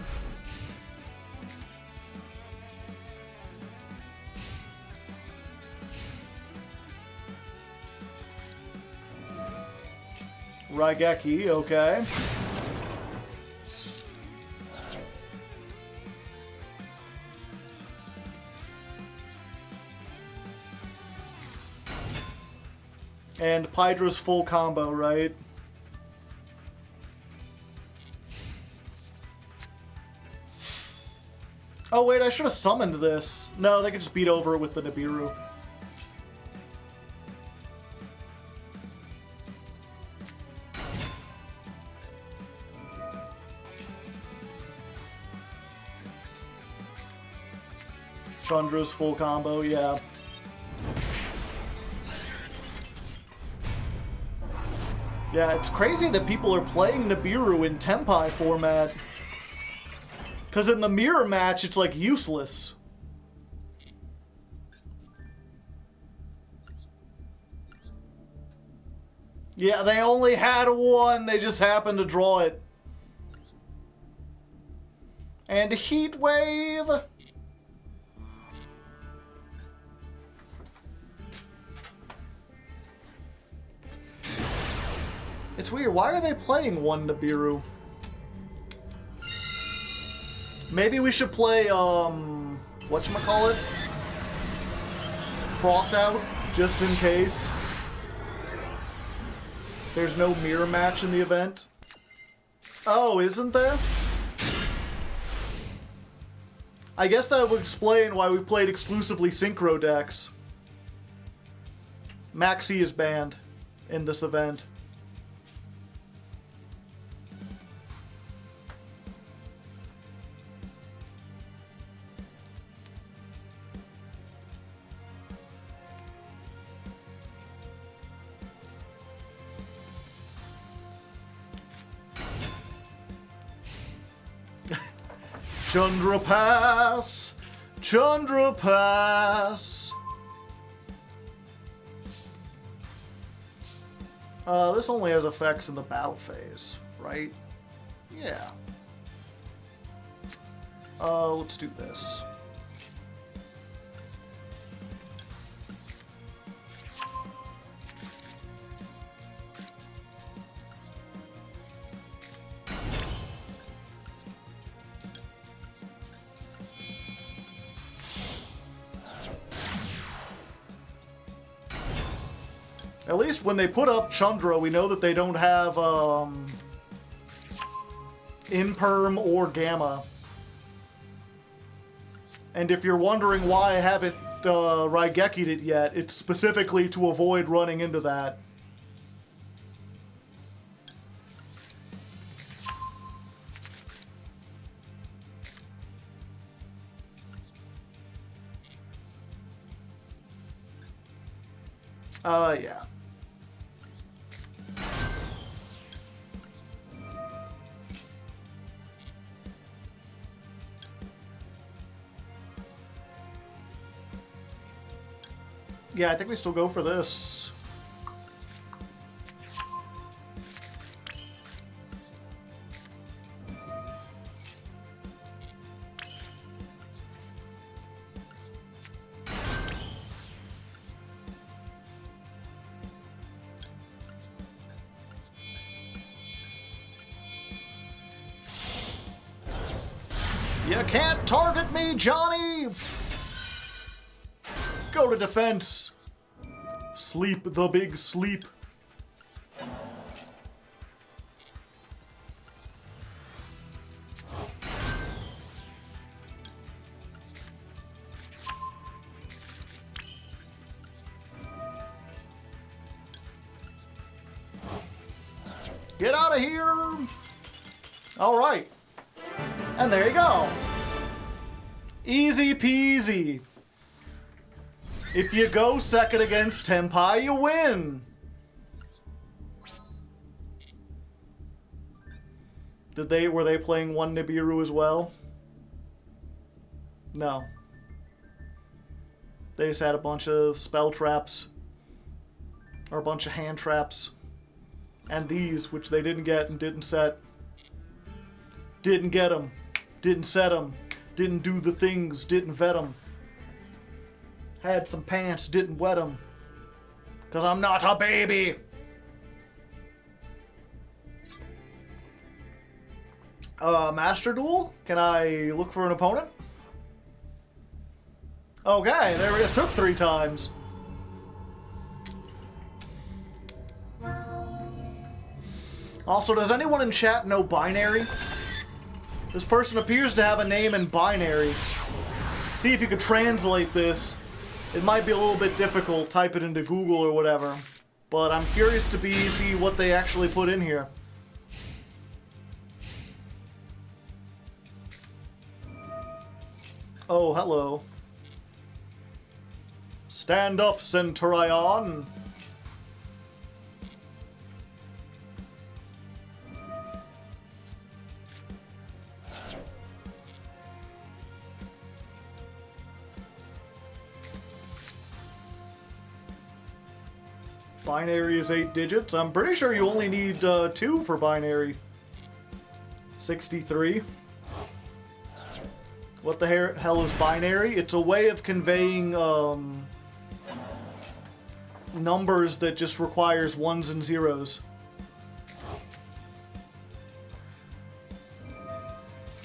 Raigeki, okay. And Pydra's full combo, right? Oh wait, I should have summoned this. No, they could just beat over it with the Nibiru. Chandra's full combo, yeah. Yeah, it's crazy that people are playing Nibiru in Tenpai format. Because in the mirror match, it's like useless. Yeah, they only had 1, they just happened to draw it. And Heat Wave! It's weird, why are they playing 1 Nibiru? Maybe we should play, whatchamacallit? Cross out, just in case. There's no mirror match in the event. Oh, isn't there? I guess that would explain why we played exclusively Synchro decks. Maxi is banned in this event. Chandra Pass! Chandra Pass! This only has effects in the battle phase, right? Yeah. Let's do this. At least when they put up Chundra, we know that they don't have Imperm or Gamma. And if you're wondering why I haven't Raigeki'd it yet, it's specifically to avoid running into that. Yeah. Yeah, I think we still go for this. You can't target me, Johnny! Go to defense. Sleep the big sleep. Get out of here! All right. And there you go. Easy peasy. If you go second against Tenpai, you win. Were they playing one Nibiru as well? No. They just had a bunch of spell traps. Or a bunch of hand traps. And these, which they didn't get and didn't set. Didn't get them. Didn't set them. Didn't do the things. Didn't vet them. Had some pants. Didn't wet them. Because I'm not a baby. Master Duel? Can I look for an opponent? Okay, there we go. It took 3 times. Also, does anyone in chat know binary? This person appears to have a name in binary. See if you could translate this. It might be a little bit difficult. Type it into Google or whatever. But I'm curious to see what they actually put in here. Oh, hello. Stand up, Centurion. Binary is 8 digits. I'm pretty sure you only need 2 for binary. 63. What the hell is binary? It's a way of conveying numbers that just requires 1s and 0s.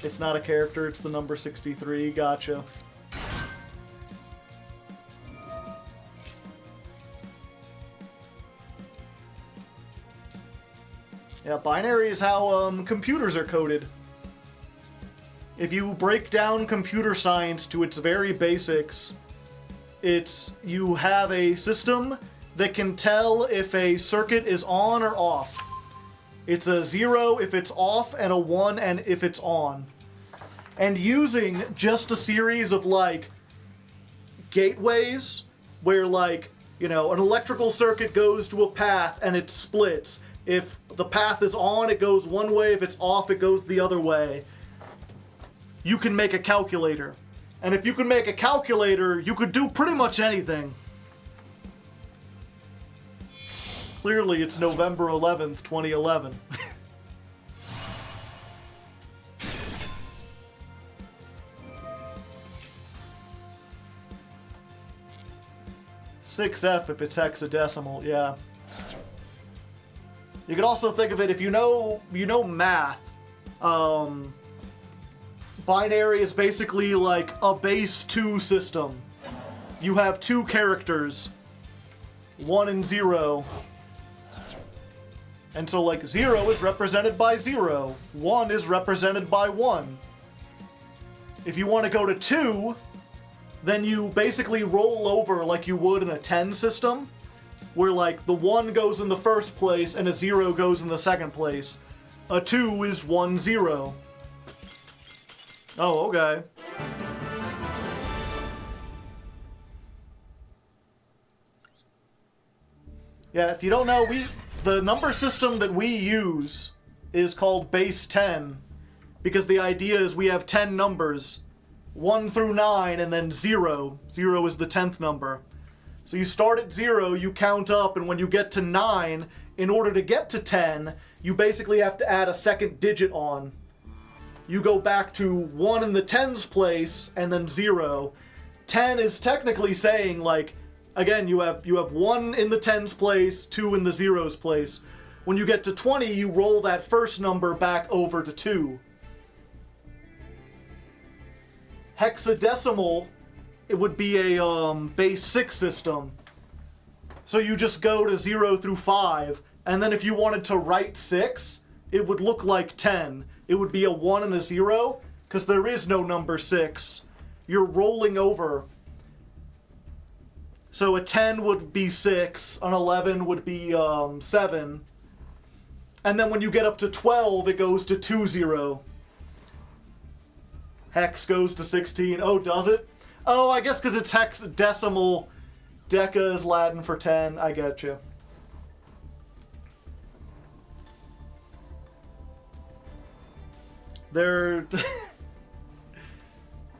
It's not a character, it's the number 63. Gotcha. Yeah, binary is how computers are coded. If you break down computer science to its very basics, you have a system that can tell if a circuit is on or off. It's a 0 if it's off and a 1 and if it's on. And using just a series of, like, gateways where, like, you know, an electrical circuit goes to a path and it splits. If the path is on, it goes one way. If it's off, it goes the other way. You can make a calculator. And if you can make a calculator, you could do pretty much anything. Clearly, it's November 11th, 2011. $6F if it's hexadecimal, yeah. You could also think of it, if you know math, binary is basically like a base 2 system. You have 2 characters. 1 and 0. And so, like, 0 is represented by 0. 1 is represented by 1. If you want to go to 2, then you basically roll over like you would in a 10 system, where, like, the 1 goes in the first place and a 0 goes in the second place. A 2 is 1, 0. Oh, okay. Yeah, if you don't know, the number system that we use is called base 10, because the idea is we have 10 numbers, 1 through 9, and then 0. 0 is the 10th number. So you start at 0, you count up, and when you get to 9, in order to get to 10, you basically have to add a second digit on. You go back to 1 in the tens place, and then 0. 10 is technically saying, like, again, you have 1 in the tens place, 2 in the zeros place. When you get to 20, you roll that first number back over to 2. Hexadecimal, it would be a base 6 system. So you just go to 0 through 5, and then if you wanted to write 6, it would look like 10. It would be a 1 and a 0, because there is no number 6. You're rolling over. So a 10 would be 6, an 11 would be 7. And then when you get up to 12, it goes to 20. Hex goes to 16. Oh, does it? Oh, I guess because it's hexadecimal. Deca is Latin for 10. I get you. There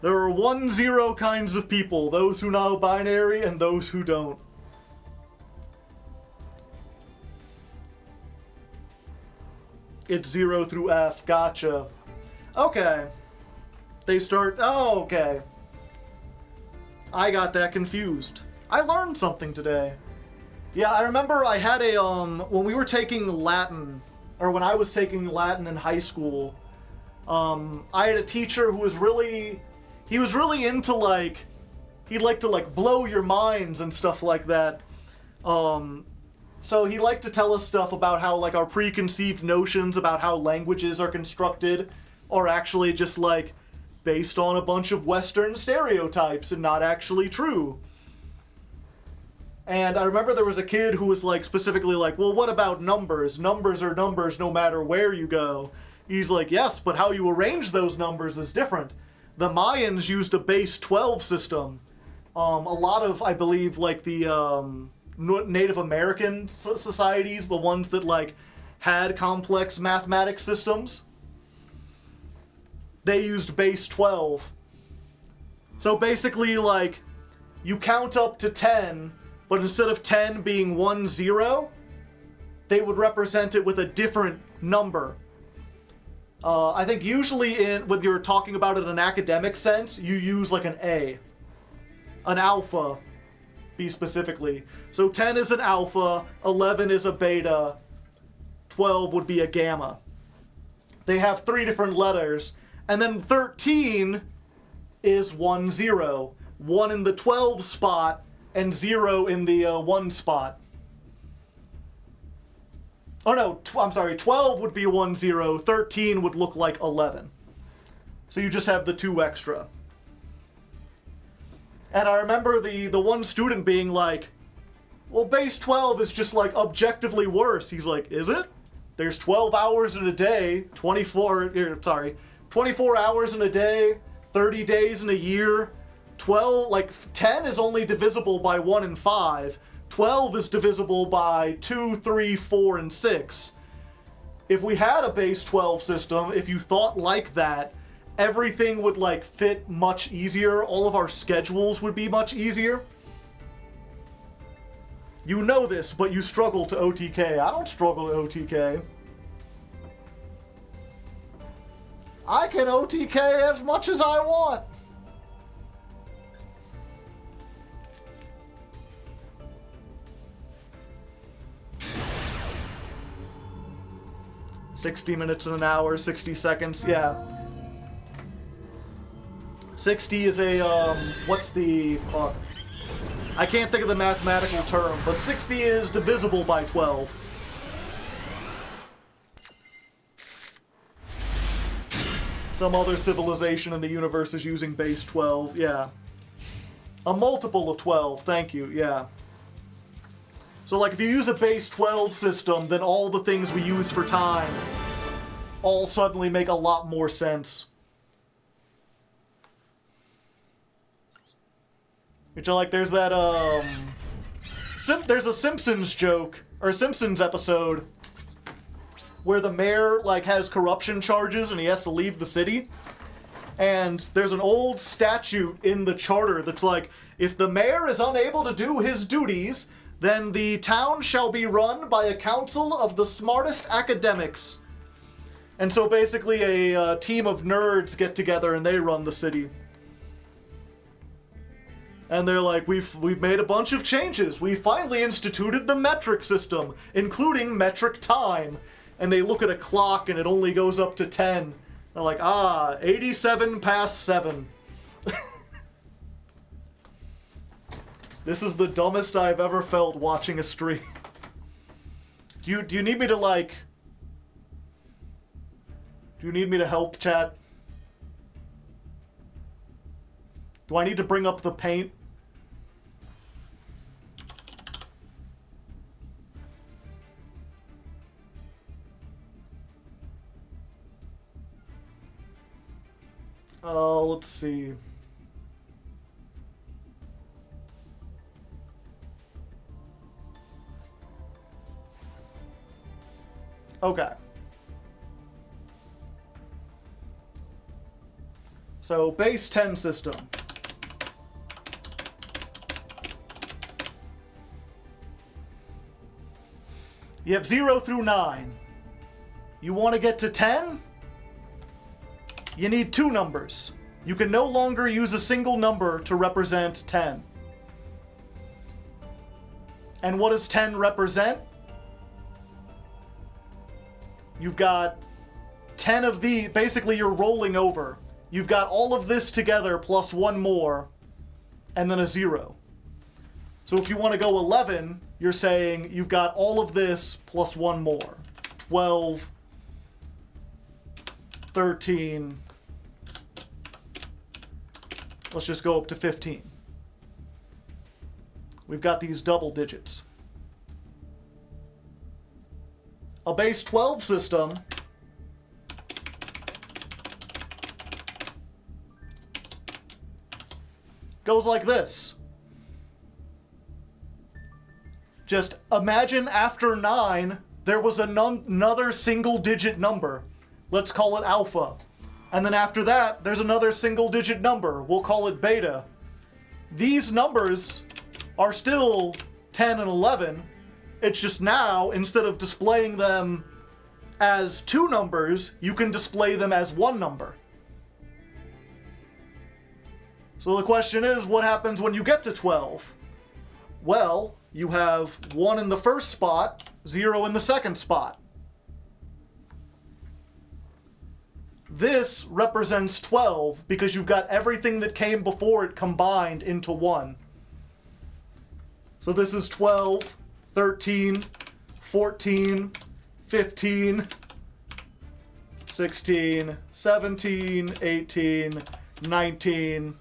are 1-0 kinds of people, those who know binary and those who don't. It's 0 through F, gotcha. Okay. They start, oh, okay. I got that confused. I learned something today. Yeah, I remember I had a, when we were taking Latin, or when I was taking Latin in high school, I had a teacher who was really, he was really into, like, he'd like to, like, blow your minds and stuff like that. So he liked to tell us stuff about how, like, our preconceived notions about how languages are constructed are actually just, like, based on a bunch of Western stereotypes and not actually true. And I remember there was a kid who was, like, specifically like, well, what about numbers? Numbers are numbers no matter where you go. He's like, yes, but how you arrange those numbers is different. The Mayans used a base 12 system. A lot of, I believe, like, the Native American societies, the ones that, like, had complex mathematics systems, they used base 12. So basically, like, you count up to 10, but instead of 10 being 1-0, they would represent it with a different number. I think usually when you're talking about it in an academic sense, you use like an A. An alpha, be specifically. So 10 is an alpha, 11 is a beta, 12 would be a gamma. They have 3 different letters, and then 13 is 1-0. 1 in the 12 spot, and 0 in the 1 spot. Oh no, I'm sorry, 12 would be 1-0, 13 would look like 11. So you just have the 2 extra. And I remember the one student being like, well, base 12 is just, like, objectively worse. He's like, is it? There's 12 hours in a day, 24 hours in a day, 30 days in a year. 10 is only divisible by 1 and 5. 12 is divisible by 2, 3, 4, and 6. If we had a base 12 system, if you thought like that, everything would, like, fit much easier. All of our schedules would be much easier. You know this, but you struggle to OTK. I don't struggle to OTK. I can OTK as much as I want. $60 minutes in an hour, 60 seconds, yeah. 60 is a, what's the, I can't think of the mathematical term, but 60 is divisible by 12. Some other civilization in the universe is using base 12, yeah. A multiple of 12, thank you, yeah. So, like, if you use a base 12 system, then all the things we use for time all suddenly make a lot more sense. Which I like, there's that, there's a Simpsons joke, or Simpsons episode, where the mayor, like, has corruption charges and he has to leave the city. And there's an old statute in the charter that's like, if the mayor is unable to do his duties, then the town shall be run by a council of the smartest academics. And so basically a team of nerds get together and they run the city. And they're like, we've made a bunch of changes. We finally instituted the metric system, including metric time. And they look at a clock and it only goes up to 10. They're like, 87 past 7. This is the dumbest I've ever felt watching a stream. Do you need me to, like... Do you need me to help, chat? Do I need to bring up the paint? Let's see. Okay. So, base 10 system. You have 0 through 9. You want to get to 10? You need 2 numbers. You can no longer use a single number to represent 10. And what does 10 represent? You've got 10 of the... Basically, you're rolling over. You've got all of this together plus 1 more, and then a 0. So if you want to go 11, you're saying you've got all of this plus 1 more. 12, 13... Let's just go up to 15. We've got these double digits. A base 12 system goes like this. Just imagine after 9, there was another single digit number. Let's call it alpha. And then after that, there's another single digit number. We'll call it beta. These numbers are still 10 and 11. It's just now, instead of displaying them as 2 numbers, you can display them as 1 number. So the question is, what happens when you get to 12? Well, you have 1 in the first spot, 0 in the second spot. This represents 12 because you've got everything that came before it combined into 1. So this is 12, 13, 14, 15, 16, 17, 18, 19,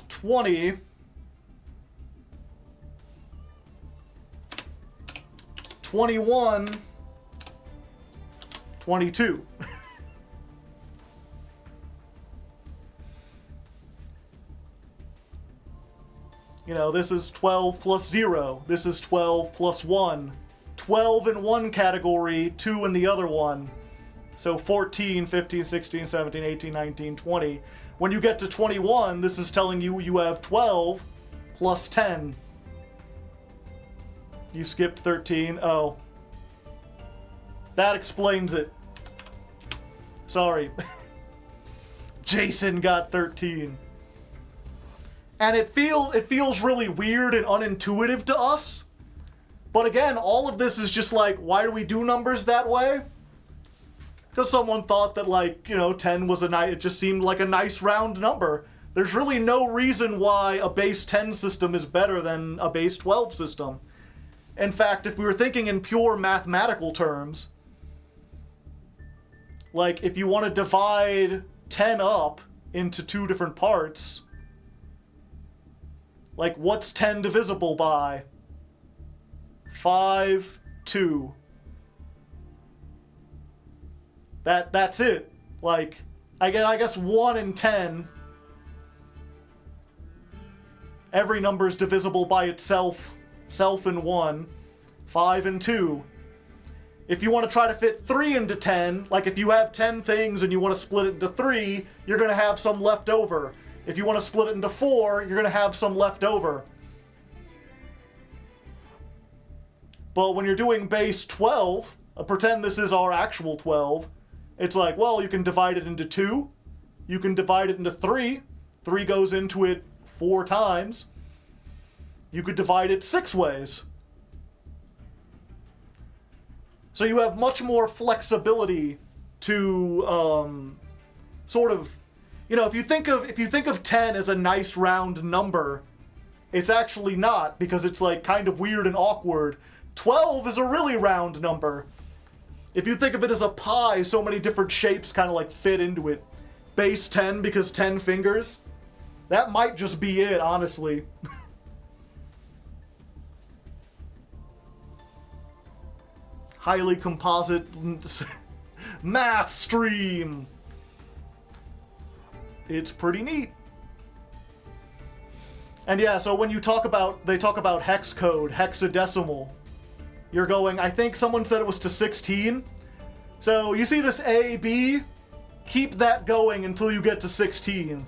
20, 21, 22. You know, this is 12 plus 0. This is 12 plus 1. 12 in one category, 2 in the other one. So 14, 15, 16, 17, 18, 19, 20. When you get to 21, this is telling you you have 12 plus 10. You skipped 13. Oh. That explains it. Sorry. Jason got 13. And it feels really weird and unintuitive to us. But again, all of this is just like, why do we do numbers that way? Because someone thought that, like, you know, 10 was it just seemed like a nice round number There's really no reason why a base 10 system is better than a base 12 system. In fact, if we were thinking in pure mathematical terms, like if you want to divide 10 up into two different parts, like what's 10 divisible by? 5, 2. That's it. Like, I guess 1 and 10, every number is divisible by itself, self and 1, 5 and 2. If you want to try to fit 3 into 10, like if you have 10 things and you want to split it into 3, you're going to have some left over. If you want to split it into 4, you're going to have some left over. But when you're doing base 12, pretend this is our actual 12, it's like, well, you can divide it into 2, you can divide it into 3, 3 goes into it 4 times, you could divide it 6 ways. So you have much more flexibility to sort of, you know, if you think of 10 as a nice round number, it's actually not, because it's like kind of weird and awkward. 12 is a really round number. If you think of it as a pie, so many different shapes kind of like fit into it. Base 10 because 10 fingers. That might just be it, honestly. Highly composite math stream. It's pretty neat. And yeah, so when you talk about, they talk about hex code, hexadecimal, you're going, I think someone said it was to 16. So you see this A, B, keep that going until you get to 16.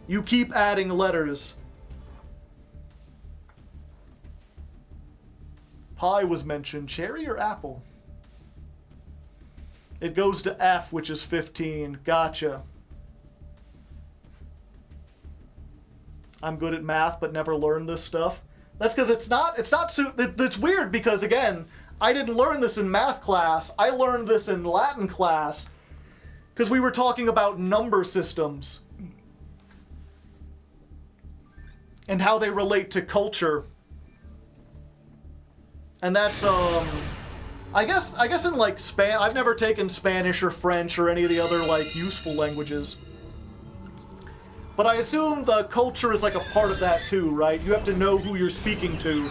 You keep adding letters. Pie was mentioned. Cherry or apple? It goes to F, which is 15. Gotcha. I'm good at math, but never learned this stuff. That's because it's weird because, again, I didn't learn this in math class. I learned this in Latin class because we were talking about number systems and how they relate to culture. And that's, I guess in, like, I've never taken Spanish or French or any of the other, like, useful languages. But I assume the culture is, like, a part of that, too, right? You have to know who you're speaking to.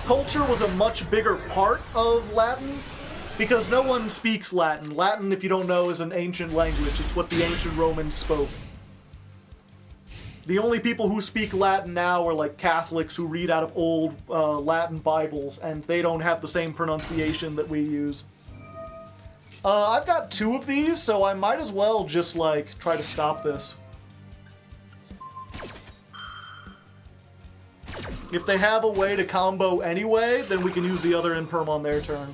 Culture was a much bigger part of Latin, because no one speaks Latin. Latin, if you don't know, is an ancient language. It's what the ancient Romans spoke. The only people who speak Latin now are like Catholics who read out of old Latin Bibles, and they don't have the same pronunciation that we use. I've got 2 of these, so I might as well just like try to stop this. If they have a way to combo anyway, then we can use the other imperm on their turn.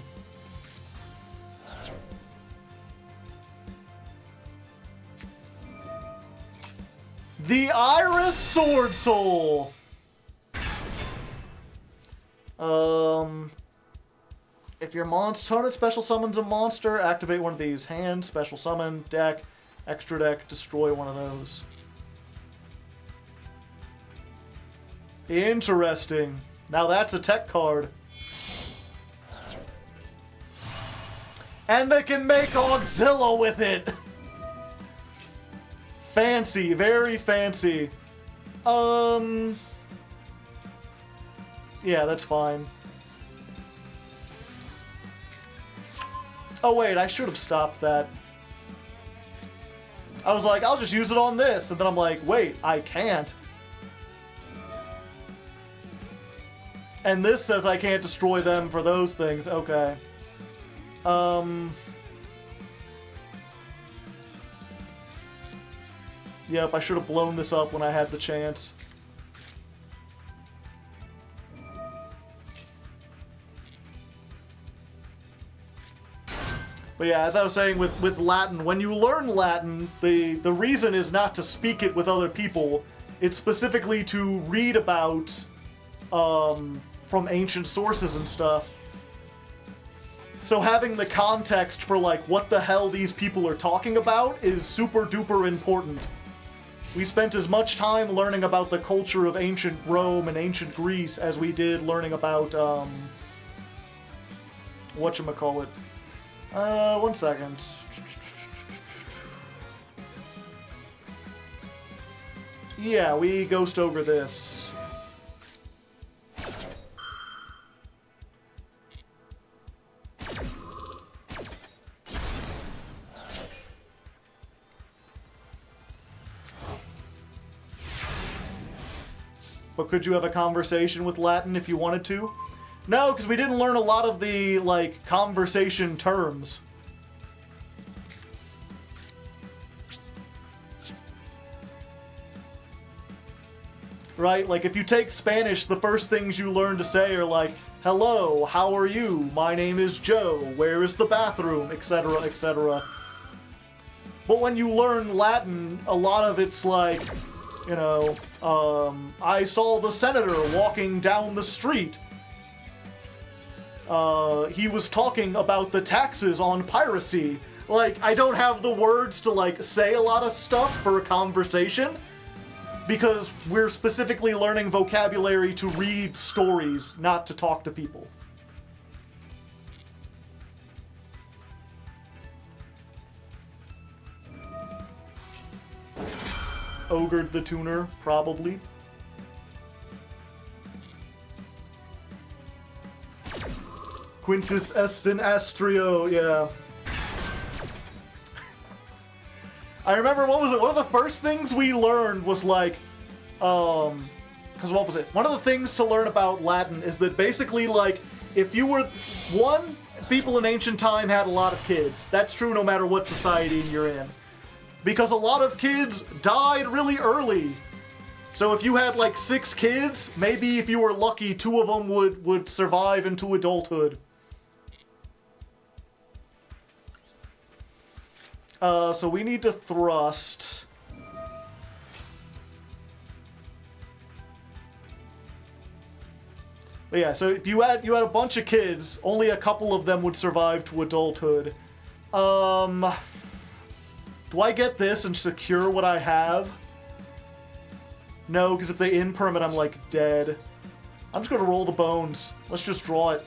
The Iris Sword Soul! If your opponent special summons a monster, activate one of these. Hand, special summon, deck, extra deck, destroy one of those. Interesting. Now that's a tech card. And they can make Auxilla with it! Fancy, very fancy. Yeah, that's fine. Oh wait, I should have stopped that. I was like, I'll just use it on this, and then I'm like, wait, I can't. And this says I can't destroy them for those things, okay. Yep, I should have blown this up when I had the chance. But yeah, as I was saying with Latin, when you learn Latin, the reason is not to speak it with other people. It's specifically to read about from ancient sources and stuff. So having the context for, like, what the hell these people are talking about is super duper important. We spent as much time learning about the culture of ancient Rome and ancient Greece as we did learning about, whatchamacallit. One second. Yeah, we ghost over this. But could you have a conversation with Latin if you wanted to? No, because we didn't learn a lot of the, like, conversation terms. Right? Like, if you take Spanish, the first things you learn to say are like, hello, how are you? My name is Joe. Where is the bathroom? Etc., etc. But when you learn Latin, a lot of it's like, you know, I saw the senator walking down the street. He was talking about the taxes on piracy. Like, I don't have the words to, like, say a lot of stuff for a conversation, because we're specifically learning vocabulary to read stories, not to talk to people. Ogred the Tuner, probably. Quintus est in Astrio, yeah. I remember, what was it? One of the first things we learned was like, because what was it? One of the things to learn about Latin is that basically, like, if you were, one, people in ancient time had a lot of kids. That's true no matter what society you're in. Because a lot of kids died really early. So if you had like 6 kids, maybe if you were lucky, 2 of them would survive into adulthood. So we need to thrust. But yeah, so if you had a bunch of kids, only a couple of them would survive to adulthood. Do I get this and secure what I have? No, because if they imperm it, I'm like dead. I'm just gonna roll the bones. Let's just draw it.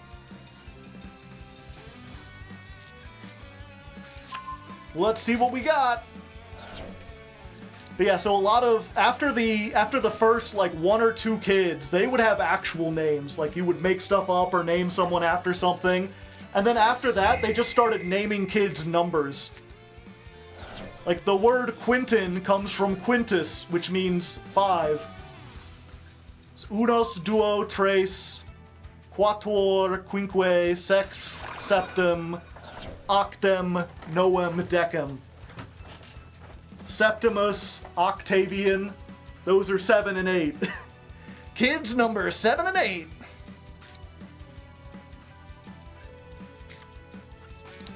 Let's see what we got. But yeah, so a lot of after the first like 1 or 2 kids, they would have actual names. Like you would make stuff up or name someone after something. And then after that, they just started naming kids numbers. Like the word Quintin comes from quintus, which means 5. It's unos, duo, tres, quattuor, quinque, sex, septem, octem, noem, decem. Septimus, Octavian, those are 7 and 8. Kids number 7 and 8.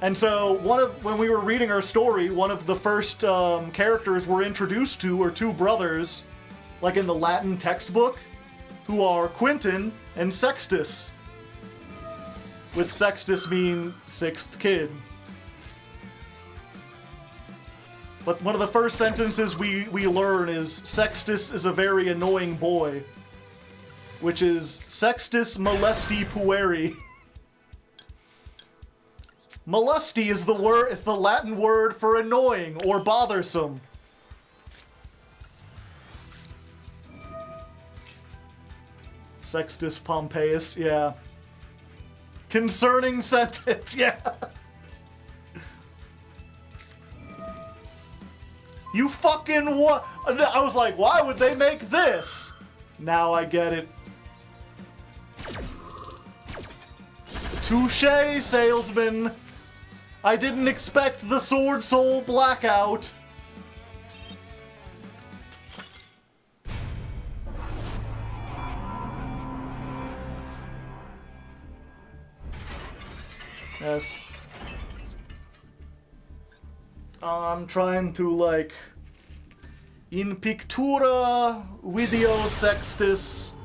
And so when we were reading our story, one of the first characters we're introduced to are 2 brothers, like in the Latin textbook, who are Quintin and Sextus. With Sextus mean 6th kid. But one of the first sentences we learn is, Sextus is a very annoying boy. Which is, Sextus molesti pueri. Molesti is the Latin word for annoying or bothersome. Sextus Pompeius, yeah. Concerning sentence, yeah. You fucking what? I was like, why would they make this? Now I get it. Touché, salesman. I didn't expect the Sword Soul blackout. Yes. I'm trying to, like, in pictura video sextus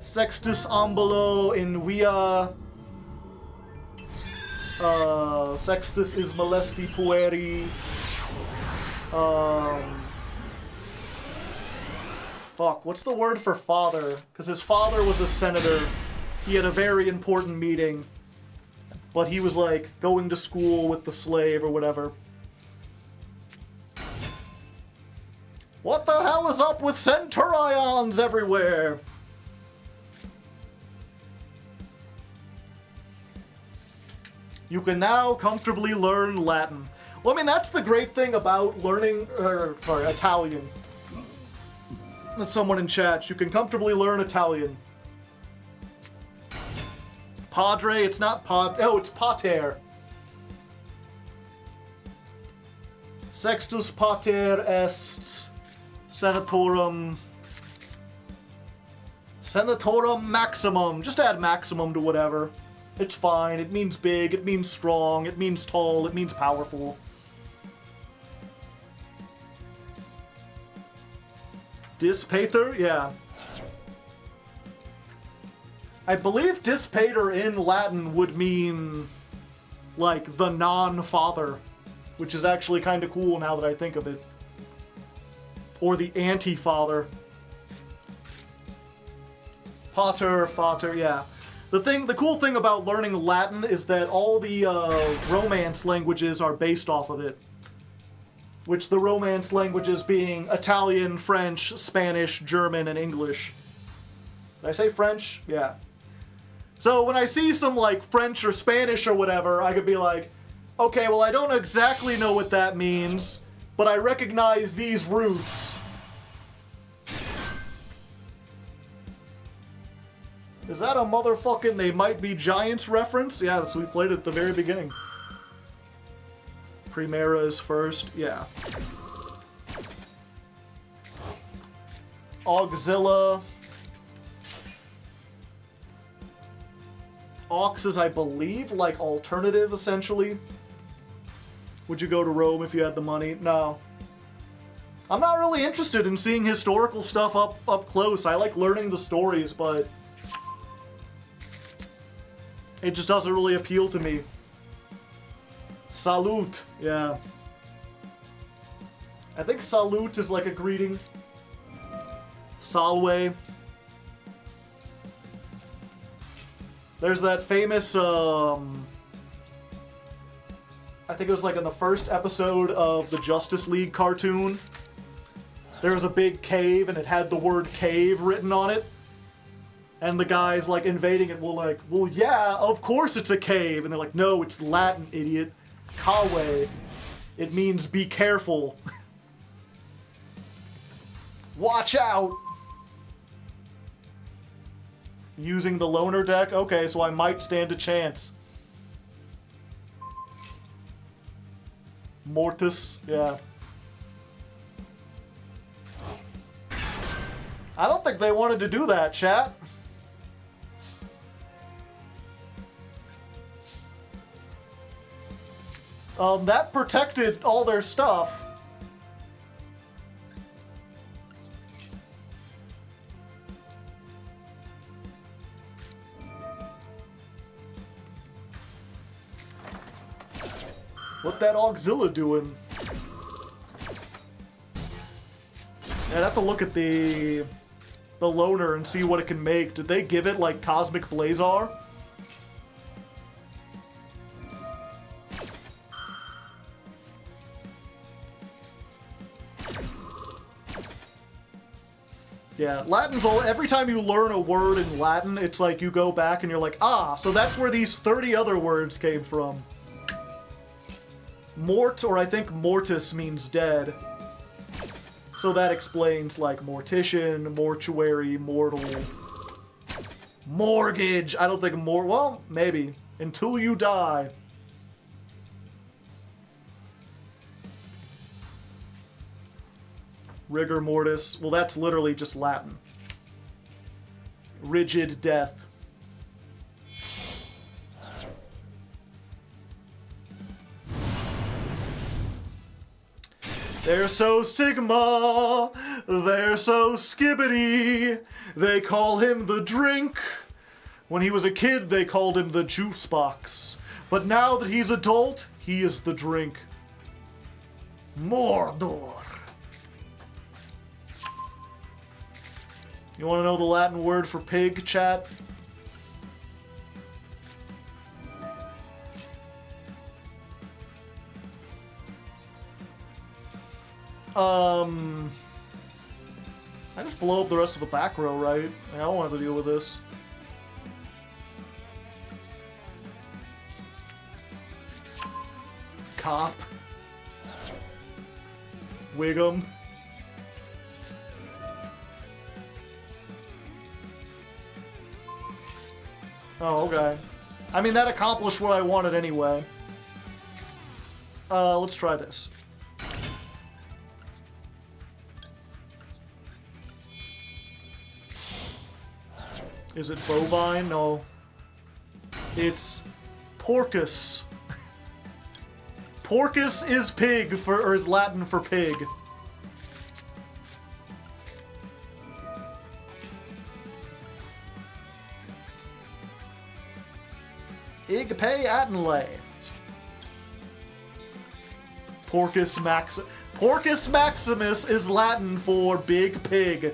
Sextus Ambolo in via. Sextus is molesti pueri. Fuck, what's the word for father? Because his father was a senator. He had a very important meeting. But he was, like, going to school with the slave or whatever. What the hell is up with centurions everywhere? You can now comfortably learn Latin. Well, I mean, that's the great thing about learning, Italian. That's someone in chat. You can comfortably learn Italian. Padre, it's not it's pater. Sextus pater est senatorum maximum. Just add maximum to whatever. It's fine. It means big. It means strong. It means tall. It means powerful. Dispater? Yeah. I believe dispater in Latin would mean, like, the non-father, which is actually kind of cool now that I think of it. Or the anti-father. Pater, fater, yeah. The cool thing about learning Latin is that all the Romance languages are based off of it. Which the Romance languages being Italian, French, Spanish, German, and English. Did I say French? Yeah. So when I see some, like, French or Spanish or whatever, I could be like, okay, well, I don't exactly know what that means, but I recognize these roots. Is that a motherfucking They Might Be Giants reference? Yeah, so we played it at the very beginning. Primera is first, yeah. Auxilla. Aux is, I believe, like alternative, essentially. Would you go to Rome if you had the money? No. I'm not really interested in seeing historical stuff up close. I like learning the stories, but it just doesn't really appeal to me. Salute, yeah. I think salute is like a greeting. Salve. There's that famous, I think it was like in the first episode of the Justice League cartoon. There was a big cave and it had the word cave written on it. And the guys like invading it will like, well yeah, of course it's a cave. And they're like, no, it's Latin, idiot. Cave. It means be careful. Watch out! Using the loner deck? Okay, so I might stand a chance. Mortis, yeah. I don't think they wanted to do that, chat. That protected all their stuff. What that Auxilla doing? I'd have to look at the loner and see what it can make. Did they give it like Cosmic Blazar? Yeah, Latin's all, every time you learn a word in Latin, it's like you go back and you're like, ah, so that's where these 30 other words came from. Mort, or I think mortis means dead. So that explains like mortician, mortuary, mortal, mortgage. I don't think well, maybe. Until you die. Rigor mortis. Well, that's literally just Latin. Rigid death. They're so Sigma, they're so skibbity, they call him the drink. When he was a kid, they called him the juice box. But now that he's adult, he is the drink. Mordor. You want to know the Latin word for pig, chat? I just blow up the rest of the back row, right? I don't want to deal with this. Cop. Wiggum. Oh, okay. I mean, that accomplished what I wanted anyway. Let's try this. Is it bovine? No. It's porcus. Porcus is pig, or is Latin for pig. Ig pay Attenlay. Porcus Maximus is Latin for big pig.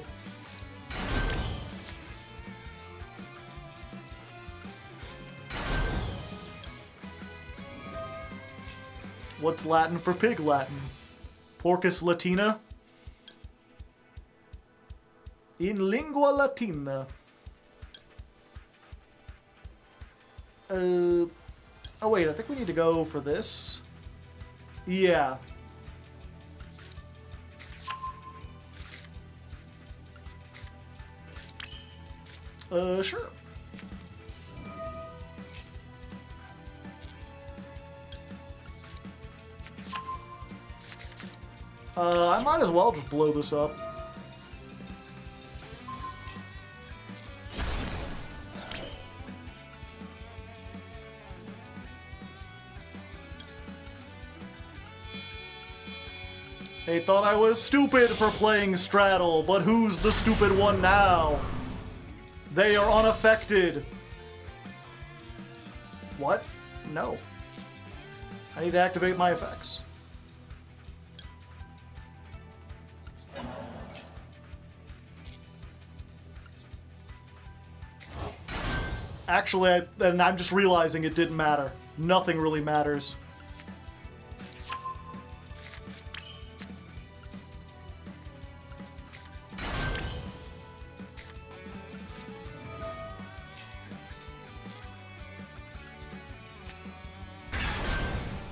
What's Latin for pig Latin? Porcus Latina? In lingua latina. Oh wait, I think we need to go for this. Yeah. Sure. I might as well just blow this up. They thought I was stupid for playing Straddle, but who's the stupid one now? They are unaffected. What? No. I need to activate my effects. Actually, I'm just realizing it didn't matter. Nothing really matters.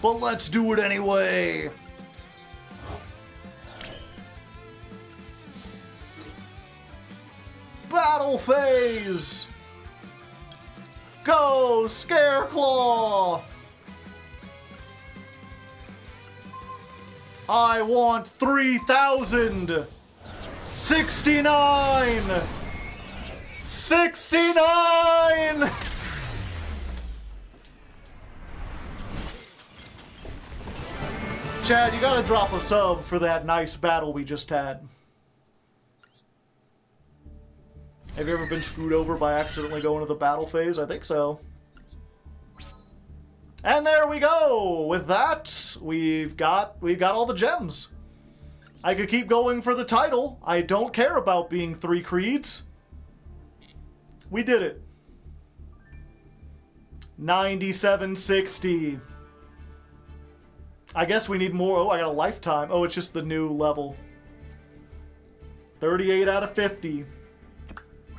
But let's do it anyway! Battle phase! Go, Scareclaw! I want 3,000! 69! 69! Chad, you gotta drop a sub for that nice battle we just had. Have you ever been screwed over by accidentally going to the battle phase? I think so. And there we go! With that, we've got all the gems. I could keep going for the title. I don't care about being 3 creeds. We did it. 9760. I guess we need more. Oh, I got a lifetime. Oh, it's just the new level. 38 out of 50.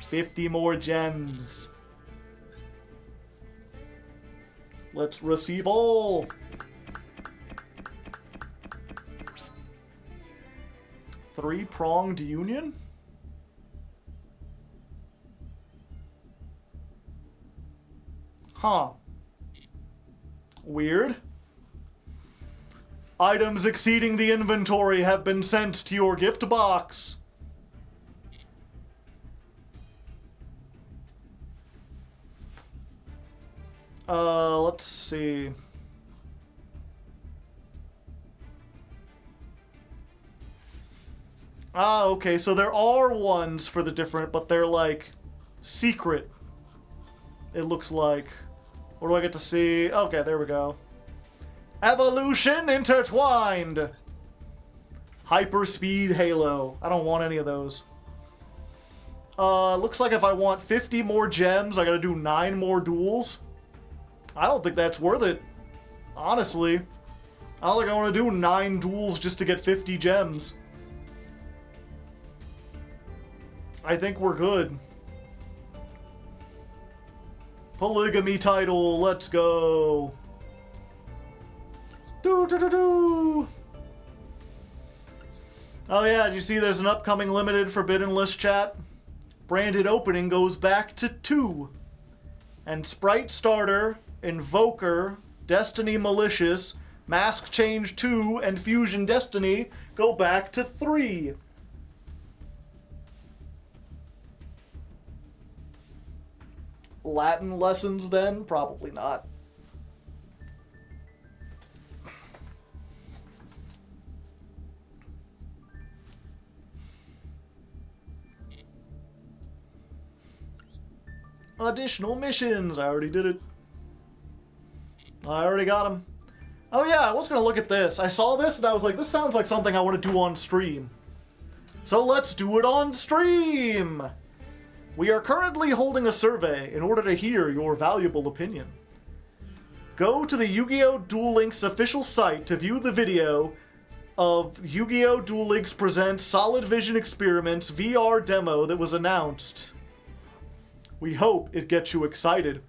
50 more gems. Let's receive all. Three-pronged union? Huh. Weird. Items exceeding the inventory have been sent to your gift box. Let's see. Ah, okay, so there are ones for the different, but they're like secret. It looks like. What do I get to see? Okay, there we go. Evolution intertwined. Hyperspeed Halo. I don't want any of those. Looks like if I want 50 more gems, I gotta do 9 more duels. I don't think that's worth it. Honestly. I don't think I want to do 9 duels just to get 50 gems. I think we're good. Polygamy title, let's go. Do. Oh yeah, did you see there's an upcoming limited forbidden list chat? Branded opening goes back to 2. And Sprite Starter, Invoker, Destiny Malicious, Mask Change 2, and Fusion Destiny go back to 3. Latin lessons then? Probably not. Additional missions. I already did it. I already got them. Oh yeah, I was going to look at this. I saw this and I was like, this sounds like something I want to do on stream. So let's do it on stream! We are currently holding a survey in order to hear your valuable opinion. Go to the Yu-Gi-Oh! Duel Links official site to view the video of Yu-Gi-Oh! Duel Links Presents Solid Vision Experiments VR demo that was announced. We hope it gets you excited.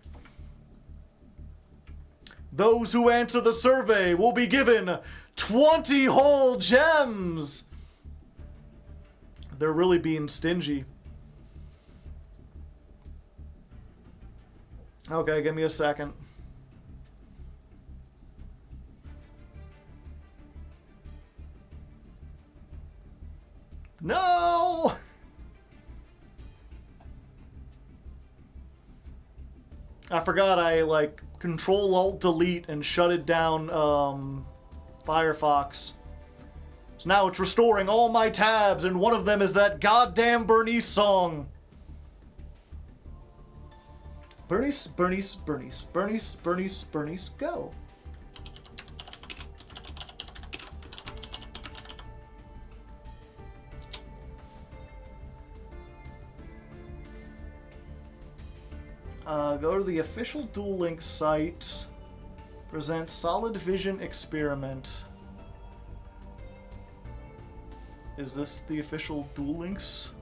Those who answer the survey will be given 20 whole gems! They're really being stingy. Okay, give me a second. No! I forgot I, like, Control-Alt-Delete and shut it down, Firefox. So now it's restoring all my tabs, and one of them is that goddamn Bernice song. Bernice, Bernice, Bernice, Bernice, Bernice, Bernice, go. Go to the official Duel Links site. Present Solid Vision Experiment. Is this the official Duel Links?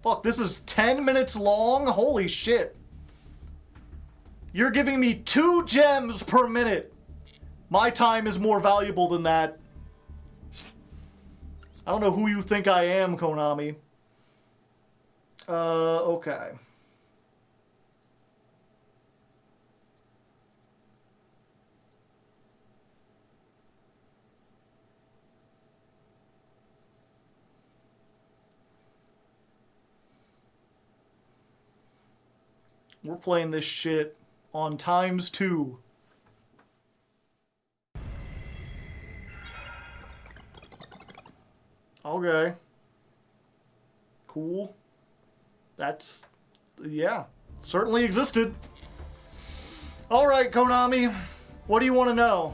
Fuck, this is 10 minutes long? Holy shit. You're giving me 2 gems per minute. My time is more valuable than that. I don't know who you think I am, Konami. Okay. We're playing this shit on ×2. Okay. Cool. That's... yeah. Certainly existed. Alright, Konami. What do you want to know?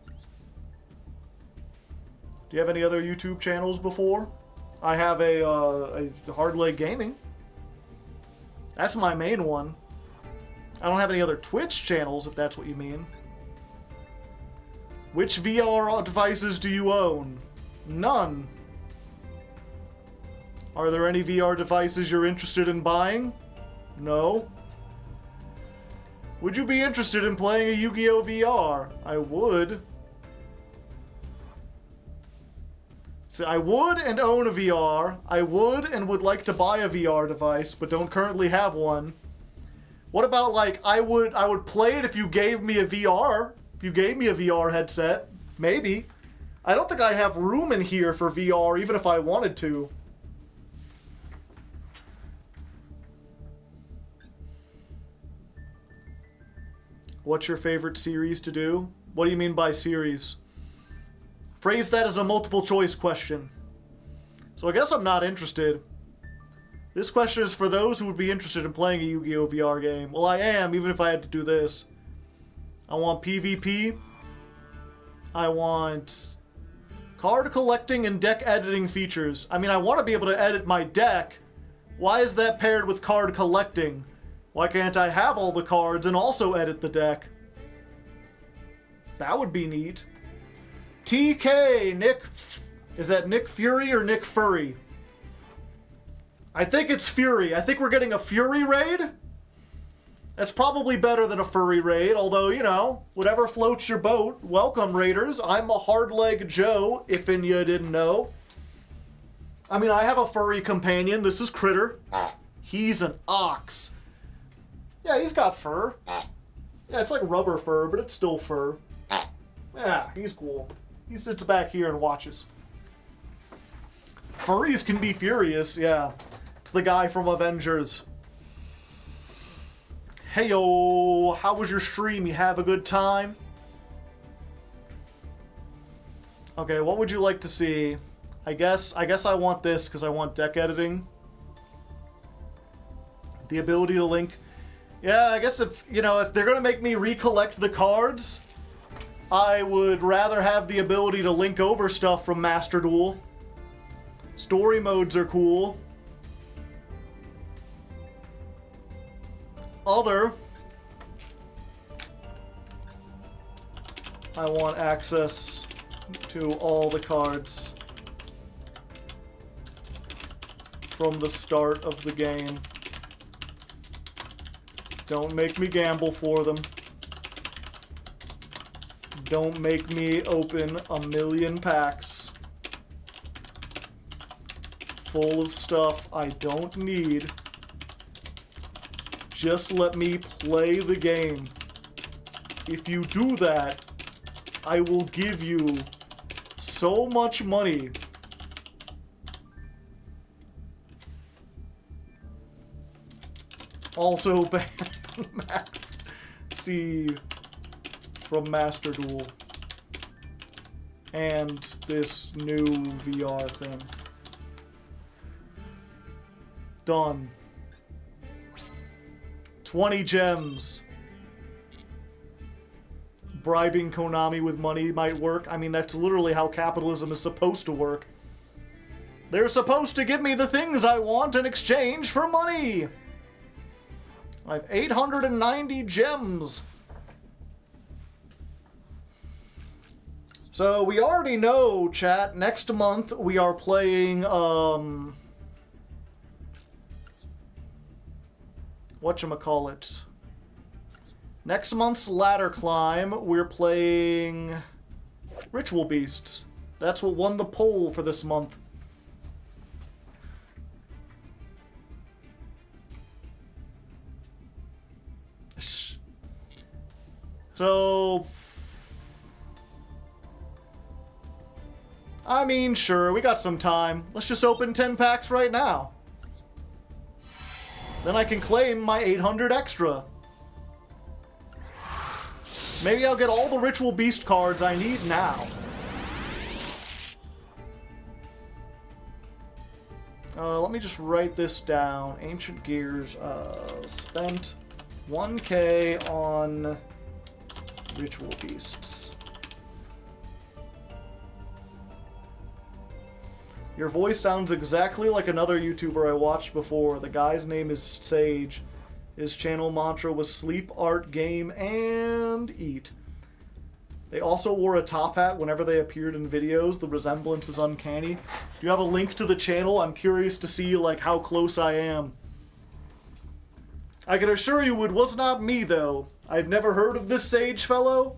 Do you have any other YouTube channels before? I have a Hardleg Gaming. That's my main one. I don't have any other Twitch channels, if that's what you mean. Which VR devices do you own? None. Are there any VR devices you're interested in buying? No. Would you be interested in playing a Yu-Gi-Oh! VR? I would. So I would and own a VR. I would and would like to buy a VR device, but don't currently have one. What about, like, I would play it if you gave me a VR If you gave me a VR headset, maybe. I don't think I have room in here for VR, even if I wanted to. What's your favorite series to do? What do you mean by series? Phrase that as a multiple choice question. So I guess I'm not interested. This question is for those who would be interested in playing a Yu-Gi-Oh! VR game. Well, I am, even if I had to do this. I want PvP. I want card collecting and deck editing features. I mean, I want to be able to edit my deck. Why is that paired with card collecting? Why can't I have all the cards and also edit the deck? That would be neat. TK, Nick... Is that Nick Fury or Nick Furry? I think it's Fury. I think we're getting a Fury raid? That's probably better than a furry raid, although, you know, whatever floats your boat. Welcome, raiders. I'm a Hardleg Joe, if you didn't know. I mean, I have a furry companion. This is Critter. He's an ox. Yeah, he's got fur. Yeah, it's like rubber fur, but it's still fur. Yeah, he's cool. He sits back here and watches. Furries can be furious, yeah. It's the guy from Avengers. Heyo, how was your stream? You have a good time? Okay, what would you like to see? I guess I want this because I want deck editing. The ability to link. Yeah, I guess if they're gonna make me recollect the cards, I would rather have the ability to link over stuff from Master Duel. Story modes are cool. Other, I want access to all the cards from the start of the game. Don't make me gamble for them. Don't make me open a million packs full of stuff I don't need. Just let me play the game. If you do that, I will give you so much money. Also, ban Max C from Master Duel. And this new VR thing. Done. 20 gems. Bribing Konami with money might work. I mean, that's literally how capitalism is supposed to work. They're supposed to give me the things I want in exchange for money. I have 890 gems. So we already know, chat, next month we are playing, whatchamacallit. Next month's ladder climb, we're playing Ritual Beasts. That's what won the poll for this month. So, I mean, sure, we got some time. Let's just open 10 packs right now. Then I can claim my 800 extra. Maybe I'll get all the Ritual Beast cards I need now. Let me just write this down. Ancient Gears, spent 1K on Ritual Beasts. Your voice sounds exactly like another YouTuber I watched before. The guy's name is Sage. His channel mantra was sleep, art, game, and eat. They also wore a top hat whenever they appeared in videos. The resemblance is uncanny. Do you have a link to the channel? I'm curious to see, like, how close I am. I can assure you it was not me, though. I've never heard of this Sage fellow.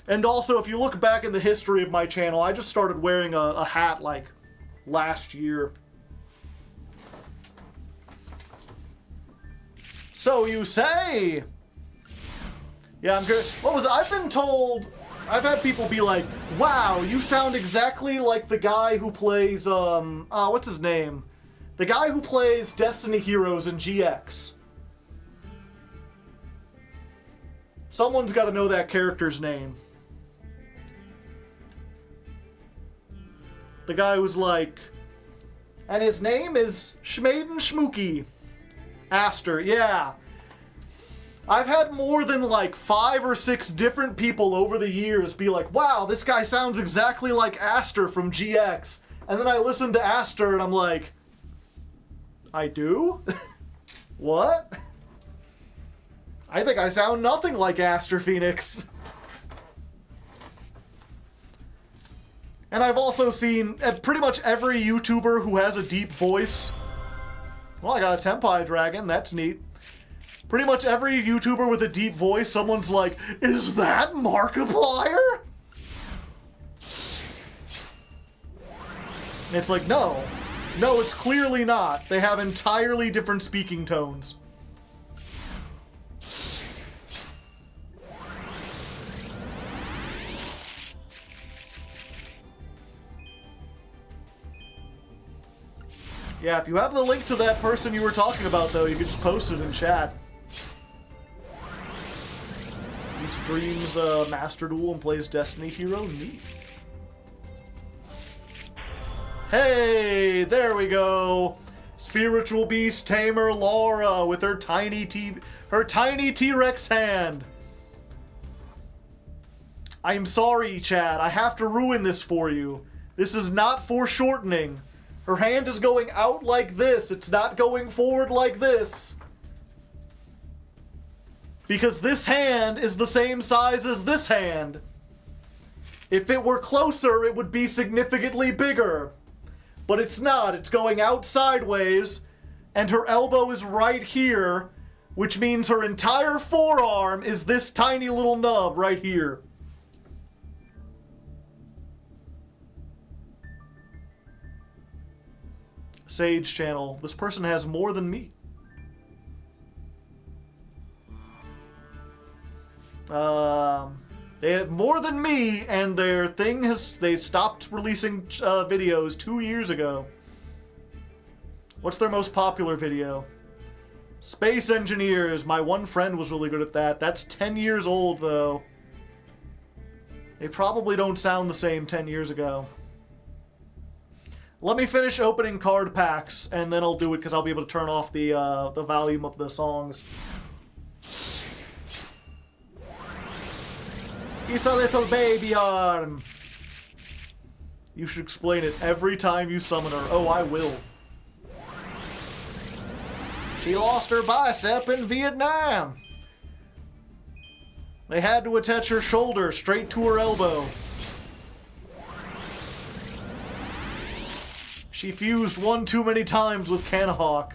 And also, if you look back in the history of my channel, I just started wearing a hat, like, last year. So you say? Yeah, I'm good. What was I've been told? I've had people be like, "Wow, you sound exactly like the guy who plays what's his name? The guy who plays Destiny Heroes in GX." Someone's got to know that character's name. The guy who's like, and his name is Schmaden Schmooky. Aster, yeah. I've had more than like 5 or 6 different people over the years be like, wow, this guy sounds exactly like Aster from GX. And then I listen to Aster and I'm like, I do? What? I think I sound nothing like Aster Phoenix. And I've also seen pretty much every YouTuber who has a deep voice. Well, I got a Tenpai Dragon, that's neat. Pretty much every YouTuber with a deep voice, someone's like, is that Markiplier? And it's like, no. No, it's clearly not. They have entirely different speaking tones. Yeah, if you have the link to that person you were talking about, though, you can just post it in chat. He streams Master Duel and plays Destiny Hero. Neat. Hey, there we go. Spiritual Beast Tamer Laura with her tiny T-Rex hand. I'm sorry, Chad. I have to ruin this for you. This is not foreshortening. Her hand is going out like this. It's not going forward like this. Because this hand is the same size as this hand. If it were closer, it would be significantly bigger. But it's not. It's going out sideways, and her elbow is right here, which means her entire forearm is this tiny little nub right here. Sage channel. This person has more than me. They have more than me, and their thing has... They stopped releasing videos 2 years ago. What's their most popular video? Space Engineers. My one friend was really good at that. That's 10 years old, though. They probably don't sound the same 10 years ago. Let me finish opening card packs, and then I'll do it, because I'll be able to turn off the volume of the songs. He's a little baby arm. You should explain it every time you summon her. Oh, I will. She lost her bicep in Vietnam. They had to attach her shoulder straight to her elbow. She fused one too many times with Canahawk.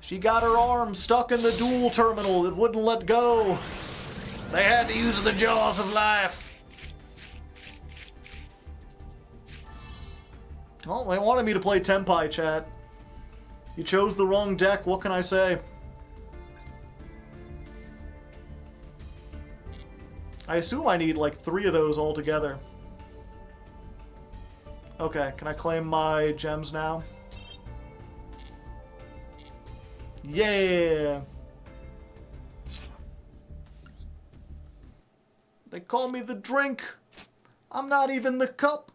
She got her arm stuck in the Duel terminal that wouldn't let go. They had to use the jaws of life. Well, they wanted me to play Tenpai, chat. You chose the wrong deck, what can I say? I assume I need like 3 of those all together. Okay, can I claim my gems now? Yeah! They call me the drink. I'm not even the cup.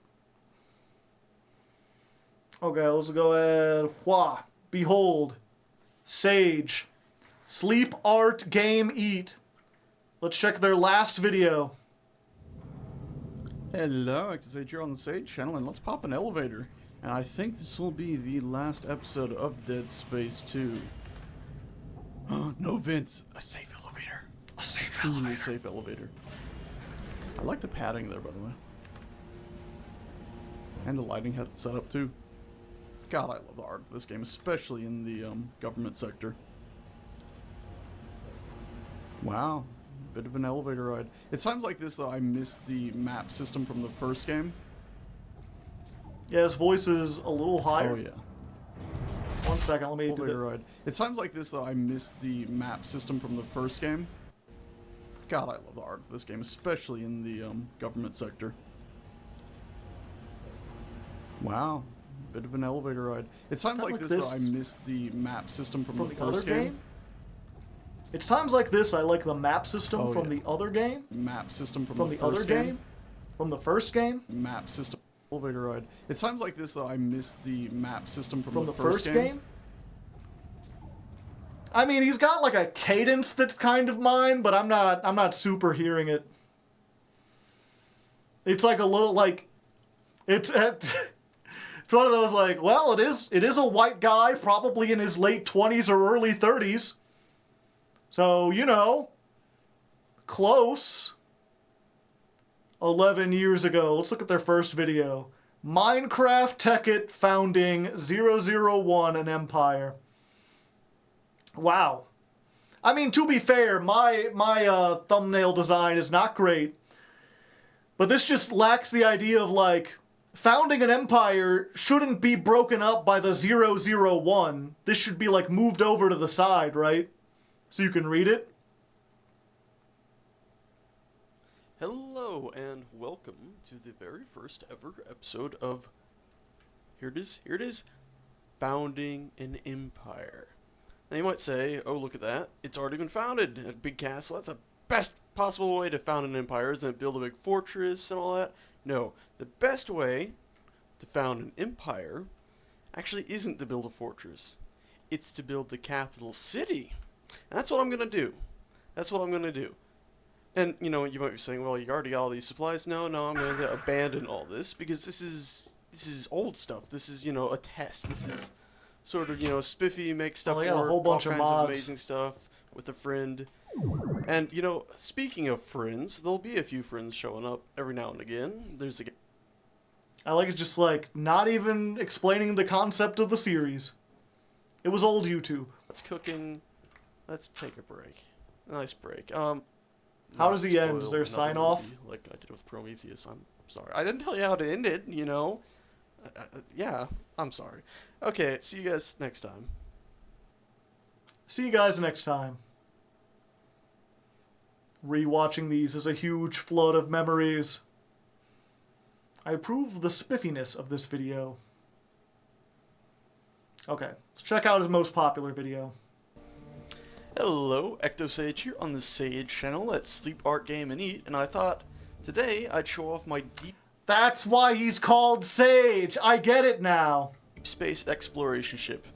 Okay, let's go ahead. Hua. Behold. Sage. Sleep, art, game, eat. Let's check their last video. Hello, I can say you're on the Sage channel, and let's pop an elevator. And I think this will be the last episode of Dead Space 2. No vents. A safe elevator. A safe elevator. Safe elevator. I like the padding there, by the way. And the lighting setup, too. God, I love the art of this game, especially in the government sector. Wow. Bit of an elevator ride. It sounds like this, though. I missed the map system from the first game. Yeah, his voice is a little higher. Oh, yeah. 1 second, let me do elevator ride. At times like this, though, I miss the map system from the first game. God, I love the art of this game, especially in the government sector. Wow, bit of an elevator ride. At times like this, though, I miss the map system from the first game. It's times like this I like the map system from the other game. Map system from the other game. From the first game. Map system. Elevator ride. At times like this, though, I miss the map system from the first game. I mean, he's got like a cadence that's kind of mine, but I'm not super hearing it. It's like a little like, it's one of those like, well, it is a white guy, probably in his late 20s or early 30s. So, you know, close. 11 years ago. Let's look at their first video. Minecraft Tekkit founding 001 an empire. Wow. I mean, to be fair, my thumbnail design is not great. But this just lacks the idea of, like, founding an empire shouldn't be broken up by the 001. This should be, like, moved over to the side, right? So you can read it. Hello and welcome to the very first ever episode of, here it is, Founding an Empire. Now you might say, oh look at that, it's already been founded, a big castle, that's the best possible way to found an empire, isn't it? Build a big fortress and all that? No, the best way to found an empire actually isn't to build a fortress, it's to build the capital city. And that's what I'm going to do. And, you know, you might be saying, well, you already got all these supplies. No, I'm going to abandon all this because this is old stuff. This is, you know, a test. This is sort of, you know, spiffy, make stuff work, a whole bunch all of kinds mods. of amazing stuff with a friend. And, you know, speaking of friends, there'll be a few friends showing up every now and again. There's a... I like it just, like, not even explaining the concept of the series. It was old YouTube. That's cooking. Let's take a break. A nice break. How does he end? Is there a sign off? Like I did with Prometheus. I'm sorry. I didn't tell you how to end it, you know. Yeah, I'm sorry. Okay, see you guys next time. See you guys next time. Rewatching these is a huge flood of memories. I approve the spiffiness of this video. Okay, let's check out his most popular video. Hello, EctoSage here on the Sage channel. Let's sleep, art, game, and eat. And I thought today I'd show off my deep... That's why he's called Sage. I get it now. Deep space exploration ship.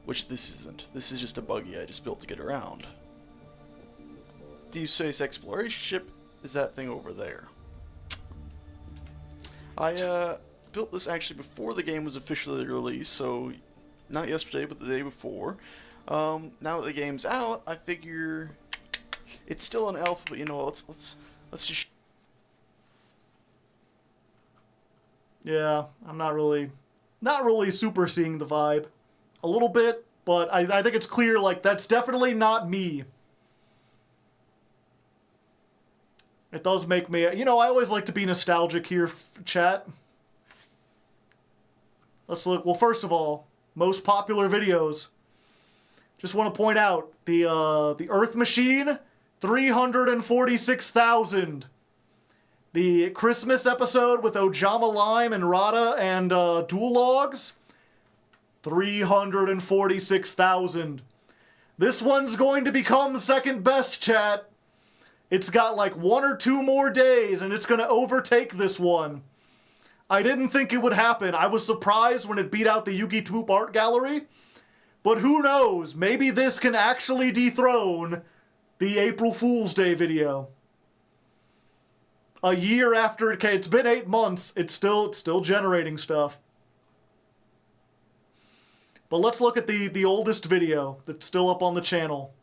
Which this isn't. This is just a buggy I just built to get around. Deep space exploration ship is that thing over there. I built this actually before the game was officially released, so not yesterday, but the day before. Now that the game's out, I figure it's still an alpha, but you know, let's just. Yeah, I'm not really super seeing the vibe. A little bit, but I think it's clear, like, that's definitely not me. It does make me, you know, I always like to be nostalgic here, chat. Let's look, well, first of all, most popular videos. Just want to point out, the Earth Machine, 346,000. The Christmas episode with Ojama Lime and Rada and Duel Logs, 346,000. This one's going to become second best, chat. It's got like 1 or 2 more days and it's going to overtake this one. I didn't think it would happen. I was surprised when it beat out the Yugi Twoop art gallery. But who knows? Maybe this can actually dethrone the April Fool's Day video. A year after it came, it's been 8 months. It's still generating stuff. But let's look at the oldest video that's still up on the channel.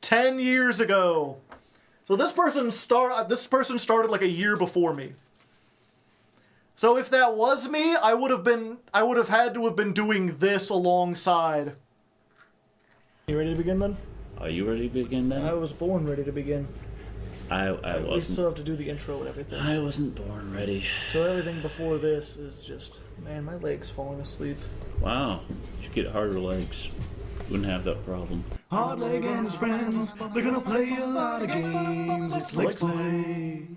10 years ago. So this person started like a year before me. So if that was me, I would have had to have been doing this alongside. You ready to begin then? Are you ready to begin then? I was born ready to begin. I We wasn't. still have to do the intro and everything. I wasn't born ready. So everything before this is just, man, my leg's falling asleep. Wow. You should get harder legs. Wouldn't have that problem. Hardleg and his friends, they're gonna play a lot of games. It's Legs Play.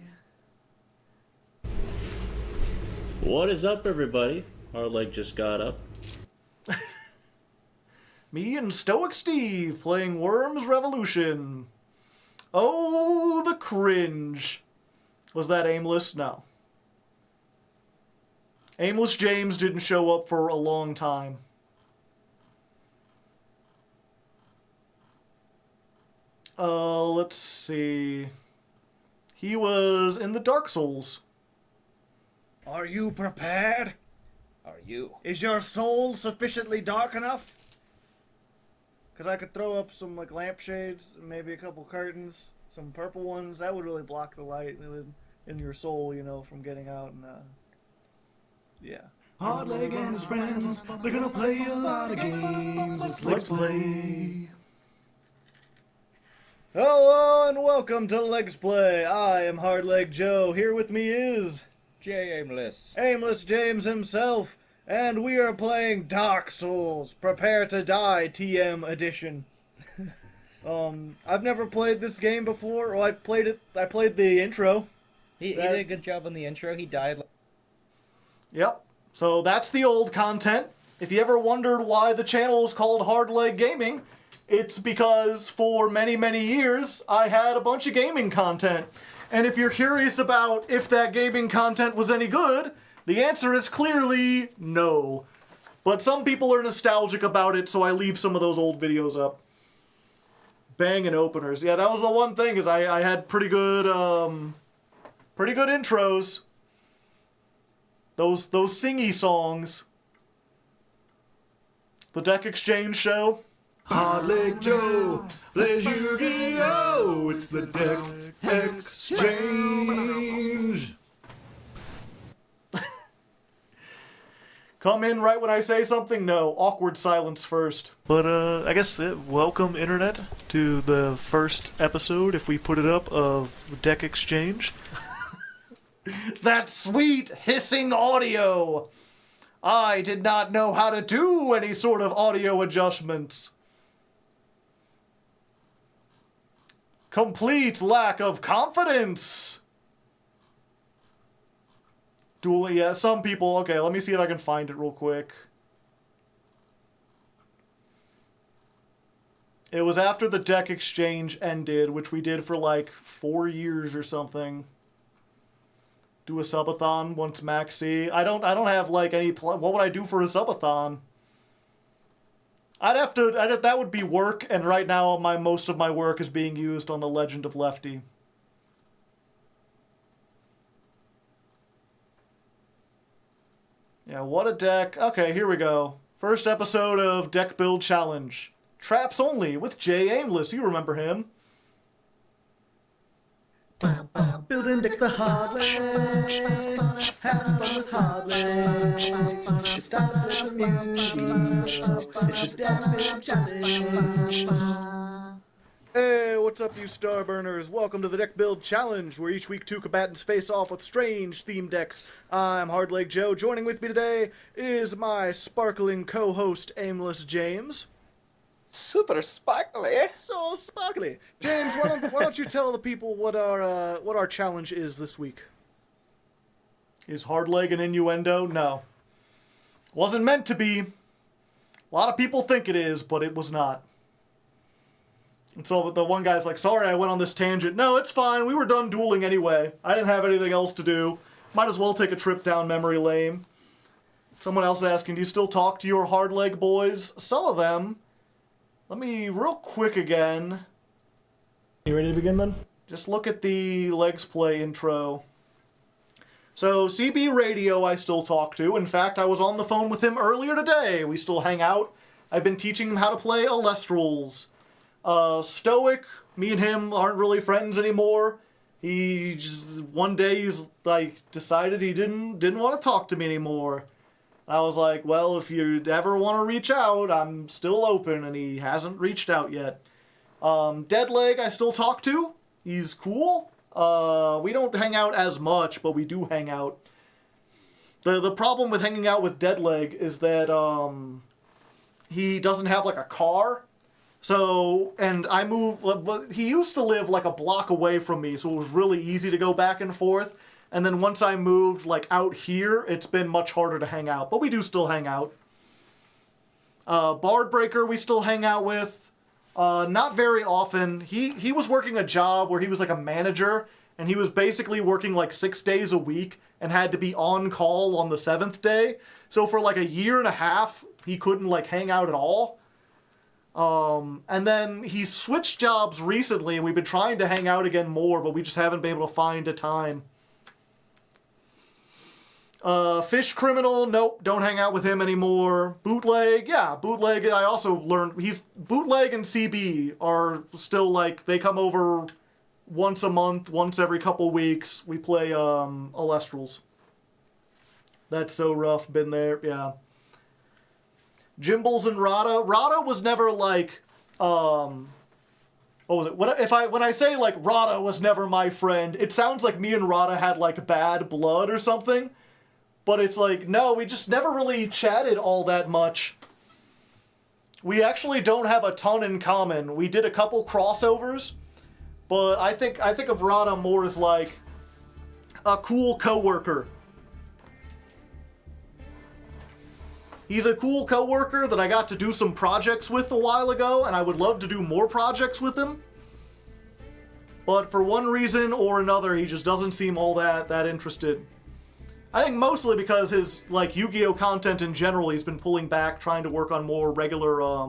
What is up, everybody? Hardleg just got up. Me and Stoic Steve playing Worms Revolution. Oh, the cringe. Was that Aimless? No. Aimless James didn't show up for a long time. Let's see. He was in the Dark Souls. Are you prepared? Are you? Is your soul sufficiently dark enough? Because I could throw up some like lampshades, maybe a couple curtains, some purple ones. That would really block the light in your soul, you know, from getting out. And yeah. Hardleg and his friends, they're gonna play a lot of games. It's Legs Play. Hello and welcome to Legs Play. I am Hardleg Joe. Here with me is Aimless. Aimless James himself, and we are playing Dark Souls. Prepare to Die TM edition. I've never played this game before. Well, I played the intro. He did a good job on the intro. He died. Yep. So that's the old content. If you ever wondered why the channel is called Hardleg Gaming, it's because for many, many years I had a bunch of gaming content. And if you're curious about if that gaming content was any good, the answer is clearly no. But some people are nostalgic about it, so I leave some of those old videos up. Banging openers. Yeah, that was the one thing, is I had pretty good intros. Those singy songs. The Deck Exchange show. Hardleg Joe plays Yu-Gi-Oh! It's the Deck Exchange. Come in right when I say something? No. Awkward silence first. But, I guess, welcome, Internet, to the first episode, if we put it up, of Deck Exchange. That sweet hissing audio! I did not know how to do any sort of audio adjustments. Complete lack of confidence! Duel, yeah, some people... Okay, let me see if I can find it real quick. It was after the Deck Exchange ended, which we did for like 4 years or something. Do a subathon once maxi. I don't have like any... What would I do for a subathon? That would be work, and right now most of my work is being used on The Legend of Lefty. Yeah, what a deck. Okay, here we go. First episode of Deck Build Challenge. Traps only with Jay Aimless. You remember him. building decks the hard way. Have fun with Hardleg. It's time to listen music. It's the Deck Build Challenge. Hey, what's up, you Starburners? Welcome to the Deck Build Challenge, where each week two combatants face off with strange themed decks. I'm Hardleg Joe. Joining with me today is my sparkling co-host, Aimless James. Super sparkly. So sparkly. James, why don't you tell the people what our challenge is this week? Is Hardleg an innuendo? No. Wasn't meant to be. A lot of people think it is, but it was not. And so the one guy's like, sorry I went on this tangent. No, it's fine. We were done dueling anyway. I didn't have anything else to do. Might as well take a trip down memory lane. Someone else asking, do you still talk to your Hardleg boys? Some of them. Let me, real quick again. You ready to begin then? Just look at the Legs Play intro. So, CB Radio I still talk to. In fact, I was on the phone with him earlier today. We still hang out. I've been teaching him how to play Alestrals. Stoic, me and him aren't really friends anymore. He just, one day he's like, decided he didn't want to talk to me anymore. I was like, well, if you ever want to reach out, I'm still open, and he hasn't reached out yet. Deadleg I still talk to. He's cool. We don't hang out as much, but we do hang out. The problem with hanging out with Deadleg is that he doesn't have like a car. So, and I he used to live like a block away from me, so it was really easy to go back and forth. And then once I moved like out here, it's been much harder to hang out, but we do still hang out. Bardbreaker we still hang out with. Not very often. He was working a job where he was like a manager, and he was basically working like 6 days a week and had to be on call on the 7th day. So for like a year and a half, he couldn't like hang out at all. And then he switched jobs recently, and we've been trying to hang out again more, but we just haven't been able to find a time. Fish Criminal, nope, don't hang out with him anymore. Bootleg, yeah, Bootleg, I also learned, Bootleg and CB are still like, they come over once a month, once every couple weeks. We play, Alestrals. That's so rough, been there, yeah. Jimbles and Rada. Rada was never like, what was it? When I say like Rada was never my friend, it sounds like me and Rada had like bad blood or something. But it's like, no, we just never really chatted all that much. We actually don't have a ton in common. We did a couple crossovers, but I think of Rada more as like a cool coworker. He's a cool coworker that I got to do some projects with a while ago, and I would love to do more projects with him. But for one reason or another, he just doesn't seem all that interested. I think mostly because his like Yu-Gi-Oh content in general, he's been pulling back, trying to work on more regular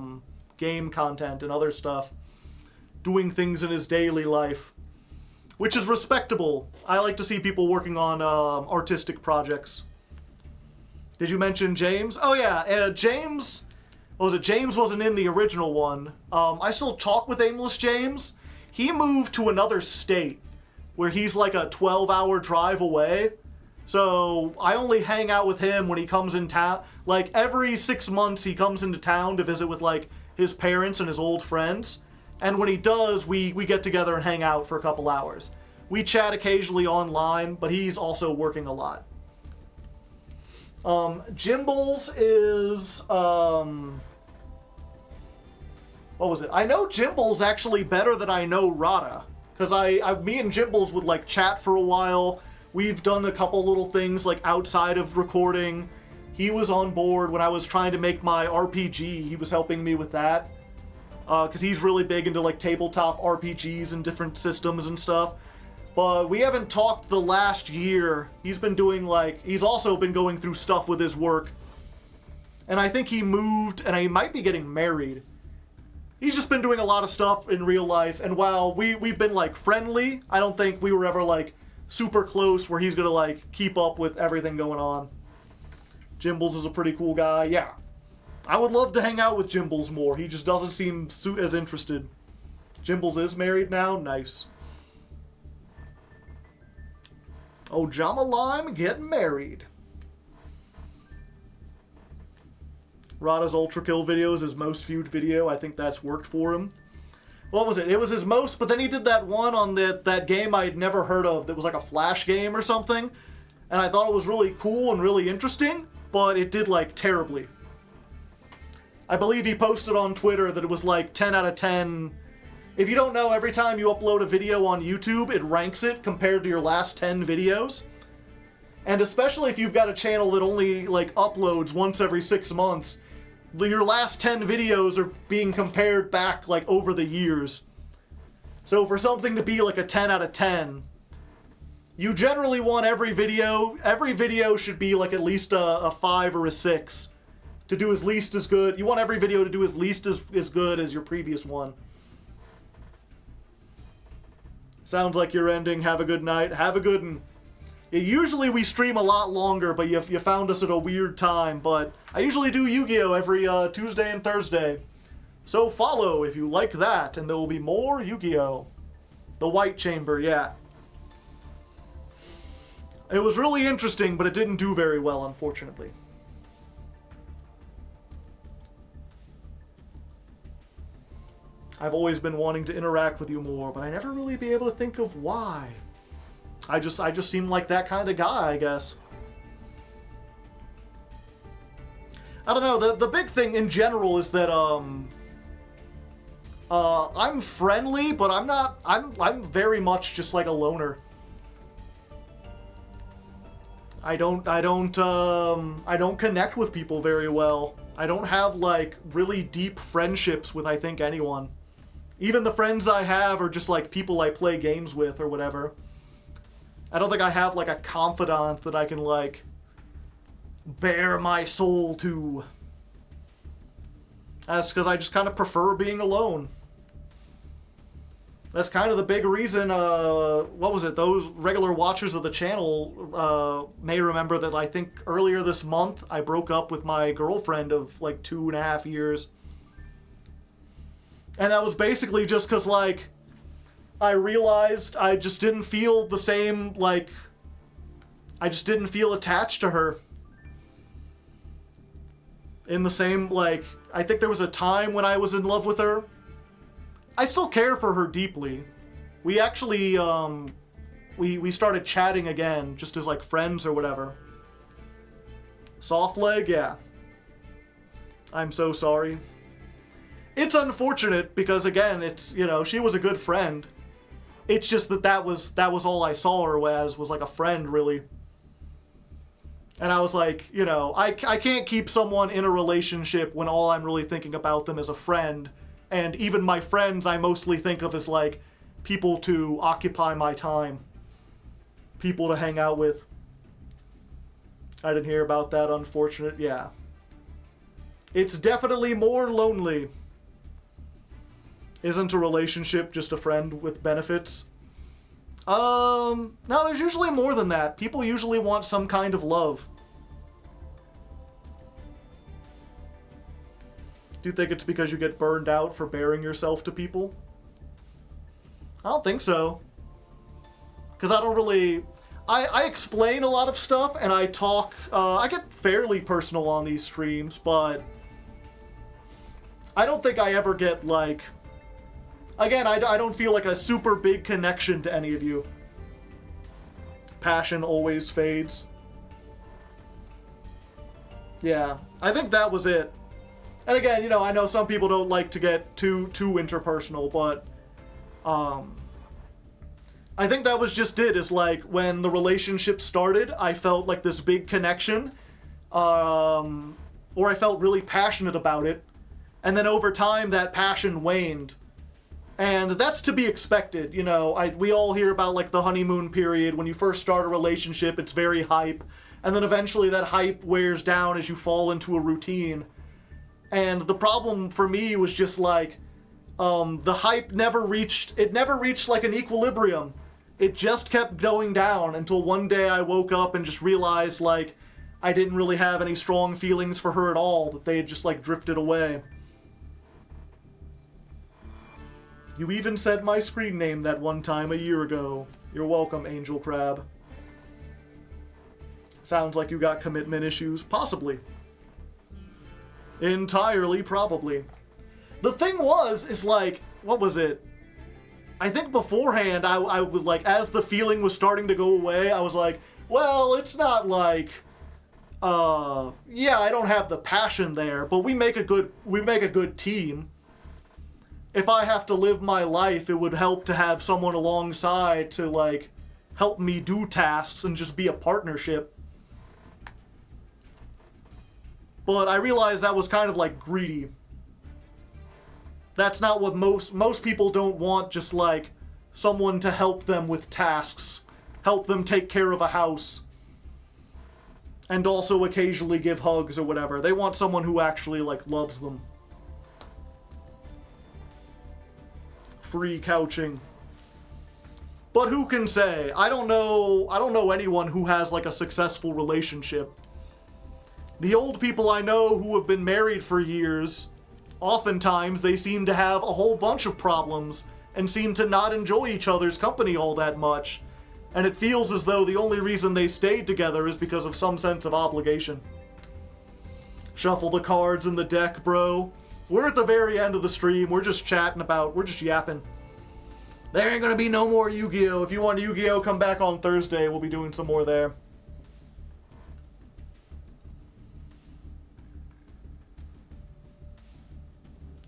game content and other stuff, doing things in his daily life, which is respectable. I like to see people working on artistic projects. Did you mention James? Oh yeah, James. What was it? James wasn't in the original one. I still talk with Aimless James. He moved to another state where he's like a 12-hour drive away. So I only hang out with him when he comes in town. Like every 6 months he comes into town to visit with like his parents and his old friends. And when he does, we get together and hang out for a couple hours. We chat occasionally online, but he's also working a lot. Jimbles is, what was it? I know Jimbles actually better than I know Rada. Because me and Jimbles would like chat for a while. We've done a couple little things like outside of recording. He was on board when I was trying to make my RPG. He was helping me with that. Because he's really big into like tabletop RPGs and different systems and stuff. But we haven't talked the last year. He's been doing like, he's also been going through stuff with his work. And I think he moved, and he might be getting married. He's just been doing a lot of stuff in real life. And while we've been like friendly, I don't think we were ever like super close where he's gonna like keep up with everything going on. Jimbles is a pretty cool guy, yeah. I would love to hang out with Jimbles more. He just doesn't seem as interested. Jimbles is married now? Nice. Oh, Jama Lime getting married. Rada's Ultra Kill video is his most viewed video. I think that's worked for him. What was it? It was his most, but then he did that one on that game I'd never heard of that was like a Flash game or something. And I thought it was really cool and really interesting, but it did like terribly. I believe he posted on Twitter that it was like 10 out of 10. If you don't know, every time you upload a video on YouTube, it ranks it compared to your last 10 videos. And especially if you've got a channel that only like uploads once every 6 months, your last 10 videos are being compared back like over the years. So for something to be like a 10 out of 10, you generally want every video should be like at least a 5 or a 6 to do as least as good. You want every video to do as least as good as your previous one. Sounds like you're ending. Have a good night. Have a good one. Usually we stream a lot longer, but you found us at a weird time. But I usually do Yu-Gi-Oh! Every Tuesday and Thursday. So follow if you like that, and there will be more Yu-Gi-Oh! The White Chamber, yeah. It was really interesting, but it didn't do very well, unfortunately. I've always been wanting to interact with you more, but I never really be able to think of why. I just seem like that kind of guy, I guess. I don't know, the big thing in general is that, I'm friendly, but I'm very much just like a loner. I don't connect with people very well. I don't have, like, really deep friendships with, I think, anyone. Even the friends I have are just, like, people I play games with or whatever. I don't think I have, like, a confidant that I can, like, bare my soul to. That's because I just kind of prefer being alone. That's kind of the big reason, what was it, those regular watchers of the channel may remember that I think earlier this month I broke up with my girlfriend of like 2.5 years. And that was basically just because, like, I realized I just didn't feel the same, like, I just didn't feel attached to her. In the same, like, I think there was a time when I was in love with her. I still care for her deeply. We actually, we started chatting again, just as, like, friends or whatever. Softleg, yeah. I'm so sorry. It's unfortunate because, again, it's, you know, she was a good friend. It's just that was all I saw her as, was like a friend, really. And I was like, you know, I can't keep someone in a relationship when all I'm really thinking about them is a friend. And even my friends I mostly think of as, like, people to occupy my time. People to hang out with. I didn't hear about that, unfortunate. Yeah. It's definitely more lonely. Isn't a relationship just a friend with benefits? No, there's usually more than that. People usually want some kind of love. Do you think it's because you get burned out for baring yourself to people? I don't think so. Because I don't really... I explain a lot of stuff, and I talk... I get fairly personal on these streams, but... I don't think I ever get, like... Again, I don't feel like a super big connection to any of you. Passion always fades. Yeah, I think that was it. And again, you know, I know some people don't like to get too interpersonal, but I think that was just it, is like when the relationship started, I felt like this big connection, or I felt really passionate about it, and then over time that passion waned. And that's to be expected, you know, we all hear about, like, the honeymoon period. When you first start a relationship, it's very hype, and then eventually that hype wears down as you fall into a routine. And the problem for me was just, like, the hype never reached like an equilibrium. It just kept going down until one day I woke up and just realized, like, I didn't really have any strong feelings for her at all, that they had just, like, drifted away. You even said my screen name that one time a year ago. You're welcome, Angel Crab. Sounds like you got commitment issues. Possibly. Entirely, probably. The thing is like, what was it? I think beforehand, I was like, as the feeling was starting to go away, I was like, well, it's not like, yeah, I don't have the passion there, but we make a good team. If I have to live my life, it would help to have someone alongside to, like, help me do tasks and just be a partnership. But I realized that was kind of, like, greedy. That's not what most people don't want, just, like, someone to help them with tasks, help them take care of a house, and also occasionally give hugs or whatever. They want someone who actually, like, loves them. Free couching. But who can say? I don't know anyone who has, like, a successful relationship. The old people I know who have been married for years, oftentimes they seem to have a whole bunch of problems and seem to not enjoy each other's company all that much. And it feels as though the only reason they stayed together is because of some sense of obligation. Shuffle the cards in the deck, bro. We're at the very end of the stream. We're just chatting about, we're just yapping. There ain't gonna be no more Yu-Gi-Oh! If you want Yu-Gi-Oh! Come back on Thursday. We'll be doing some more there.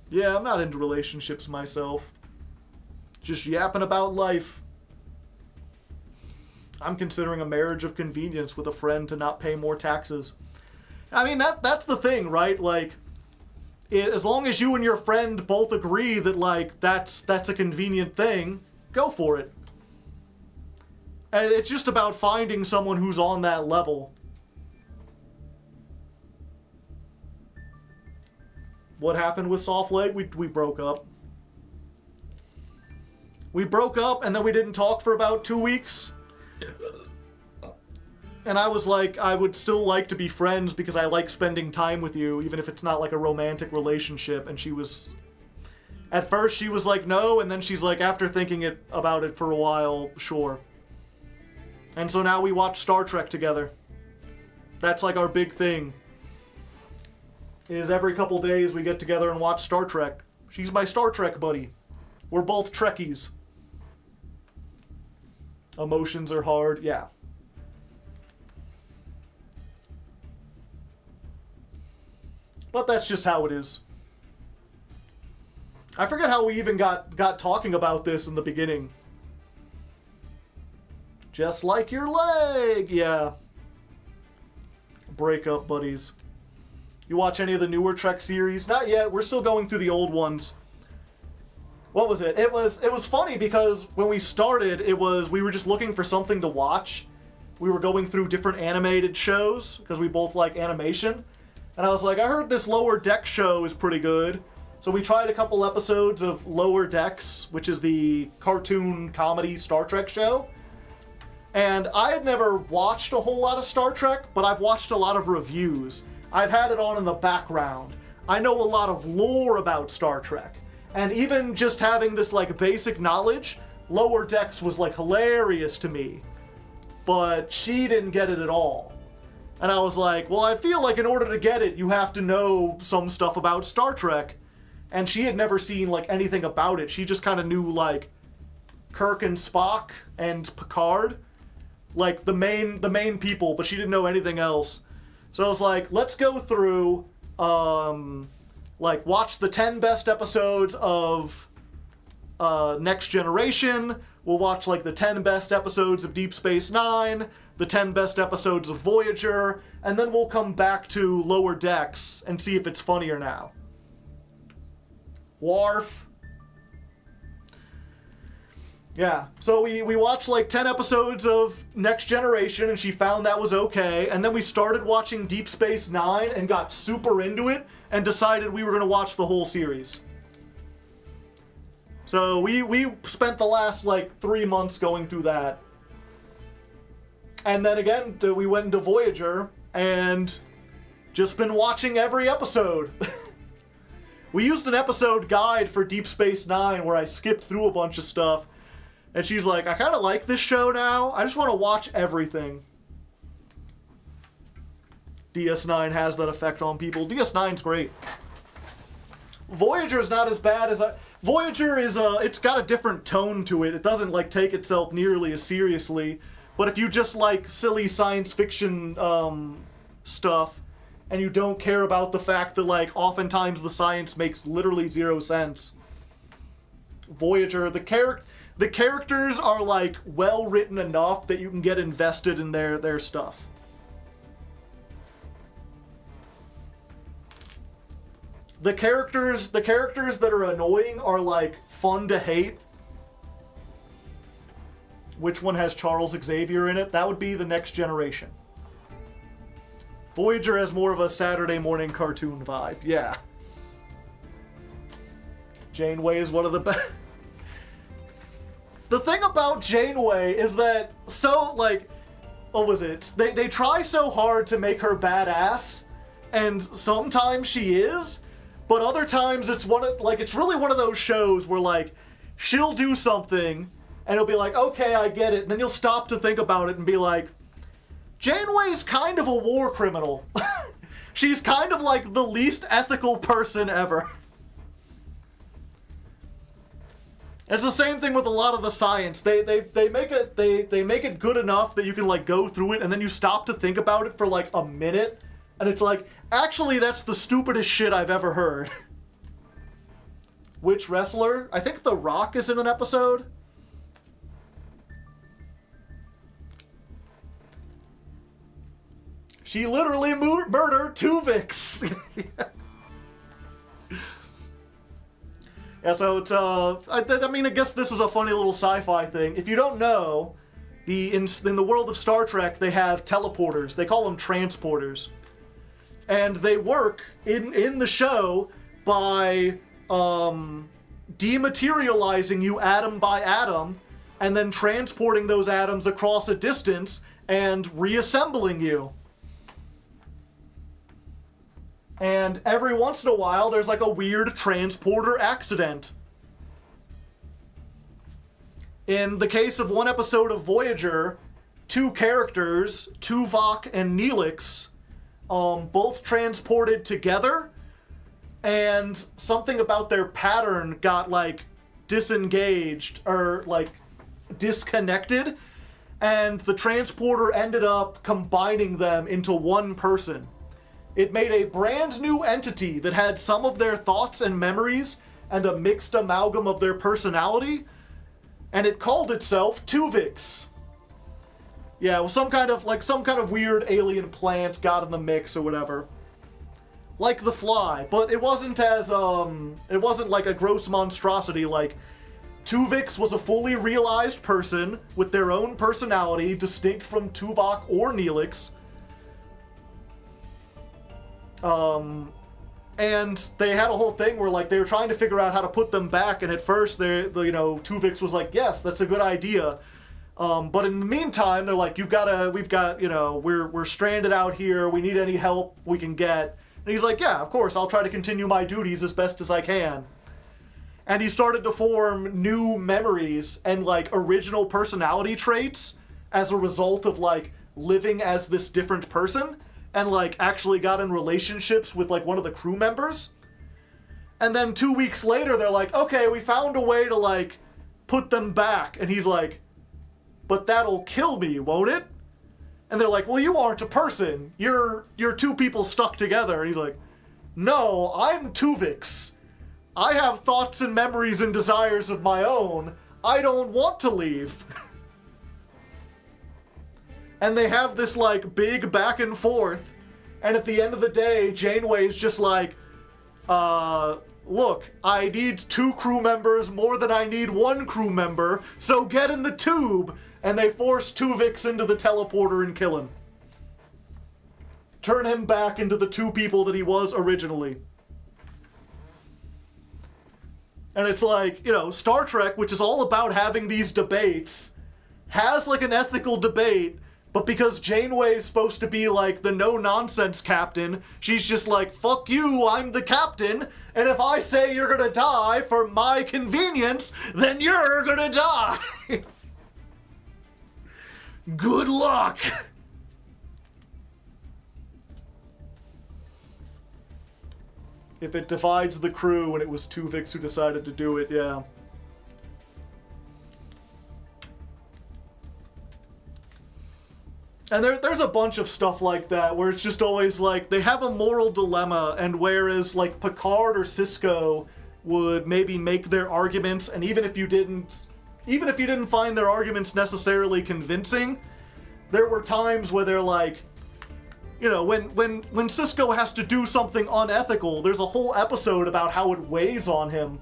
Yeah, I'm not into relationships myself. Just yapping about life. I'm considering a marriage of convenience with a friend to not pay more taxes. I mean, that's the thing, right? Like, as long as you and your friend both agree that, like, that's a convenient thing, go for it. And it's just about finding someone who's on that level. What happened with Soft Leg? We broke up. We broke up, and then we didn't talk for about 2 weeks. And I was like, I would still like to be friends because I like spending time with you, even if it's not like a romantic relationship. And she was... At first, she was like, no, and then she's like, after thinking about it for a while, sure. And so now we watch Star Trek together. That's like our big thing. Is every couple days we get together and watch Star Trek. She's my Star Trek buddy. We're both Trekkies. Emotions are hard, yeah. But that's just how it is. I forget how we even got talking about this in the beginning. Just like your leg, yeah. Breakup buddies. You watch any of the newer Trek series? Not yet. We're still going through the old ones. What was it? It was funny because when we started, we were just looking for something to watch. We were going through different animated shows because we both like animation. And I was like, I heard this Lower Deck show is pretty good. So we tried a couple episodes of Lower Decks, which is the cartoon comedy Star Trek show. And I had never watched a whole lot of Star Trek, but I've watched a lot of reviews. I've had it on in the background. I know a lot of lore about Star Trek. And even just having this like basic knowledge, Lower Decks was like hilarious to me. But she didn't get it at all. And I was like, well, I feel like in order to get it, you have to know some stuff about Star Trek. And she had never seen like anything about it. She just kind of knew like Kirk and Spock and Picard, like the main people, but she didn't know anything else. So I was like, let's go through, like watch the 10 best episodes of Next Generation. We'll watch like the 10 best episodes of Deep Space Nine, the 10 best episodes of Voyager, and then we'll come back to Lower Decks and see if it's funnier now. Worf. Yeah, so we watched like 10 episodes of Next Generation, and she found that was okay, and then we started watching Deep Space Nine and got super into it, and decided we were going to watch the whole series. So we spent the last like 3 months going through that. And then again, we went into Voyager, and just been watching every episode. We used an episode guide for Deep Space Nine where I skipped through a bunch of stuff. And she's like, I kind of like this show now. I just want to watch everything. DS9 has that effect on people. DS9's great. Voyager's not as bad as Voyager is, it's got a different tone to it. It doesn't, like, take itself nearly as seriously. But if you just like silly science fiction stuff, and you don't care about the fact that, like, oftentimes the science makes literally zero sense. Voyager, the characters are, like, well-written enough that you can get invested in their stuff. The characters that are annoying are, like, fun to hate. Which one has Charles Xavier in it? That would be the Next Generation. Voyager has more of a Saturday morning cartoon vibe, yeah. Janeway is one of the best. The thing about Janeway is that, so, like, what was it? They try so hard to make her badass, and sometimes she is, but other times it's it's really one of those shows where, like, she'll do something, and it'll be like, okay, I get it, and then you'll stop to think about it and be like, Janeway's kind of a war criminal. She's kind of like the least ethical person ever. It's the same thing with a lot of the science. They make it good enough that you can like go through it and then you stop to think about it for like a minute and it's like, actually that's the stupidest shit I've ever heard. Which wrestler? I think The Rock is in an episode. She literally murdered Tuvix. Yeah, so it's, I mean, I guess this is a funny little sci-fi thing. If you don't know, in the world of Star Trek, they have teleporters. They call them transporters. And they work in the show by dematerializing you atom by atom and then transporting those atoms across a distance and reassembling you. And every once in a while, there's like a weird transporter accident. In the case of one episode of Voyager, two characters, Tuvok and Neelix, both transported together, and something about their pattern got like disengaged or like disconnected, and the transporter ended up combining them into one person. It made a brand new entity that had some of their thoughts and memories and a mixed amalgam of their personality, and it called itself Tuvix. Yeah, it was some kind of weird alien plant got in the mix or whatever. Like The Fly, but it wasn't like a gross monstrosity. Like, Tuvix was a fully realized person with their own personality, distinct from Tuvok or Neelix. And they had a whole thing where like they were trying to figure out how to put them back, and at first Tuvix was like, yes, that's a good idea. But in the meantime, they're like, we're stranded out here, we need any help we can get. And he's like, yeah, of course, I'll try to continue my duties as best as I can. And he started to form new memories and like original personality traits as a result of like living as this different person. And like actually got in relationships with like one of the crew members. And then 2 weeks later, they're like, okay, we found a way to like put them back. And he's like, but that'll kill me, won't it? And they're like, well, you aren't a person. You're two people stuck together. And he's like, no, I'm Tuvix. I have thoughts and memories and desires of my own. I don't want to leave. And they have this like big back and forth, and at the end of the day, Janeway's just like, look, I need 2 crew members more than I need 1 crew member, so get in the tube. And they force Tuvix into the teleporter and kill him. Turn him back into the 2 people that he was originally. And it's like, Star Trek, which is all about having these debates, has like an ethical debate. But because Janeway is supposed to be like the no-nonsense captain, she's just like, fuck you, I'm the captain, and if I say you're gonna die for my convenience, then you're gonna die. Good luck. If it divides the crew and it was Tuvix who decided to do it, yeah. And there's a bunch of stuff like that where it's just always like they have a moral dilemma, and whereas like Picard or Sisko would maybe make their arguments, and even if you didn't find their arguments necessarily convincing, there were times where they're like, when Sisko has to do something unethical, there's a whole episode about how it weighs on him,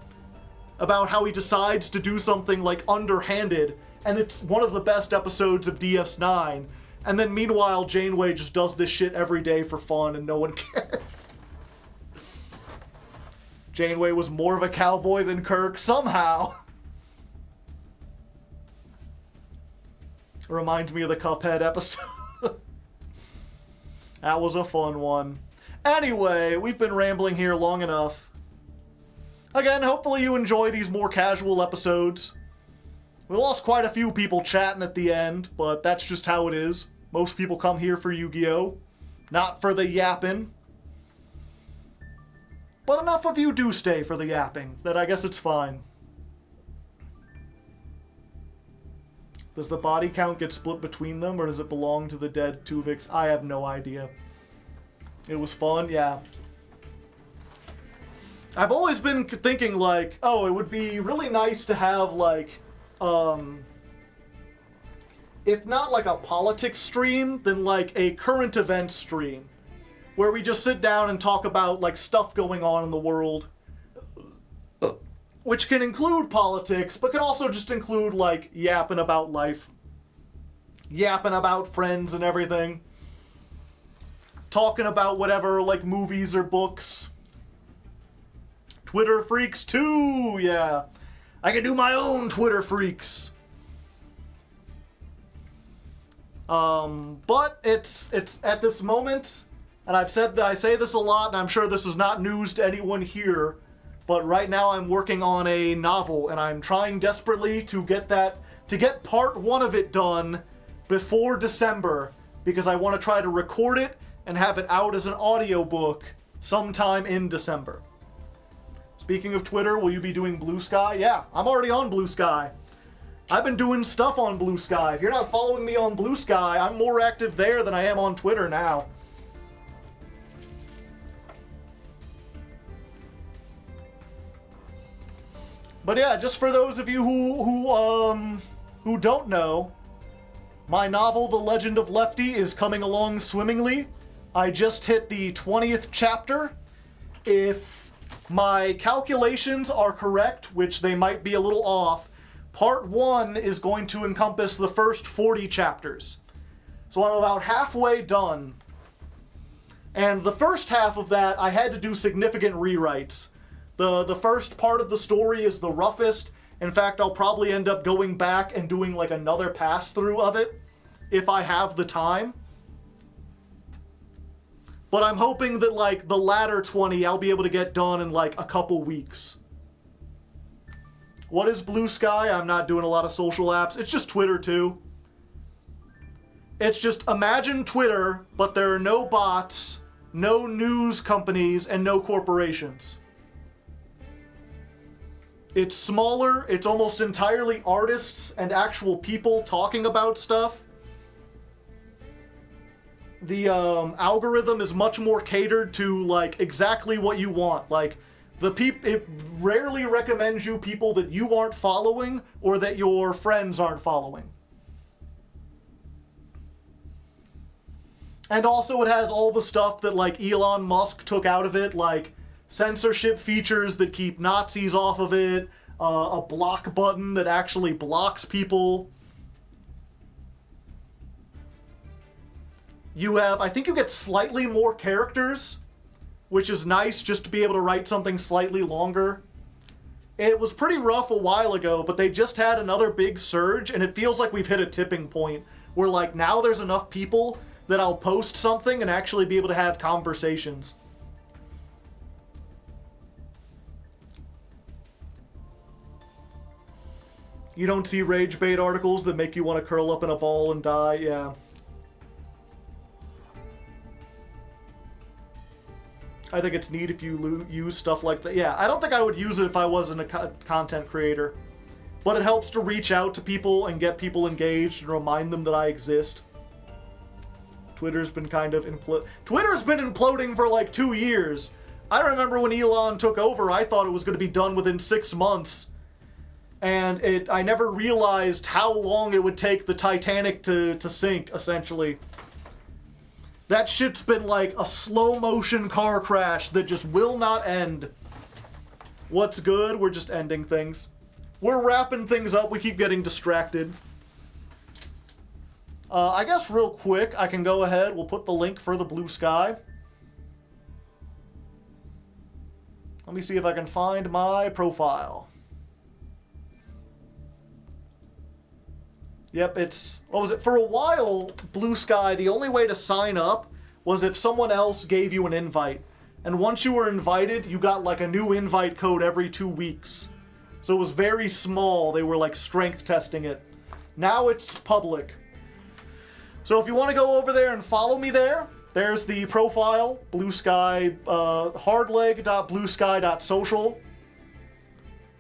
about how he decides to do something like underhanded, and it's one of the best episodes of DS9. And then meanwhile, Janeway just does this shit every day for fun and no one cares. Janeway was more of a cowboy than Kirk, somehow. Reminds me of the Cuphead episode. That was a fun one. Anyway, we've been rambling here long enough. Again, hopefully you enjoy these more casual episodes. We lost quite a few people chatting at the end, but that's just how it is. Most people come here for Yu-Gi-Oh! Not for the yapping. But enough of you do stay for the yapping, that I guess it's fine. Does the body count get split between them, or does it belong to the dead Tuvix? I have no idea. It was fun, yeah. I've always been thinking, like, oh, it would be really nice to have, like, if not like a politics stream, then like a current event stream, where we just sit down and talk about, like, stuff going on in the world. Which can include politics, but can also just include, like, yapping about life. Yapping about friends and everything. Talking about whatever, like, movies or books. Twitter Freaks too, yeah. I can do my own Twitter Freaks. But it's at this moment, and I say this a lot, and I'm sure this is not news to anyone here, but right now I'm working on a novel, and I'm trying desperately to get part 1 of it done before December, because I want to try to record it and have it out as an audiobook sometime in December. Speaking of Twitter, will you be doing Blue Sky? Yeah, I'm already on Blue Sky. I've been doing stuff on Blue Sky. If you're not following me on Blue Sky, I'm more active there than I am on Twitter now. But yeah, just for those of you who don't know, my novel, The Legend of Lefty, is coming along swimmingly. I just hit the 20th chapter. If my calculations are correct, which they might be a little off, part 1 is going to encompass the first 40 chapters. So I'm about halfway done. And the first half of that, I had to do significant rewrites. The first part of the story is the roughest. In fact, I'll probably end up going back and doing like another pass through of it if I have the time. But I'm hoping that like the latter 20 I'll be able to get done in like a couple weeks. What is Blue Sky? I'm not doing a lot of social apps. It's just Twitter too. It's just imagine Twitter, but there are no bots, no news companies, and no corporations. It's smaller, it's almost entirely artists and actual people talking about stuff. The algorithm is much more catered to like exactly what you want. Like it rarely recommends you people that you aren't following or that your friends aren't following. And also it has all the stuff that like Elon Musk took out of it, like censorship features that keep Nazis off of it, a block button that actually blocks people. I think you get slightly more characters, which is nice just to be able to write something slightly longer. It was pretty rough a while ago, but they just had another big surge, and it feels like we've hit a tipping point where like now there's enough people that I'll post something and actually be able to have conversations. You don't see rage bait articles that make you want to curl up in a ball and die? Yeah. I think it's neat if you use stuff like that. Yeah, I don't think I would use it if I wasn't a content creator. But it helps to reach out to people and get people engaged and remind them that I exist. Twitter's been kind of Twitter's been imploding for like 2 years. I remember when Elon took over, I thought it was going to be done within 6 months. And I never realized how long it would take the Titanic to sink, essentially. That shit's been like a slow-motion car crash that just will not end. What's good? We're just ending things. We're wrapping things up. We keep getting distracted. I guess real quick, I can go ahead. We'll put the link for the Blue Sky. Let me see if I can find my profile. Yep, what was it? For a while, Blue Sky, the only way to sign up was if someone else gave you an invite. And once you were invited, you got like a new invite code every 2 weeks. So it was very small. They were like strength testing it. Now it's public. So if you want to go over there and follow me there, there's the profile, Blue Sky, hardleg.bluesky.social.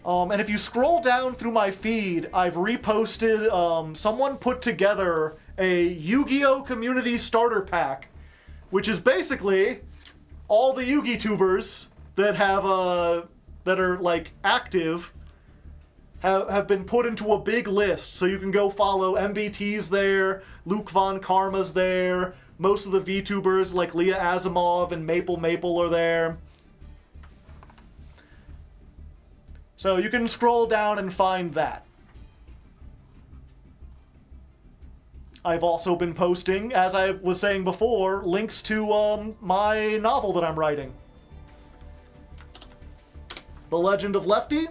And if you scroll down through my feed, I've reposted, someone put together a Yu-Gi-Oh! Community starter pack, which is basically all the Yu-Gi tubers that that are like active have been put into a big list. So you can go follow MBT's there, Luke Von Karma's there, most of the VTubers like Leah Asimov and Maple are there. So you can scroll down and find that. I've also been posting, as I was saying before, links to my novel that I'm writing. The Legend of Lefty.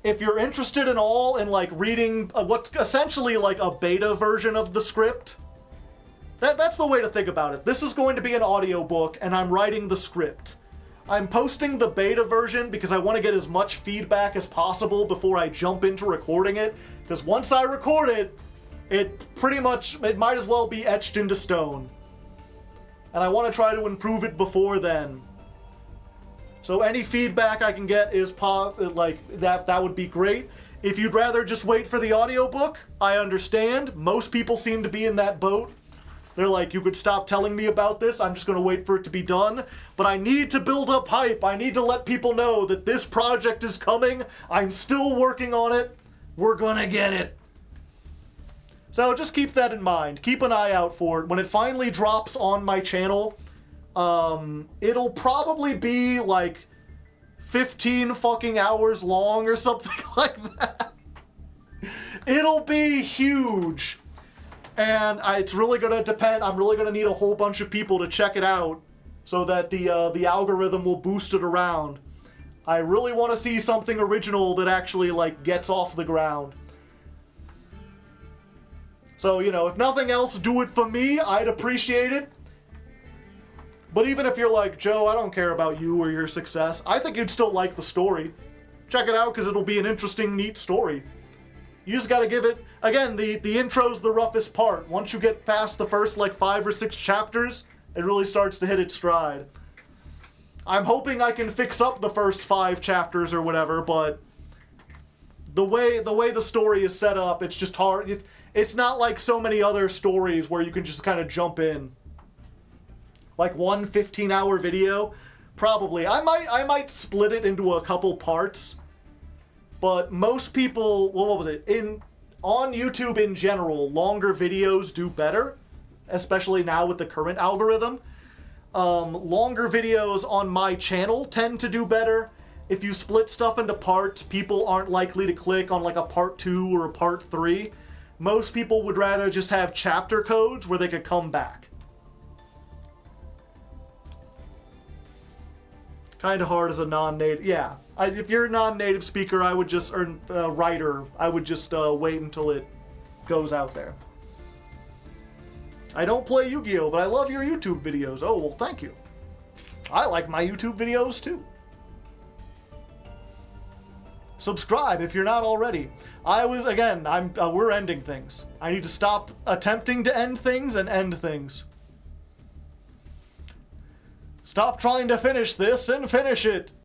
If you're interested in like reading what's essentially like a beta version of the script, that's the way to think about it. This is going to be an audiobook and I'm writing the script. I'm posting the beta version because I want to get as much feedback as possible before I jump into recording it. Because once I record it, it might as well be etched into stone. And I want to try to improve it before then. So any feedback I can get is that would be great. If you'd rather just wait for the audiobook, I understand. Most people seem to be in that boat. They're like, you could stop telling me about this, I'm just going to wait for it to be done. But I need to build up hype. I need to let people know that this project is coming. I'm still working on it. We're going to get it. So just keep that in mind. Keep an eye out for it. When it finally drops on my channel, it'll probably be like 15 fucking hours long or something like that. It'll be huge. And it's really going to depend. I'm really going to need a whole bunch of people to check it out so that the algorithm will boost it around. I really want to see something original that actually like gets off the ground. So, you know, if nothing else, do it for me. I'd appreciate it. But even if you're like, Joe, I don't care about you or your success, I think you'd still like the story. Check it out because it'll be an interesting, neat story. You just gotta give it, again, the intro's the roughest part. Once you get past the first like 5 or 6 chapters, it really starts to hit its stride. I'm hoping I can fix up the first 5 chapters or whatever, but the way the story is set up, it's just hard. It's not like so many other stories where you can just kind of jump in. Like one 15-hour video, probably. I might split it into a couple parts. But most people, well, what was it? On YouTube in general, longer videos do better, especially now with the current algorithm. Longer videos on my channel tend to do better. If you split stuff into parts, people aren't likely to click on like a part 2 or a part 3. Most people would rather just have chapter codes where they could come back. Kind of hard as a non-native. Yeah, if you're a non-native speaker, I would just, or writer, I would just wait until it goes out there. I don't play Yu-Gi-Oh, but I love your YouTube videos. Oh, well, thank you. I like my YouTube videos too. Subscribe if you're not already. We're ending things. I need to stop attempting to end things and end things. Stop trying to finish this and finish it.